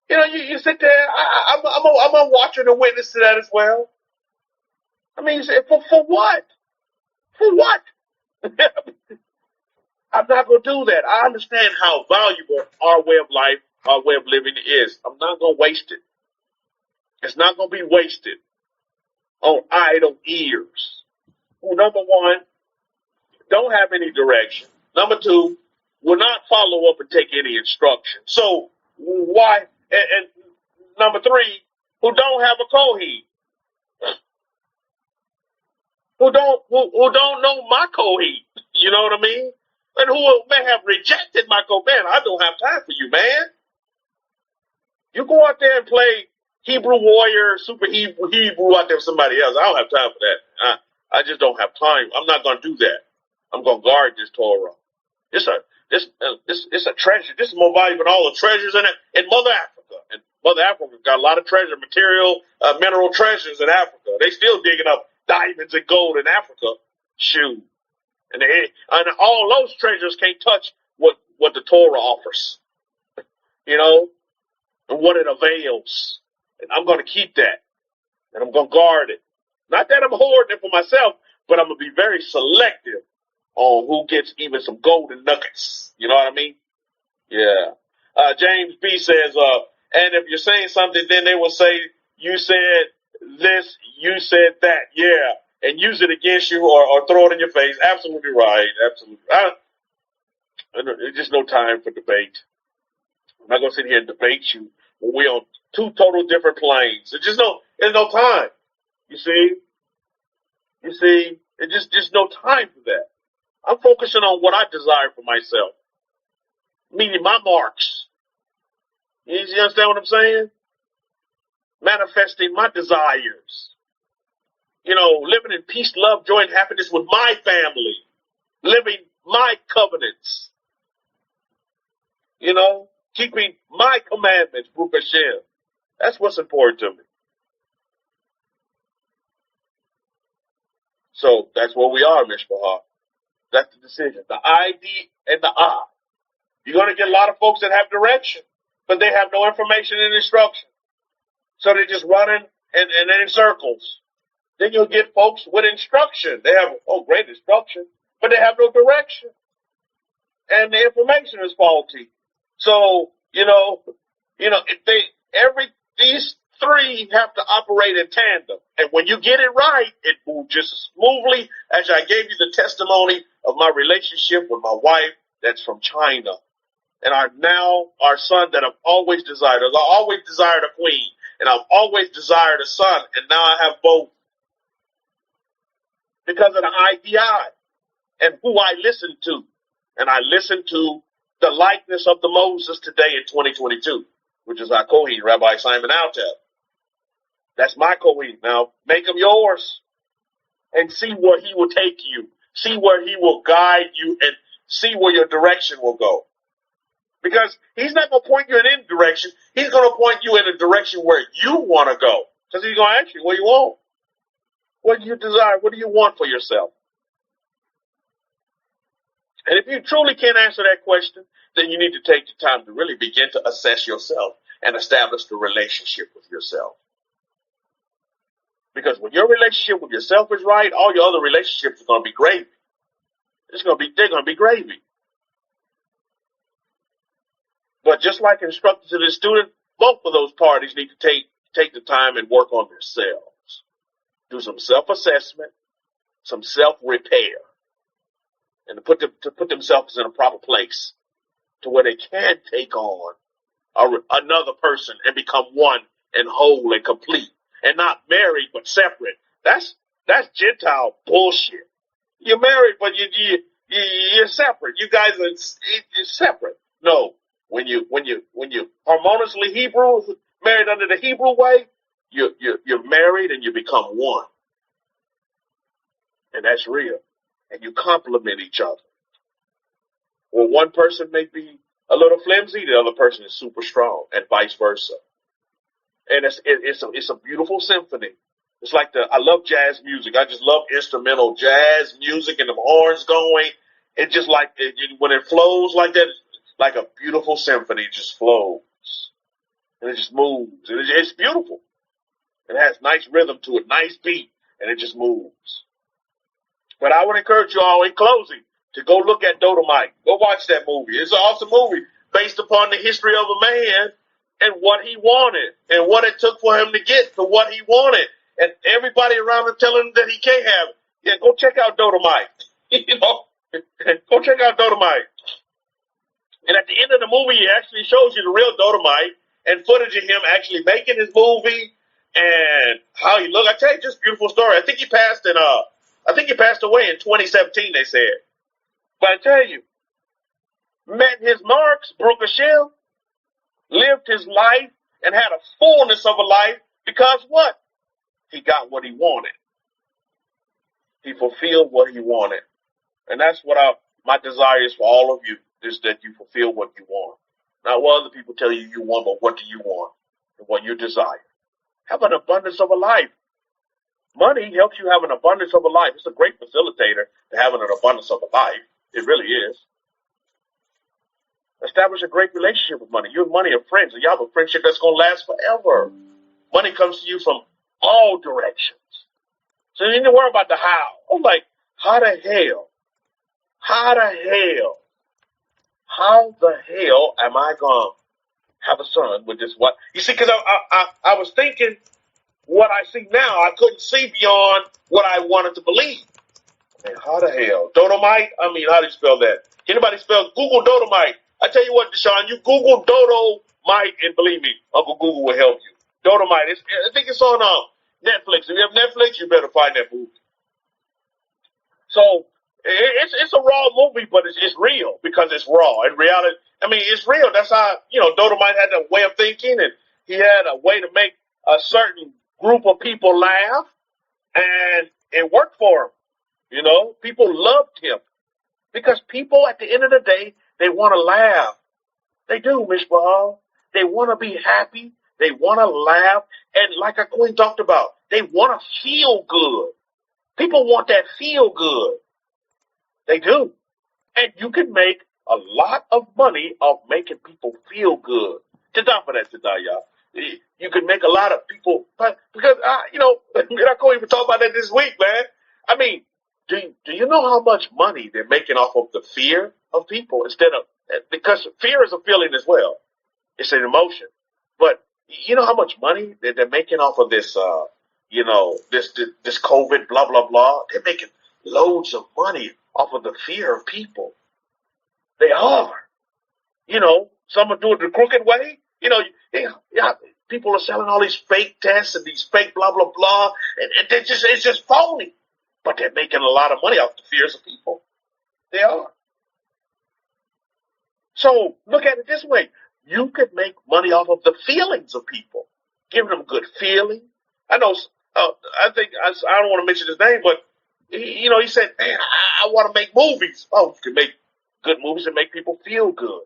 You sit there. I'm a watcher and a witness to that as well. I mean, you say, for what? For what? I'm not going to do that. I understand how valuable our way of life, our way of living is. I'm not going to waste it. It's not going to be wasted on idle ears. Well, number one, don't have any direction. Number two, will not follow up and take any instruction. So why? And number three, who don't have a Kohen. who don't know my Kohen. You know what I mean? And who may have rejected my Kohen. Man, I don't have time for you, man. You go out there and play Hebrew warrior, super Hebrew out there with somebody else. I don't have time for that. I just don't have time. I'm not going to do that. I'm going to guard this Torah. It's a treasure. This is more valuable than all the treasures in Mother Africa. And Mother Africa got a lot of treasure, mineral treasures in Africa. They still digging up diamonds and gold in Africa. Shoot. And all those treasures can't touch what the Torah offers. You know, and what it avails. And I'm going to keep that. And I'm going to guard it. Not that I'm hoarding it for myself, but I'm going to be very selective on who gets even some golden nuggets. You know what I mean? Yeah. James B says, and if you're saying something, then they will say, you said this, you said that. Yeah. And use it against you or throw it in your face. Absolutely right. Absolutely. There's just no time for debate. I'm not going to sit here and debate you when we're on two total different planes. There's no time. You see, there's just no time for that. I'm focusing on what I desire for myself, meaning my marks. You understand what I'm saying? Manifesting my desires. You know, living in peace, love, joy, and happiness with my family. Living my covenants. You know, keeping my commandments, Baruch Hashem. That's what's important to me. So that's where we are, Mishpahah. That's the decision. The ID and the I. You're going to get a lot of folks that have direction, but they have no information and instruction. So they're just running in circles. Then you'll get folks with instruction. They have, great instruction, but they have no direction. And the information is faulty. So, these three have to operate in tandem. And when you get it right, it moves just as smoothly as I gave you the testimony of my relationship with my wife that's from China. And our son that I've always desired. I've always desired a queen. And I've always desired a son. And now I have both. Because of the IDI and who I listen to. And I listen to the likeness of the Moses today in 2022, which is our Kohen, Rabbi Simon Altel. That's my Kohen. Now, make him yours and see where he will take you. See where he will guide you and see where your direction will go. Because he's not going to point you in any direction. He's going to point you in a direction where you want to go. Because he's going to ask you what you want. What do you desire? What do you want for yourself? And if you truly can't answer that question, then you need to take the time to really begin to assess yourself and establish the relationship with yourself. Because when your relationship with yourself is right, all your other relationships are going to be gravy. They're going to be gravy. But just like instructed to the student, both of those parties need to take the time and work on themselves. Do some self-assessment, some self-repair, and to put themselves in a proper place to where they can take on another person and become one and whole and complete and not married but separate. That's Gentile bullshit. You're married but you're separate. You guys are separate. No, when you harmoniously Hebrew married under the Hebrew way, you're married and you become one. And that's real. And you complement each other. Well, one person may be a little flimsy, the other person is super strong, and vice versa. And it's a beautiful symphony. It's like I love jazz music. I just love instrumental jazz music and the horns going. It just like when it flows like that, like a beautiful symphony, it just flows. And it just moves. It's beautiful. It has nice rhythm to it, nice beat, and it just moves. But I would encourage you all in closing to go look at Dodomite. Go watch that movie. It's an awesome movie based upon the history of a man and what he wanted and what it took for him to get to what he wanted. And everybody around him telling him that he can't have it. Yeah, go check out Dodomite. Go check out Dodomite. And at the end of the movie, it actually shows you the real Dodomite and footage of him actually making his movie and how he looked. I tell you, just beautiful story. I think he passed in I think he passed away in 2017, they said. But I tell you, met his marks, Baruch Hashem, lived his life, and had a fullness of a life because what? He got what he wanted. He fulfilled what he wanted. And that's what my desire is for all of you, is that you fulfill what you want. Not what other people tell you want, but what do you want and what you desire. Have an abundance of a life. Money helps you have an abundance of a life. It's a great facilitator to having an abundance of a life. It really is. Establish a great relationship with money. You and money are friends, and you have a friendship that's going to last forever. Money comes to you from all directions. So you need to worry about the how. I'm like, how the hell am I going to have a son with this what? You see, because I was thinking what I see now, I couldn't see beyond what I wanted to believe. I mean, how the hell? Dodomite? I mean, how do you spell that? Anybody spell? Google Dodomite. I tell you what, Deshaun, you Google Dodomite, and believe me, Uncle Google will help you. Dodomite. I think it's on Netflix. If you have Netflix, you better find that movie. So it's a raw movie, but it's real because it's raw. In reality, I mean, it's real. That's how, Dodomite had a way of thinking, and he had a way to make a certain group of people laugh, and it worked for him. People loved him because people, at the end of the day, they want to laugh. They do, Mishpah. They want to be happy. They want to laugh. And like our queen talked about, they want to feel good. People want that feel good. They do. And you can make a lot of money off making people feel good. Tada for that, tada, y'all. You can make a lot of people, but because, I can't even talk about that this week, man. I mean, do you know how much money they're making off of the fear of people because fear is a feeling as well. It's an emotion. But you know how much money they're making off of this, this COVID, blah, blah, blah. They're making loads of money off of the fear of people. They are. Some are doing it the crooked way. People are selling all these fake tests and these fake blah, blah, blah. And it's just phony. But they're making a lot of money off the fears of people. They are. So look at it this way. You could make money off of the feelings of people. Giving them good feeling. I know, I don't want to mention his name, but he said, man, I want to make movies. Oh, you can make good movies and make people feel good.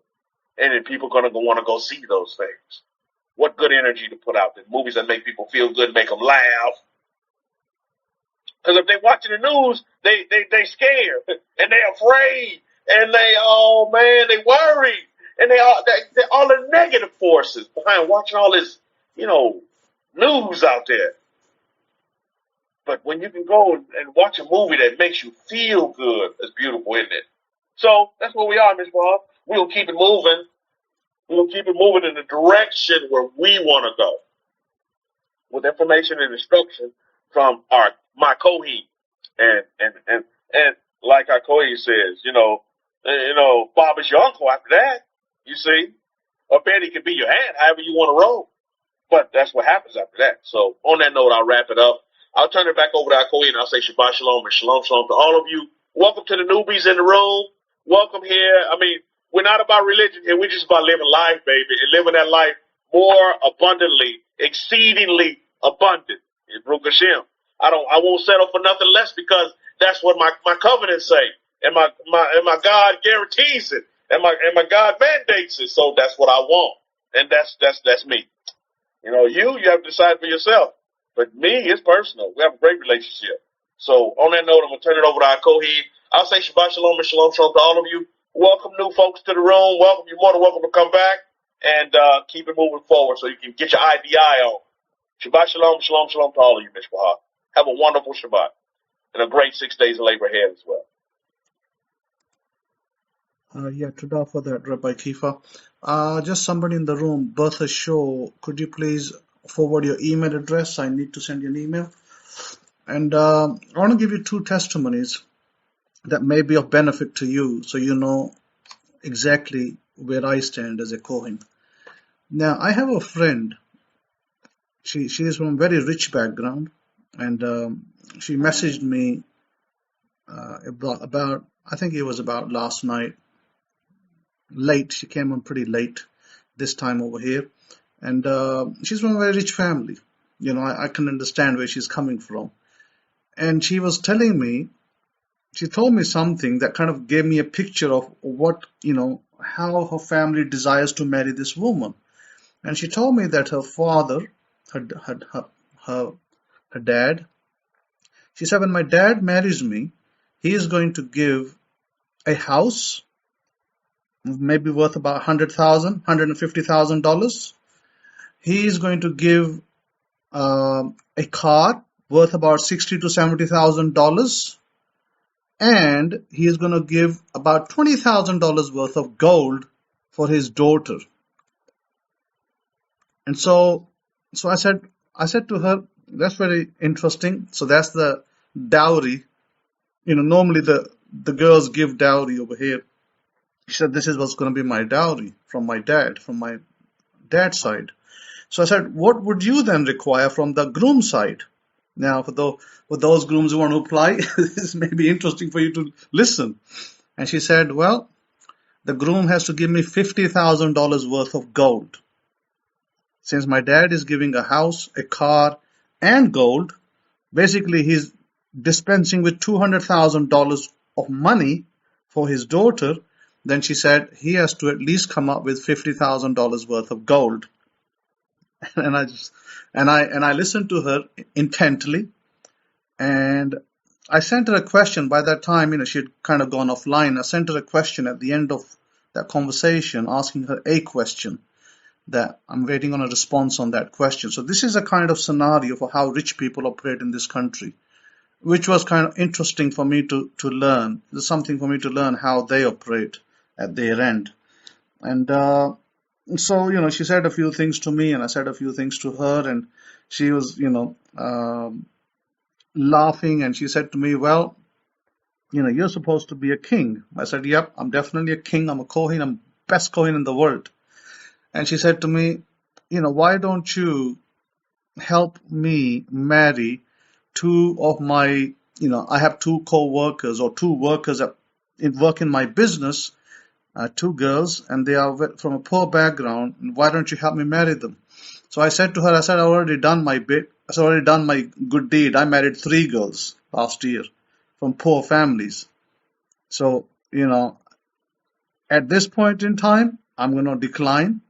And then people are going to want to go see those things. What good energy to put out there. Movies that make people feel good, make them laugh. Because if they're watching the news, they scared and they're afraid and they worry and they're all the negative forces behind watching all this, news out there. But when you can go and watch a movie that makes you feel good, it's beautiful, isn't it? So that's where we are, Ms. Bob. We'll keep it moving. We'll keep it moving in the direction where we want to go, with information and instruction from my Kohen. And like our Kohen says, Bob is your uncle after that, you see. Or Betty can be your aunt, however you want to roll. But that's what happens after that. So on that note, I'll wrap it up. I'll turn it back over to our Kohen. I'll say Shabbat Shalom and Shalom Shalom to all of you. Welcome to the newbies in the room. Welcome here. I mean, we're not about religion here. We're just about living life, baby, and living that life more abundantly, exceedingly abundant. In Baruch Hashem. I won't settle for nothing less because that's what my covenants say, and my God guarantees it, and my God mandates it. So that's what I want, and that's me. You have to decide for yourself. But me, it's personal. We have a great relationship. So on that note, I'm gonna turn it over to our Kohen. I'll say Shabbat Shalom and Shalom Shalom to all of you. Welcome new folks to the room. Welcome. You're more than welcome to come back and keep it moving forward so you can get your IDI on. Shabbat Shalom, Shalom Shalom to all of you, Mishpah. Have a wonderful Shabbat and a great 6 days of labor ahead as well. Today for that, Rabbi Kefa. Just somebody in the room, Bertha Shaw, could you please forward your email address? I need to send you an email. And I want to give you 2 testimonies that may be of benefit to you so you know exactly where I stand as a Kohen. Now, I have a friend. She is from a very rich background, and she messaged me about I think it was about last night, late. She came on pretty late this time over here, and she's from a very rich family. I can understand where she's coming from. And she was telling me, she told me something that kind of gave me a picture of what, how her family desires to marry this woman. And she told me that her father, her dad, she said, when my dad marries me, he is going to give a house, maybe worth about $100,000, $150,000. He is going to give a car worth about $60,000 to $70,000, and he is going to give about $20,000 worth of gold for his daughter. And so I said to her, that's very interesting. So that's the dowry. Normally the girls give dowry over here. She said, this is what's going to be my dowry from my dad's side. So I said, what would you then require from the groom side? Now, for those grooms who want to apply, this may be interesting for you to listen. And she said, well, the groom has to give me $50,000 worth of gold. Since my dad is giving a house, a car, and gold, basically he's dispensing with $200,000 of money for his daughter. Then she said he has to at least come up with $50,000 worth of gold. And I listened to her intently, and I sent her a question. By that time, she had kind of gone offline. I sent her a question at the end of that conversation, asking her a question that I'm waiting on a response on that question. So this is a kind of scenario for how rich people operate in this country, which was kind of interesting for me to learn. There's something for me to learn how they operate at their end. And so, she said a few things to me, and I said a few things to her, and she was, laughing, and she said to me, well, you're supposed to be a king. I said, yep, I'm definitely a king. I'm a Kohen. I'm best Kohen in the world. And she said to me, why don't you help me marry two of my, I have two co-workers or two workers that work in my business, two girls, and they are from a poor background. Why don't you help me marry them? So I said to her, I've already done my bit. I've already done my good deed. I married 3 girls last year from poor families. So, at this point in time, I'm going to decline,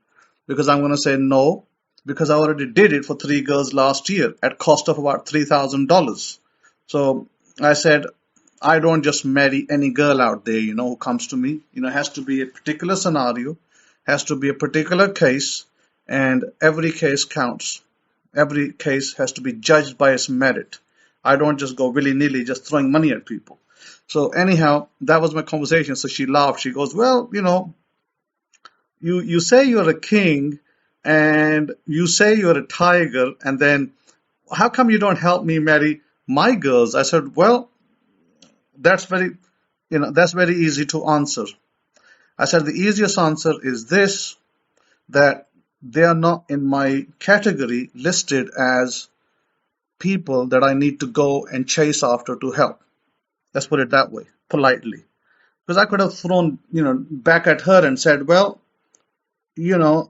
because I'm going to say no, because I already did it for 3 girls last year at cost of about $3,000. So I said, I don't just marry any girl out there, who comes to me. It has to be a particular scenario, has to be a particular case, and every case counts. Every case has to be judged by its merit. I don't just go willy-nilly just throwing money at people. So anyhow, that was my conversation. So she laughed. She goes, well, you say you're a king, and you say you're a tiger, and then how come you don't help me marry my girls? I said, well, that's very easy to answer. I said the easiest answer is this, that they are not in my category listed as people that I need to go and chase after to help. Let's put it that way, politely. Because I could have thrown, back at her and said, well, you're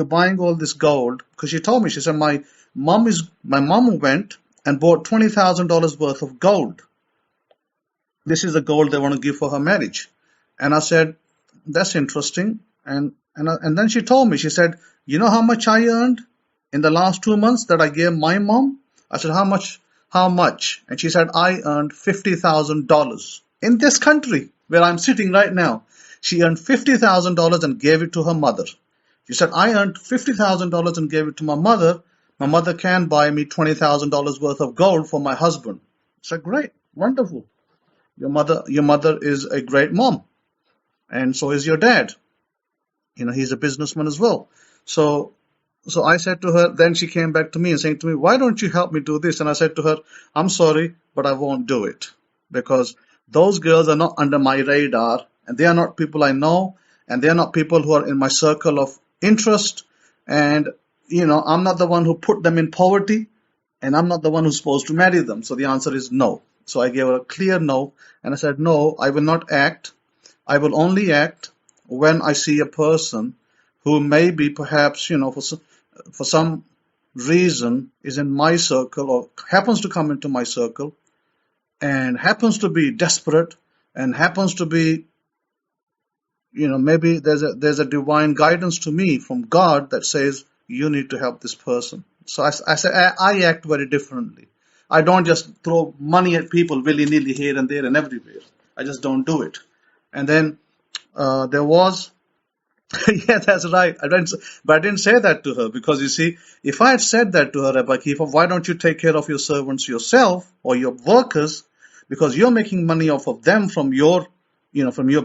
buying all this gold. Because she told me, she said, my mom went and bought $20,000 worth of gold. This is the gold they want to give for her marriage. And I said, that's interesting. And then she told me, she said, you know how much I earned in the last 2 months that I gave my mom? I said, how much? And she said, I earned $50,000 in this country where I'm sitting right now. She earned $50,000 and gave it to her mother. She said, I earned $50,000 and gave it to my mother. My mother can buy me $20,000 worth of gold for my husband. I said, great, wonderful. Your mother is a great mom, and so is your dad. He's a businessman as well. So I said to her, then she came back to me and saying to me, why don't you help me do this? And I said to her, I'm sorry, but I won't do it, because those girls are not under my radar, and they are not people I know, and they are not people who are in my circle of interest. And, I'm not the one who put them in poverty, and I'm not the one who's supposed to marry them. So the answer is no. So I gave her a clear no, and I said, no, I will not act. I will only act when I see a person who maybe perhaps, for some reason is in my circle or happens to come into my circle and happens to be desperate and happens to be, maybe there's a divine guidance to me from God that says you need to help this person. So I act very differently. I don't just throw money at people willy-nilly here and there and everywhere. I just don't do it. And then there was, yeah, that's right. But I didn't say that to her because you see, if I had said that to her, Rabbi Kefa, why don't you take care of your servants yourself or your workers, because you're making money off of them from your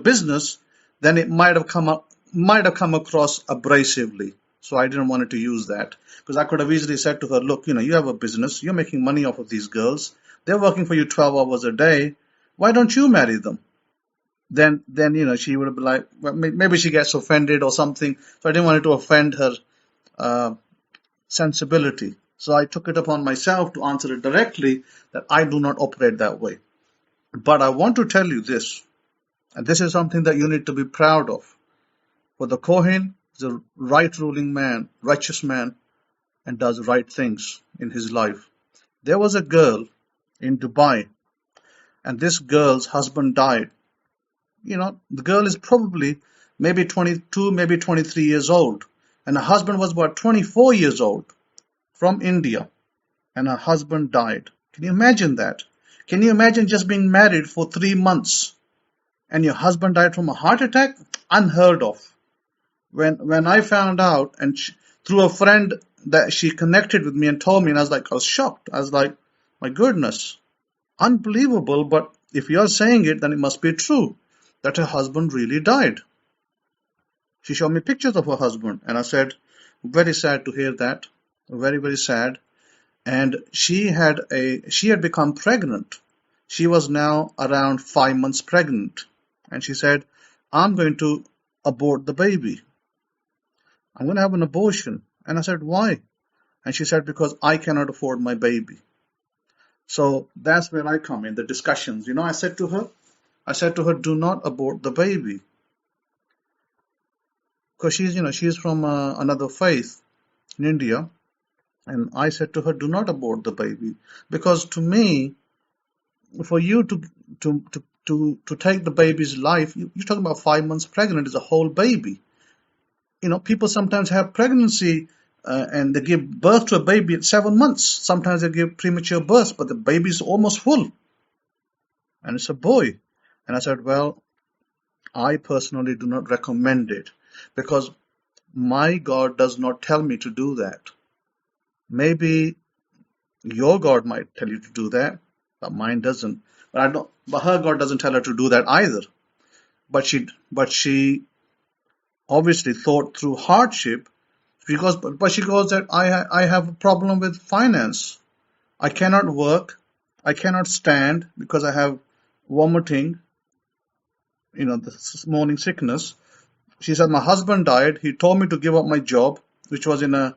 business, then it might have come across abrasively. So I didn't want to use that because I could have easily said to her, look, you have a business, you're making money off of these girls, they're working for you 12 hours a day. Why don't you marry them? Then she would have been like, well, maybe she gets offended or something. So I didn't want it to offend her sensibility. So I took it upon myself to answer it directly that I do not operate that way. But I want to tell you this, and this is something that you need to be proud of. For the Kohen is a right ruling man, righteous man, and does right things in his life. There was a girl in Dubai, and this girl's husband died. The girl is probably maybe 22, maybe 23 years old. And her husband was about 24 years old from India. And her husband died. Can you imagine that? Can you imagine just being married for 3 months and your husband died from a heart attack? Unheard of. When I found out, and through a friend that she connected with me and told me, and I was shocked. I was like, my goodness, unbelievable. But if you're saying it, then it must be true that her husband really died. She showed me pictures of her husband, and I said, very sad to hear that, very, very sad. And she had become pregnant. She was now around 5 months pregnant, and she said, I'm going to abort the baby. I'm going to have an abortion. And I said, why? And she said, because I cannot afford my baby. So that's where I come in, the discussions. I said to her, do not abort the baby. Because she's from another faith in India. And I said to her, do not abort the baby. Because to me, for you to take the baby's life, you're talking about 5 months pregnant is a whole baby. People sometimes have pregnancy and they give birth to a baby at 7 months. Sometimes they give premature birth, but the baby's almost full. And it's a boy. And I said, well, I personally do not recommend it because my God does not tell me to do that. Maybe your God might tell you to do that, but mine doesn't. But her God doesn't tell her to do that either. But she obviously thought through hardship but she goes that I have a problem with finance. I cannot work. I cannot stand because I have vomiting, the morning sickness. She said, my husband died. He told me to give up my job, which was in a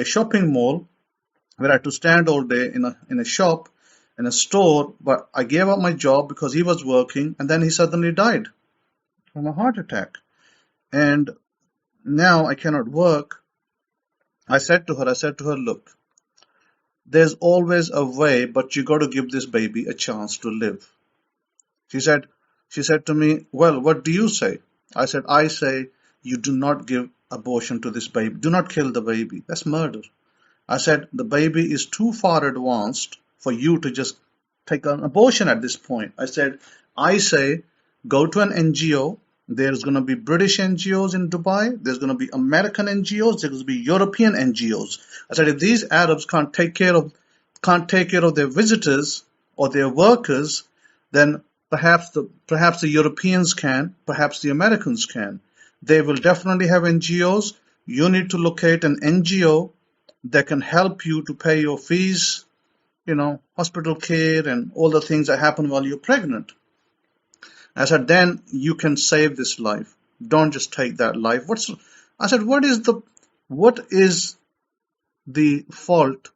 shopping mall where I had to stand all day in a shop, in a store. But I gave up my job because he was working, and then he suddenly died from a heart attack. And now I cannot work. I said to her, look, there's always a way, but you got to give this baby a chance to live. She said to me, well, what do you say? I said, I say you do not give abortion to this baby. Do not kill the baby. That's murder. I said, the baby is too far advanced for you to just take an abortion at this point. I say, go to an NGO. There's going to be British NGOs in Dubai. There's going to be American NGOs. There's going to be European NGOs. I said, if these Arabs can't take care of their visitors or their workers, then perhaps the Europeans can, perhaps the Americans can. They will definitely have NGOs. You need to locate an NGO that can help you to pay your fees, hospital care and all the things that happen while you're pregnant. I said, then you can save this life. Don't just take that life. I said, what is the fault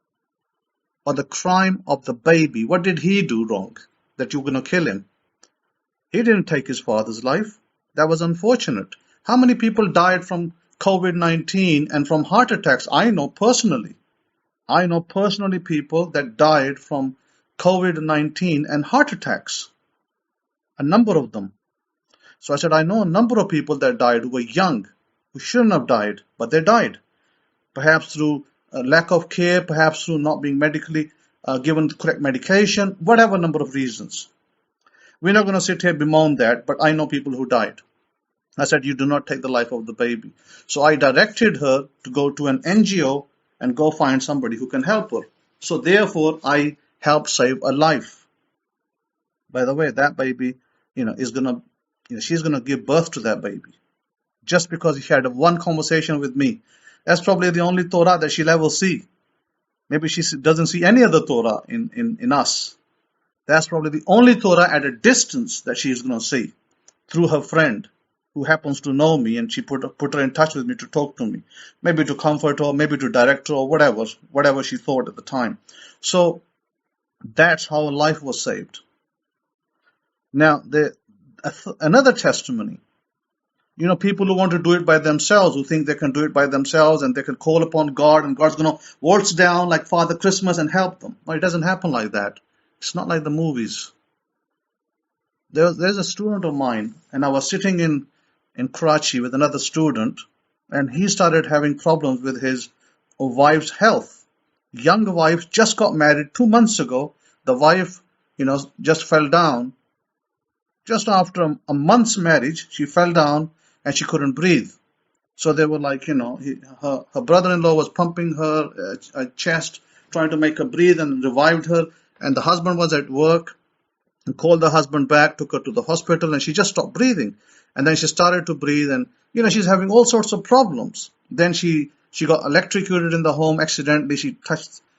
or the crime of the baby? What did he do wrong? that you were going to kill him. He didn't take his father's life. That was unfortunate. How many people died from COVID-19 and from heart attacks? I know personally people that died from COVID-19 and heart attacks. A number of them. So I said, I know a number of people that died who were young, who shouldn't have died, but they died. Perhaps through lack of care, perhaps through not being medically given the correct medication, whatever number of reasons. We're not going to sit here bemoan that, but I know people who died. I said, you do not take the life of the baby. So I directed her to go to an NGO and go find somebody who can help her. So therefore, I helped save a life. By the way, that baby, is gonna, she's gonna give birth to that baby, just because she had one conversation with me. That's probably the only Torah that she'll ever see. Maybe she doesn't see any other Torah in us. That's probably the only Torah at a distance that she's gonna see, through her friend, who happens to know me, and she put her in touch with me to talk to me, maybe to comfort her, maybe to direct her, or whatever she thought at the time. So that's how life was saved. Now, another testimony, people who want to do it by themselves, who think they can do it by themselves and they can call upon God and God's going to waltz down like Father Christmas and help them. Well, it doesn't happen like that. It's not like the movies. There's a student of mine, and I was sitting in Karachi with another student, and he started having problems with his wife's health. Young wife, just got married 2 months ago. The wife, just fell down. Just after a month's marriage, she fell down and she couldn't breathe. So they were like, her brother-in-law was pumping her chest, trying to make her breathe, and revived her. And the husband was at work and called the husband back, took her to the hospital, and she just stopped breathing. And then she started to breathe, and she's having all sorts of problems. Then she got electrocuted in the home accidentally. She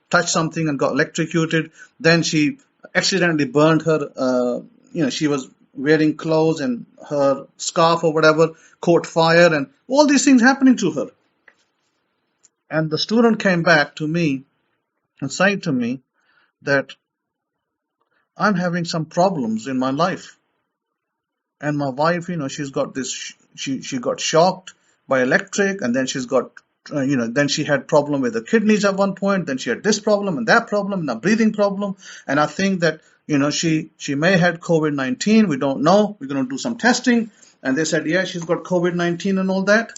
touched something and got electrocuted. Then she accidentally burned her. She was wearing clothes, and her scarf or whatever caught fire, and all these things happening to her. And the student came back to me and said to me that I'm having some problems in my life. And my wife, she's got this, she got shocked by electric, and then she's got, then she had problem with the kidneys at one point, then she had this problem and that problem and a breathing problem. And I think that, she may have COVID-19. We don't know. We're going to do some testing. And they said, yeah, she's got COVID-19 and all that.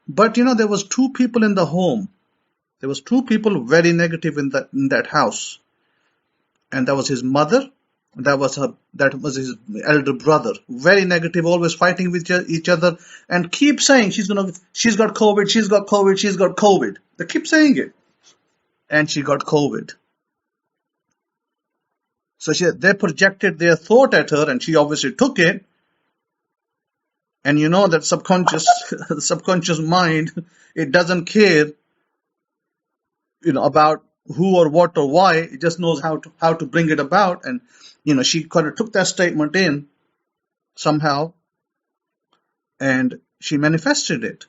But there was 2 people in the home. There was 2 people very negative in that house. And that was his mother. That was his elder brother. Very negative, always fighting with each other, and keep saying she's got COVID, she's got COVID, she's got COVID. They keep saying it. And she got COVID. So they projected their thought at her, and she obviously took it. And that the subconscious mind, it doesn't care, about who or what or why. It just knows how to bring it about. And she kind of took that statement in somehow, and she manifested it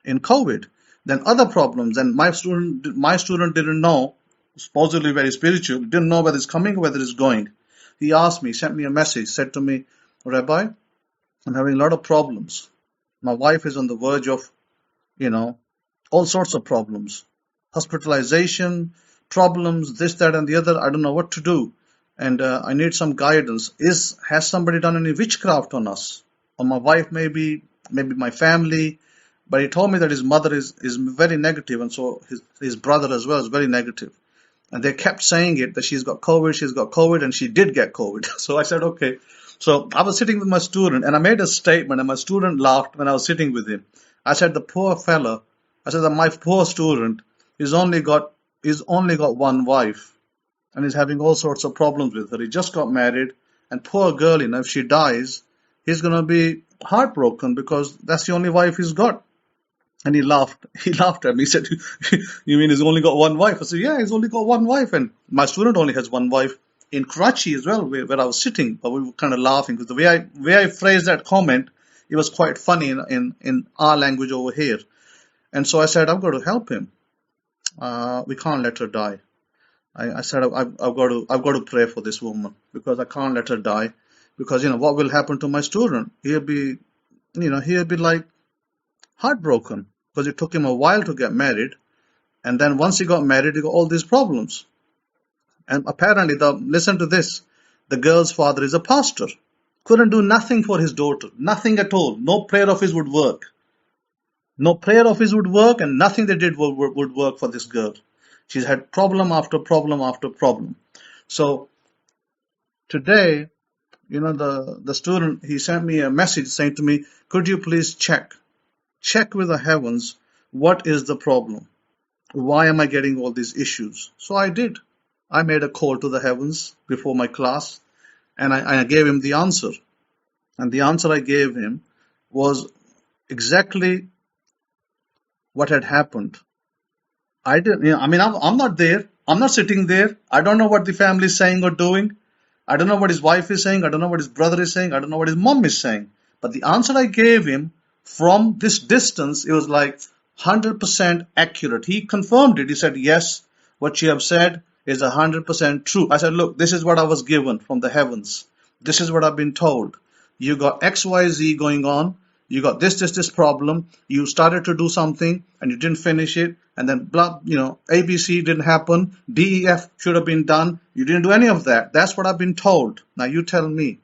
in COVID. Then other problems, and my student didn't know, supposedly very spiritual, didn't know whether it's coming or whether it's going. He asked me, sent me a message, said to me, Rabbi, I'm having a lot of problems. My wife is on the verge of, all sorts of problems. Hospitalization, problems, this, that, and the other. I don't know what to do. And I need some guidance. Has somebody done any witchcraft on us? On my wife, maybe my family. But he told me that his mother is very negative, and so his brother as well is very negative. And they kept saying it, that she's got COVID, and she did get COVID. So I said, okay. So I was sitting with my student, and I made a statement, and my student laughed when I was sitting with him. I said, the poor fella, I said that my poor student is only got one wife, and is having all sorts of problems with her. He just got married, and poor girl, if she dies, he's going to be heartbroken because that's the only wife he's got. And he laughed. He laughed at me. He said, you mean he's only got one wife? I said, yeah, he's only got one wife. And my student only has one wife in Karachi as well, where I was sitting. But we were kind of laughing because the way I phrased that comment, it was quite funny in our language over here. And so I said, I've got to help him. We can't let her die. I said, I've got to pray for this woman because I can't let her die. Because, what will happen to my student? He'll be like heartbroken because it took him a while to get married. And then once he got married, he got all these problems. And apparently, listen to this, the girl's father is a pastor. Couldn't do nothing for his daughter, nothing at all. No prayer of his would work. No prayer of his would work, and nothing they did would work for this girl. She's had problem after problem after problem. So today, the student, he sent me a message saying to me, could you please check with the heavens, what is the problem? Why am I getting all these issues? So I did. I made a call to the heavens before my class, and I gave him the answer. And the answer I gave him was exactly what had happened. I didn't, I'm not there. I'm not sitting there. I don't know what the family is saying or doing. I don't know what his wife is saying. I don't know what his brother is saying. I don't know what his mom is saying. But the answer I gave him from this distance, it was like 100% accurate. He confirmed it. He said, yes, what you have said is 100% true. I said, look, this is what I was given from the heavens. This is what I've been told. You got XYZ going on. You got this problem. You started to do something and you didn't finish it. And then blah, ABC didn't happen. DEF should have been done. You didn't do any of that. That's what I've been told. Now you tell me.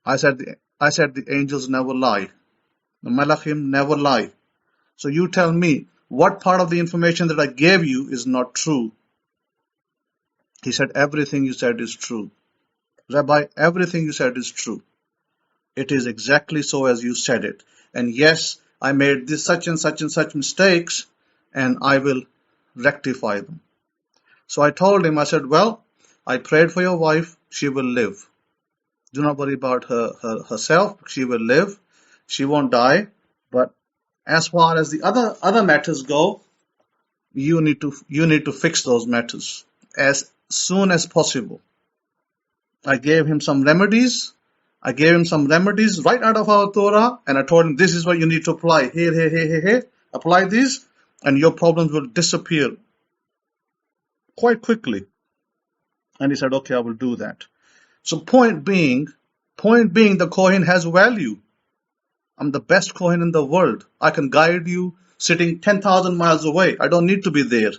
I said the angels never lie. The Malachim never lie. So you tell me what part of the information that I gave you is not true. He said, everything you said is true. Rabbi, everything you said is true. It is exactly so as you said it. And yes, I made this such and such and such mistakes, and I will rectify them. So I told him, I said, well, I prayed for your wife. She will live. Do not worry about herself. She will live. She won't die. But as far as the other matters go, you need to fix those matters as soon as possible. I gave him some remedies. Right out of our Torah, and I told him, this is what you need to apply. Here. Apply these, and your problems will disappear quite quickly. And he said, okay, I will do that. So point being, the Kohen has value. I'm the best Kohen in the world. I can guide you sitting 10,000 miles away. I don't need to be there.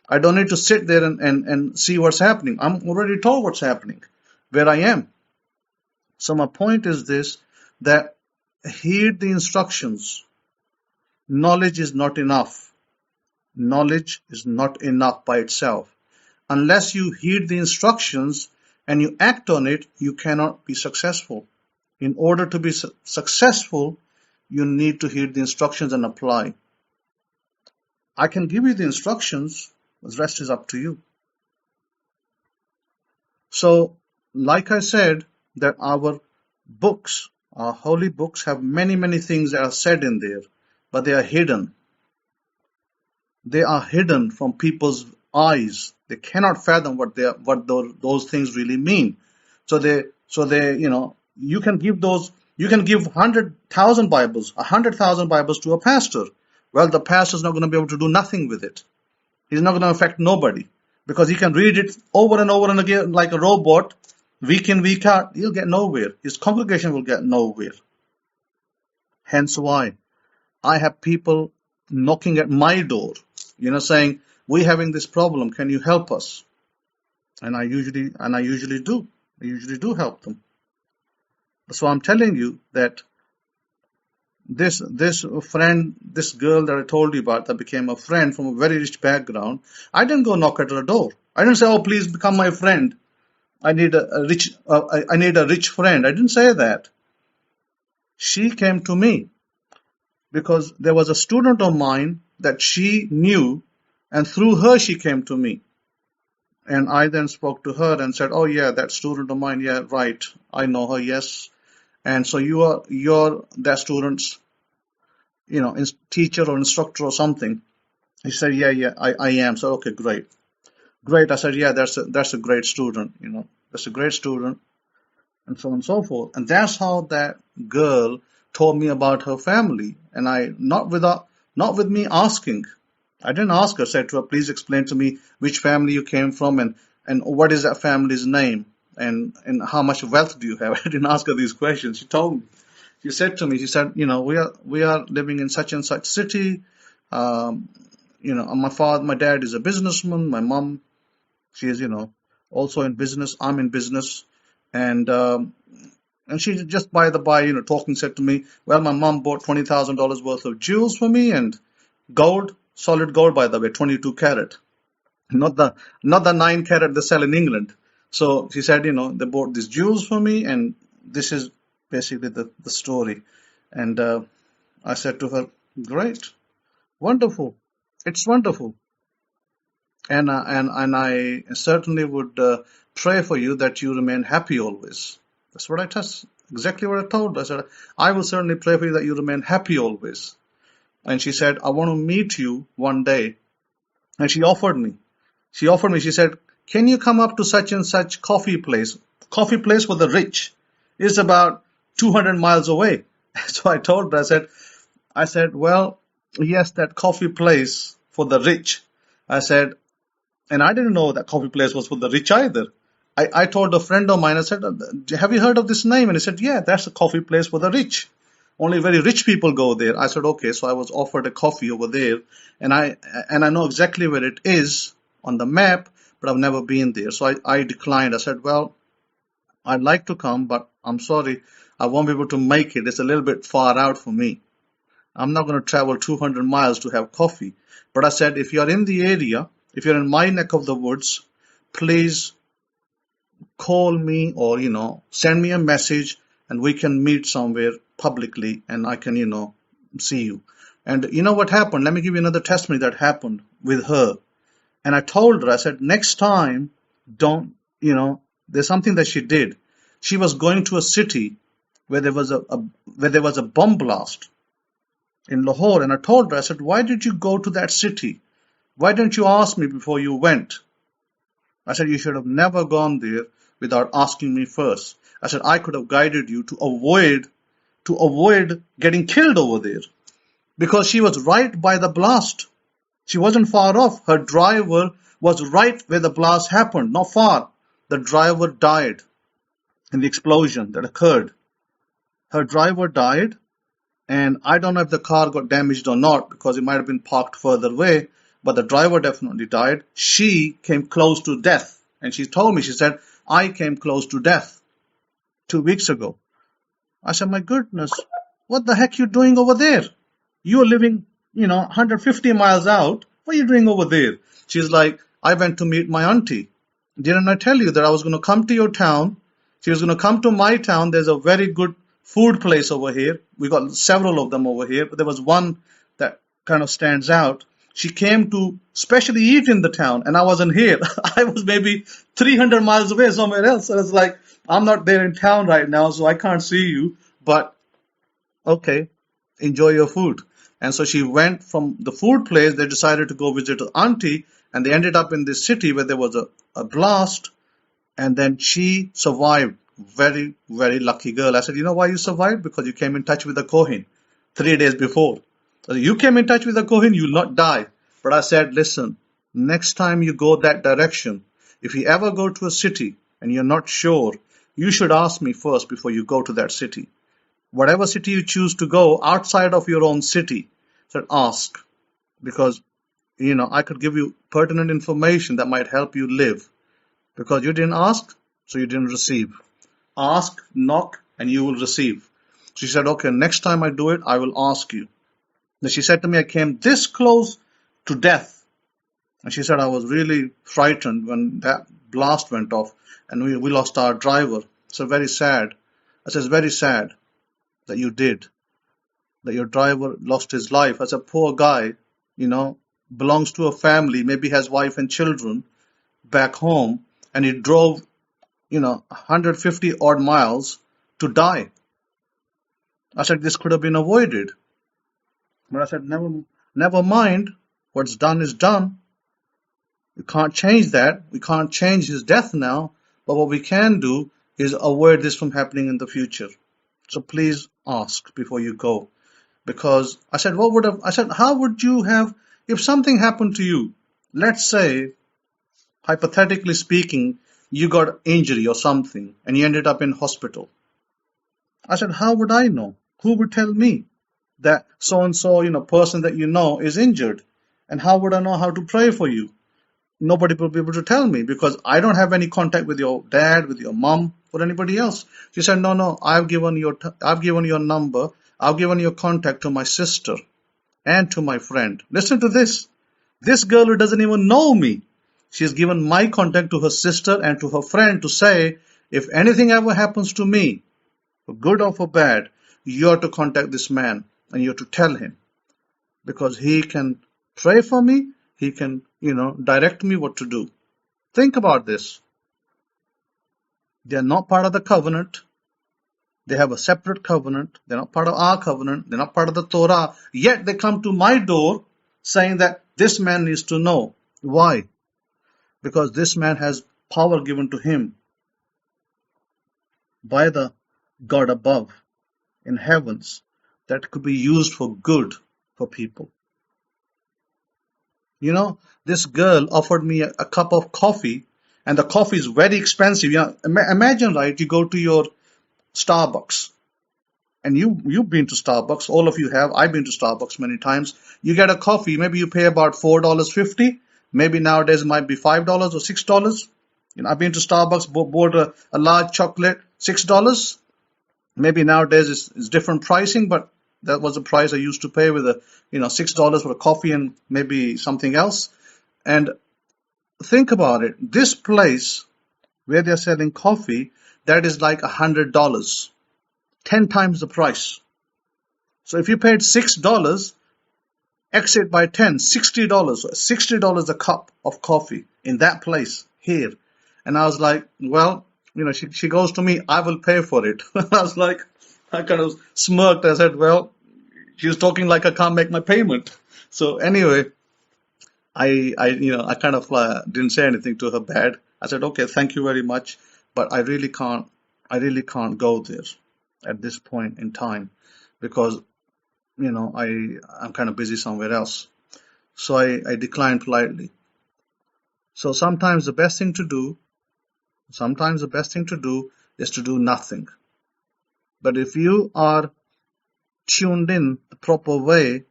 I don't need to sit there and see what's happening. I'm already told what's happening, where I am. So my point is this, that heed the instructions. Knowledge is not enough. Knowledge is not enough by itself. Unless you heed the instructions and you act on it, you cannot be successful. In order to be successful, you need to heed the instructions and apply. I can give you the instructions, the rest is up to you. So, like I said, that our books, our holy books, have many things that are said in there, but they are hidden. They are hidden from people's eyes. They cannot fathom what those things really mean. So they you can give 100,000 Bibles, 100,000 Bibles to a pastor. Well, the pastor's not going to be able to do nothing with it. He's not going to affect nobody because he can read it over and over and again like a robot. Week in, week out, he'll get nowhere. His congregation will get nowhere. Hence why I have people knocking at my door, saying, we're having this problem, can you help us? And I usually do. I usually do help them. So I'm telling you that this friend, this girl that I told you about that became a friend from a very rich background, I didn't go knock at her door. I didn't say, oh, please become my friend. I need a rich friend. I didn't say that. She came to me because there was a student of mine that she knew, and through her she came to me. And I then spoke to her and said, oh yeah, that student of mine, yeah, right, I know her, yes. And so you're that student's, teacher or instructor or something. He said, yeah, I am. So okay, great. I said, yeah, that's a great student, that's a great student, and so on and so forth. And that's how that girl told me about her family, and not with me asking. I didn't ask her. I said to her, please explain to me which family you came from and what is that family's name and how much wealth do you have. I didn't ask her these questions. She told me. She said to me, she said, we are living in such and such city. My dad is a businessman. My mom, she is, also in business. I'm in business. And she just by the by, talking, said to me, well, my mom bought $20,000 worth of jewels for me and gold, solid gold, by the way, 22 carat, not the 9 carat they sell in England. So she said, they bought these jewels for me, and this is basically the story. And I said to her, great, wonderful, it's wonderful. And I certainly would pray for you that you remain happy always. That's what exactly what I told her. I said, I will certainly pray for you that you remain happy always. And she said, I want to meet you one day. And she offered me, she said, can you come up to such and such coffee place? Coffee place for the rich. It's about 200 miles away. So I told her, I said, well, yes, that coffee place for the rich. I said, and I didn't know that coffee place was for the rich either. I told a friend of mine, I said, have you heard of this name? And he said, yeah, that's a coffee place for the rich. Only very rich people go there. I said, okay. So I was offered a coffee over there, and I know exactly where it is on the map, but I've never been there. So I declined. I said, well, I'd like to come, but I'm sorry, I won't be able to make it. It's a little bit far out for me. I'm not going to travel 200 miles to have coffee. But I said, if you're in the area, if you're in my neck of the woods, please call me or, send me a message and we can meet somewhere publicly and I can, see you. And you know what happened? Let me give you another testimony that happened with her. And I told her, I said, next time, don't, there's something that she did. She was going to a city where there was a bomb blast in Lahore. And I told her, I said, why did you go to that city? Why didn't you ask me before you went? I said, you should have never gone there without asking me first. I said, I could have guided you to avoid getting killed over there, because she was right by the blast. She wasn't far off. Her driver was right where the blast happened, not far. The driver died in the explosion that occurred. Her driver died, and I don't know if the car got damaged or not, because it might have been parked further away, but the driver definitely died. She came close to death, and she told me, she said, I came close to death 2 weeks ago. I said, my goodness, what the heck are you doing over there? You're living, 150 miles out. What are you doing over there? She's like, I went to meet my auntie. Didn't I tell you that I was going to come to your town? She was going to come to my town. There's a very good food place over here. We got several of them over here, but there was one that kind of stands out. She came to specially eat in the town, and I wasn't here. I was maybe 300 miles away somewhere else. So it's like, I'm not there in town right now, so I can't see you. But, okay, enjoy your food. And so she went from the food place. They decided to go visit her auntie, and they ended up in this city where there was a blast, and then she survived. Very, very lucky girl. I said, you know why you survived? Because you came in touch with the Kohen 3 days before. So you came in touch with the Kohen, you'll not die. But I said, listen, next time you go that direction, if you ever go to a city and you're not sure, you should ask me first before you go to that city. Whatever city you choose to go outside of your own city, said ask. Because, I could give you pertinent information that might help you live. Because you didn't ask, so you didn't receive. Ask, knock, and you will receive. She said, okay, next time I do it, I will ask you. Then she said to me, I came this close to death. And she said, I was really frightened when that blast went off and we lost our driver. So very sad. I said, it's very sad that you did, that your driver lost his life. I said, poor guy, belongs to a family, maybe has wife and children back home, and he drove 150 odd miles to die. I said, this could have been avoided. But I said, never mind. What's done is done. We can't change that. We can't change his death now. But what we can do is avoid this from happening in the future. So please ask before you go. Because I said, how would you have If something happened to you, let's say, hypothetically speaking, you got injury or something and you ended up in hospital. I said, how would I know? Who would tell me that so-and-so, person that you know is injured? And how would I know how to pray for you? Nobody will be able to tell me because I don't have any contact with your dad, with your mom, or anybody else. She said, no, I've given your number, I've given your contact to my sister and to my friend. Listen to this. This girl who doesn't even know me, she's given my contact to her sister and to her friend to say, if anything ever happens to me, for good or for bad, you are to contact this man and you are to tell him because he can pray for me, he can, direct me what to do. Think about this. They are not part of the covenant. They have a separate covenant. They're not part of our covenant. They're not part of the Torah. Yet they come to my door saying that this man needs to know. Why? Because this man has power given to him by the God above in heavens that could be used for good for people. This girl offered me a cup of coffee, and the coffee is very expensive. Imagine, right? You go to your Starbucks, and you've been to Starbucks. All of you have. I've been to Starbucks many times. You get a coffee. Maybe you pay about $4.50. Maybe nowadays it might be $5 or $6. I've been to Starbucks, bought a large chocolate, $6. Maybe nowadays it's different pricing, but that was the price I used to pay with $6 for a coffee and maybe something else. And think about it. This place where they're selling coffee, that is like $100, 10 times the price. So if you paid $6, X it by 10, $60. $60 a cup of coffee in that place here. And I was like, well, she goes to me, I will pay for it. I kind of smirked. I said, well, she's talking like I can't make my payment. So anyway, I kind of didn't say anything to her bad. I said, okay, thank you very much, but I really can't go there at this point in time because, I'm kind of busy somewhere else. So I declined politely. So sometimes the best thing to do is to do nothing. But if you are tuned in the proper way,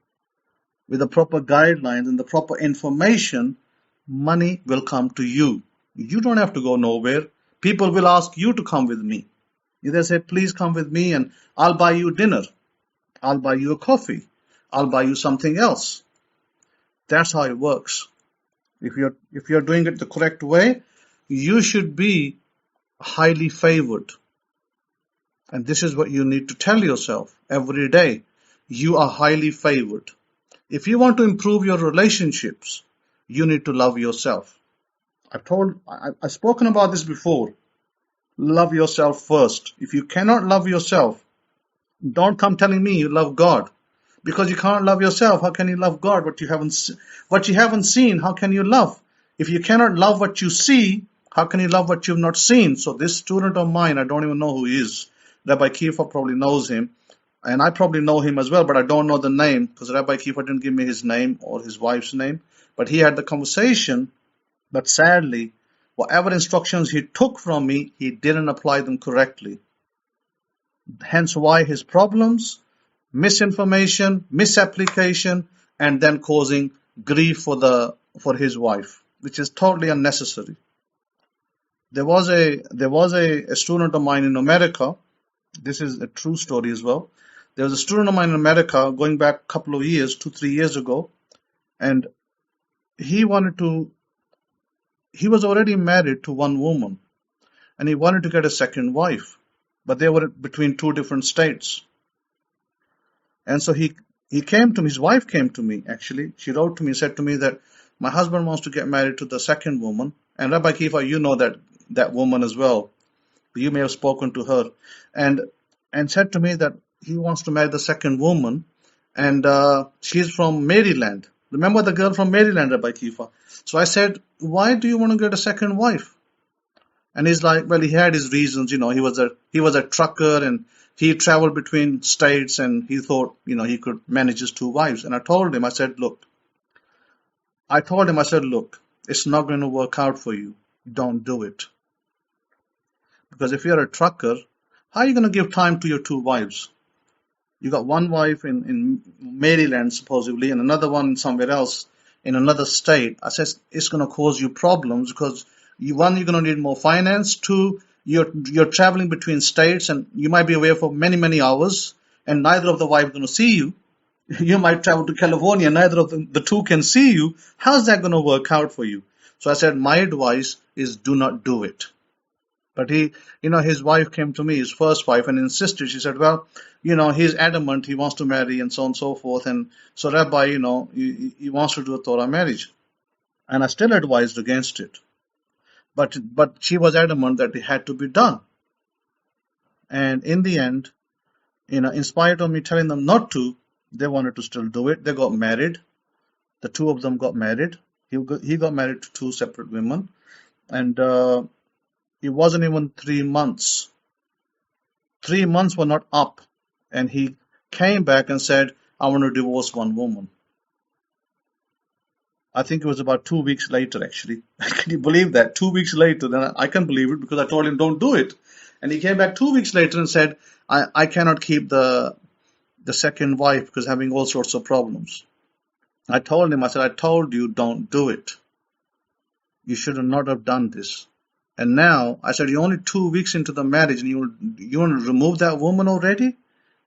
with the proper guidelines and the proper information, money will come to you. You don't have to go nowhere. People will ask you to come with me. They say, please come with me and I'll buy you dinner. I'll buy you a coffee. I'll buy you something else. That's how it works. If you're doing it the correct way, you should be highly favored. And this is what you need to tell yourself every day. You are highly favored. If you want to improve your relationships, you need to love yourself. I've spoken about this before. Love yourself first. If you cannot love yourself, don't come telling me you love God. Because you can't love yourself, how can you love God? What you haven't seen, how can you love? If you cannot love what you see, how can you love what you've not seen? So this student of mine, I don't even know who he is. Rabbi Kefa probably knows him. And I probably know him as well, but I don't know the name because Rabbi Kefa didn't give me his name or his wife's name. But he had the conversation, but sadly, whatever instructions he took from me, he didn't apply them correctly. Hence why his problems, misinformation, misapplication, and then causing grief for his wife, which is totally unnecessary. There was a student of mine in America. This is a true story as well. There was a student of mine in America going back a couple of years, 2-3 years ago, and he was already married to one woman, and he wanted to get a second wife, but they were between two different states. And so he came to me, his wife came to me actually. She wrote to me, said to me that my husband wants to get married to the second woman, and Rabbi Kefa, you know that woman as well. You may have spoken to her, and said to me that he wants to marry the second woman, and she's from Maryland. Remember the girl from Maryland, Rabbi Kefa? So I said, why do you want to get a second wife? And he's like, well, he had his reasons. He was a trucker and he traveled between states, and he thought, he could manage his two wives. And I told him, I said, look, I told him, I said, look, it's not going to work out for you. Don't do it. Because if you're a trucker, how are you going to give time to your two wives? You got one wife in Maryland, supposedly, and another one somewhere else in another state. I said, it's going to cause you problems because one, you're going to need more finance. Two, you're traveling between states and you might be away for many, many hours and neither of the wives going to see you. You might travel to California, neither of the two can see you. How's that going to work out for you? So I said, my advice is do not do it. But his wife came to me, his first wife, and insisted. She said, well, he's adamant, he wants to marry and so on and so forth. And so Rabbi, he wants to do a Torah marriage. And I still advised against it. But she was adamant that it had to be done. And in the end, in spite of me telling them not to, they wanted to still do it. They got married. The two of them got married. He got married to two separate women. And it wasn't even 3 months. 3 months were not up. And he came back and said, I want to divorce one woman. I think it was about 2 weeks later, actually. Can you believe that? 2 weeks later. Then I can believe it because I told him, don't do it. And he came back 2 weeks later and said, I cannot keep the second wife because having all sorts of problems. I told him, I said, I told you, don't do it. You should not have done this. And now, I said, you're only 2 weeks into the marriage and you want to remove that woman already?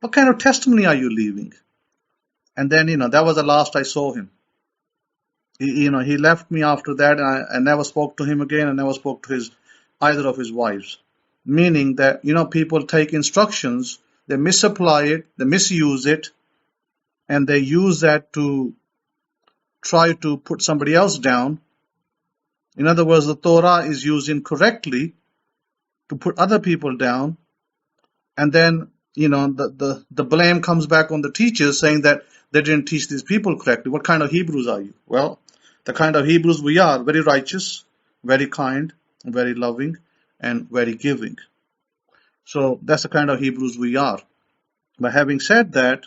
What kind of testimony are you leaving? And then, that was the last I saw him. He left me after that, and I never spoke to him again. I never spoke to either of his wives. Meaning that, people take instructions, they misapply it, they misuse it, and they use that to try to put somebody else down. In other words, the Torah is used incorrectly to put other people down, and then the blame comes back on the teachers saying that they didn't teach these people correctly. What kind of Hebrews are you? Well, the kind of Hebrews we are, very righteous, very kind, very loving, and very giving. So that's the kind of Hebrews we are. But having said that,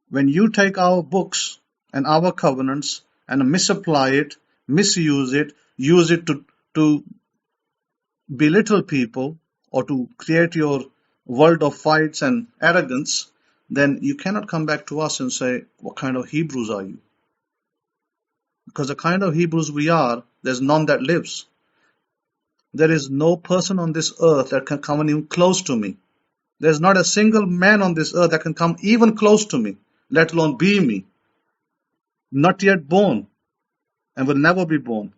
when you take our books and our covenants and misapply it, misuse it, use it to belittle people or to create your world of fights and arrogance, then you cannot come back to us and say, what kind of Hebrews are you? Because the kind of Hebrews we are, there's none that lives. There is no person on this earth that can come even close to me. There's not a single man on this earth that can come even close to me, let alone be me. Not yet born, and will never be born.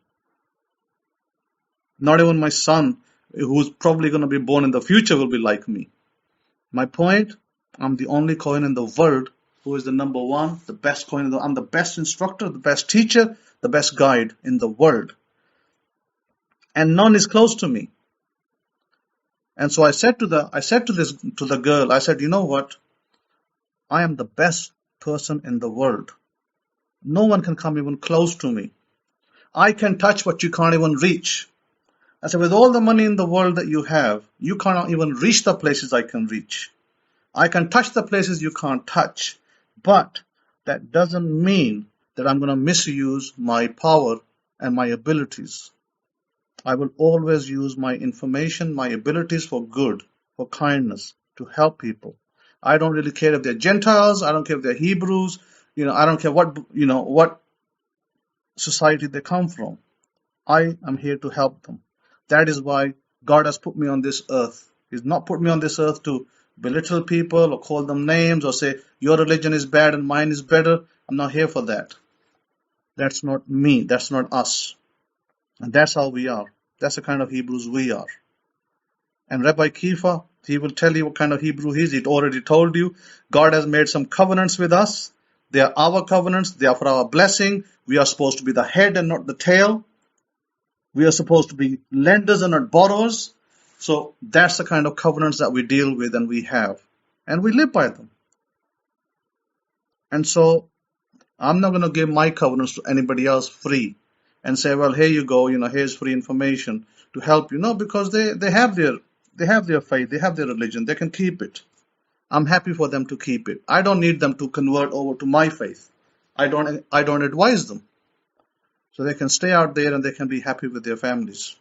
Not even my son, who's probably going to be born in the future, will be like me. My point, I'm the only Kohen in the world who is the number one, the best Kohen. I'm the best instructor, the best teacher, the best guide in the world. And none is close to me. And so I said to the girl, I said, you know what? I am the best person in the world. No one can come even close to me. I can touch what you can't even reach. I said, with all the money in the world that you have, you cannot even reach the places I can reach. I can touch the places you can't touch. But that doesn't mean that I'm going to misuse my power and my abilities. I will always use my information, my abilities for good, for kindness, to help people. I don't really care if they're Gentiles. I don't care if they're Hebrews. I don't care what society they come from. I am here to help them. That is why God has put me on this earth. He's not put me on this earth to belittle people or call them names or say, your religion is bad and mine is better. I'm not here for that. That's not me. That's not us. And that's how we are. That's the kind of Hebrews we are. And Rabbi Kefa, he will tell you what kind of Hebrew he is. He already told you. God has made some covenants with us. They are our covenants. They are for our blessing. We are supposed to be the head and not the tail. We are supposed to be lenders and not borrowers. So that's the kind of covenants that we deal with and we have. And we live by them. And so I'm not going to give my covenants to anybody else free and say, well, here you go, here's free information to help you. No, because they have their faith, they have their religion, they can keep it. I'm happy for them to keep it. I don't need them to convert over to my faith. I don't advise them. so they can stay out there and they can be happy with their families.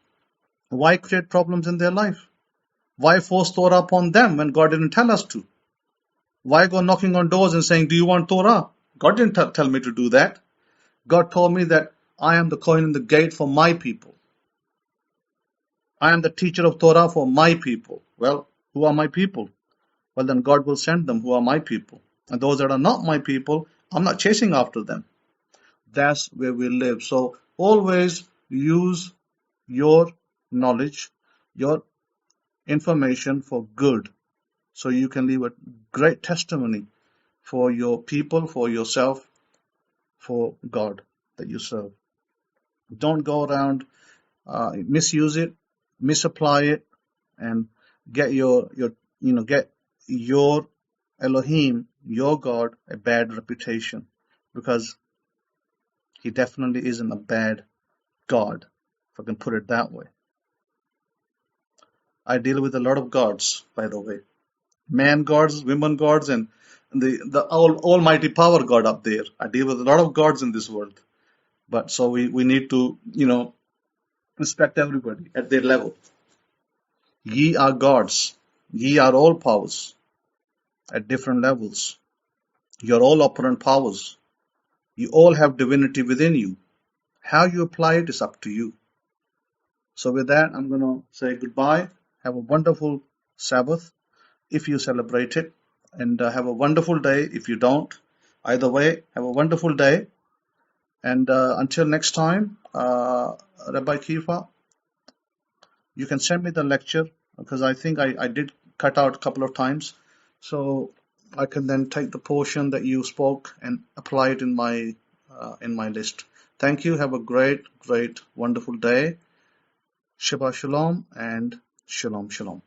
Why create problems in their life? Why force Torah upon them when God didn't tell us to? Why go knocking on doors and saying, do you want Torah? God didn't tell me to do that. God told me that I am the Kohen in the gate for my people. I am the teacher of Torah for my people. Well, who are my people? Well, then God will send them who are my people. And those that are not my people, I'm not chasing after them. That's where we live. So always use your knowledge, your information for good, so you can leave a great testimony for your people, for yourself, for God that you serve. Don't go around, misuse it, misapply it, and get your Elohim, your God, a bad reputation, because he definitely isn't a bad God, if I can put it that way. I deal with a lot of gods, by the way. Man gods, women gods, and the almighty power God up there. I deal with a lot of gods in this world. But so we need to, respect everybody at their level. Ye are gods. Ye are all powers at different levels. You're all operant powers. You all have divinity within you. How you apply it is up to you. So with that, I'm going to say goodbye. Have a wonderful Sabbath if you celebrate it, and have a wonderful day if you don't. Either way, have a wonderful day. And until next time, Rabbi Kefa, you can send me the lecture, because I think I did cut out a couple of times. So I can then take the portion that you spoke and apply it in my list. Thank you. Have a great, wonderful day. Shabbat Shalom and Shalom Shalom.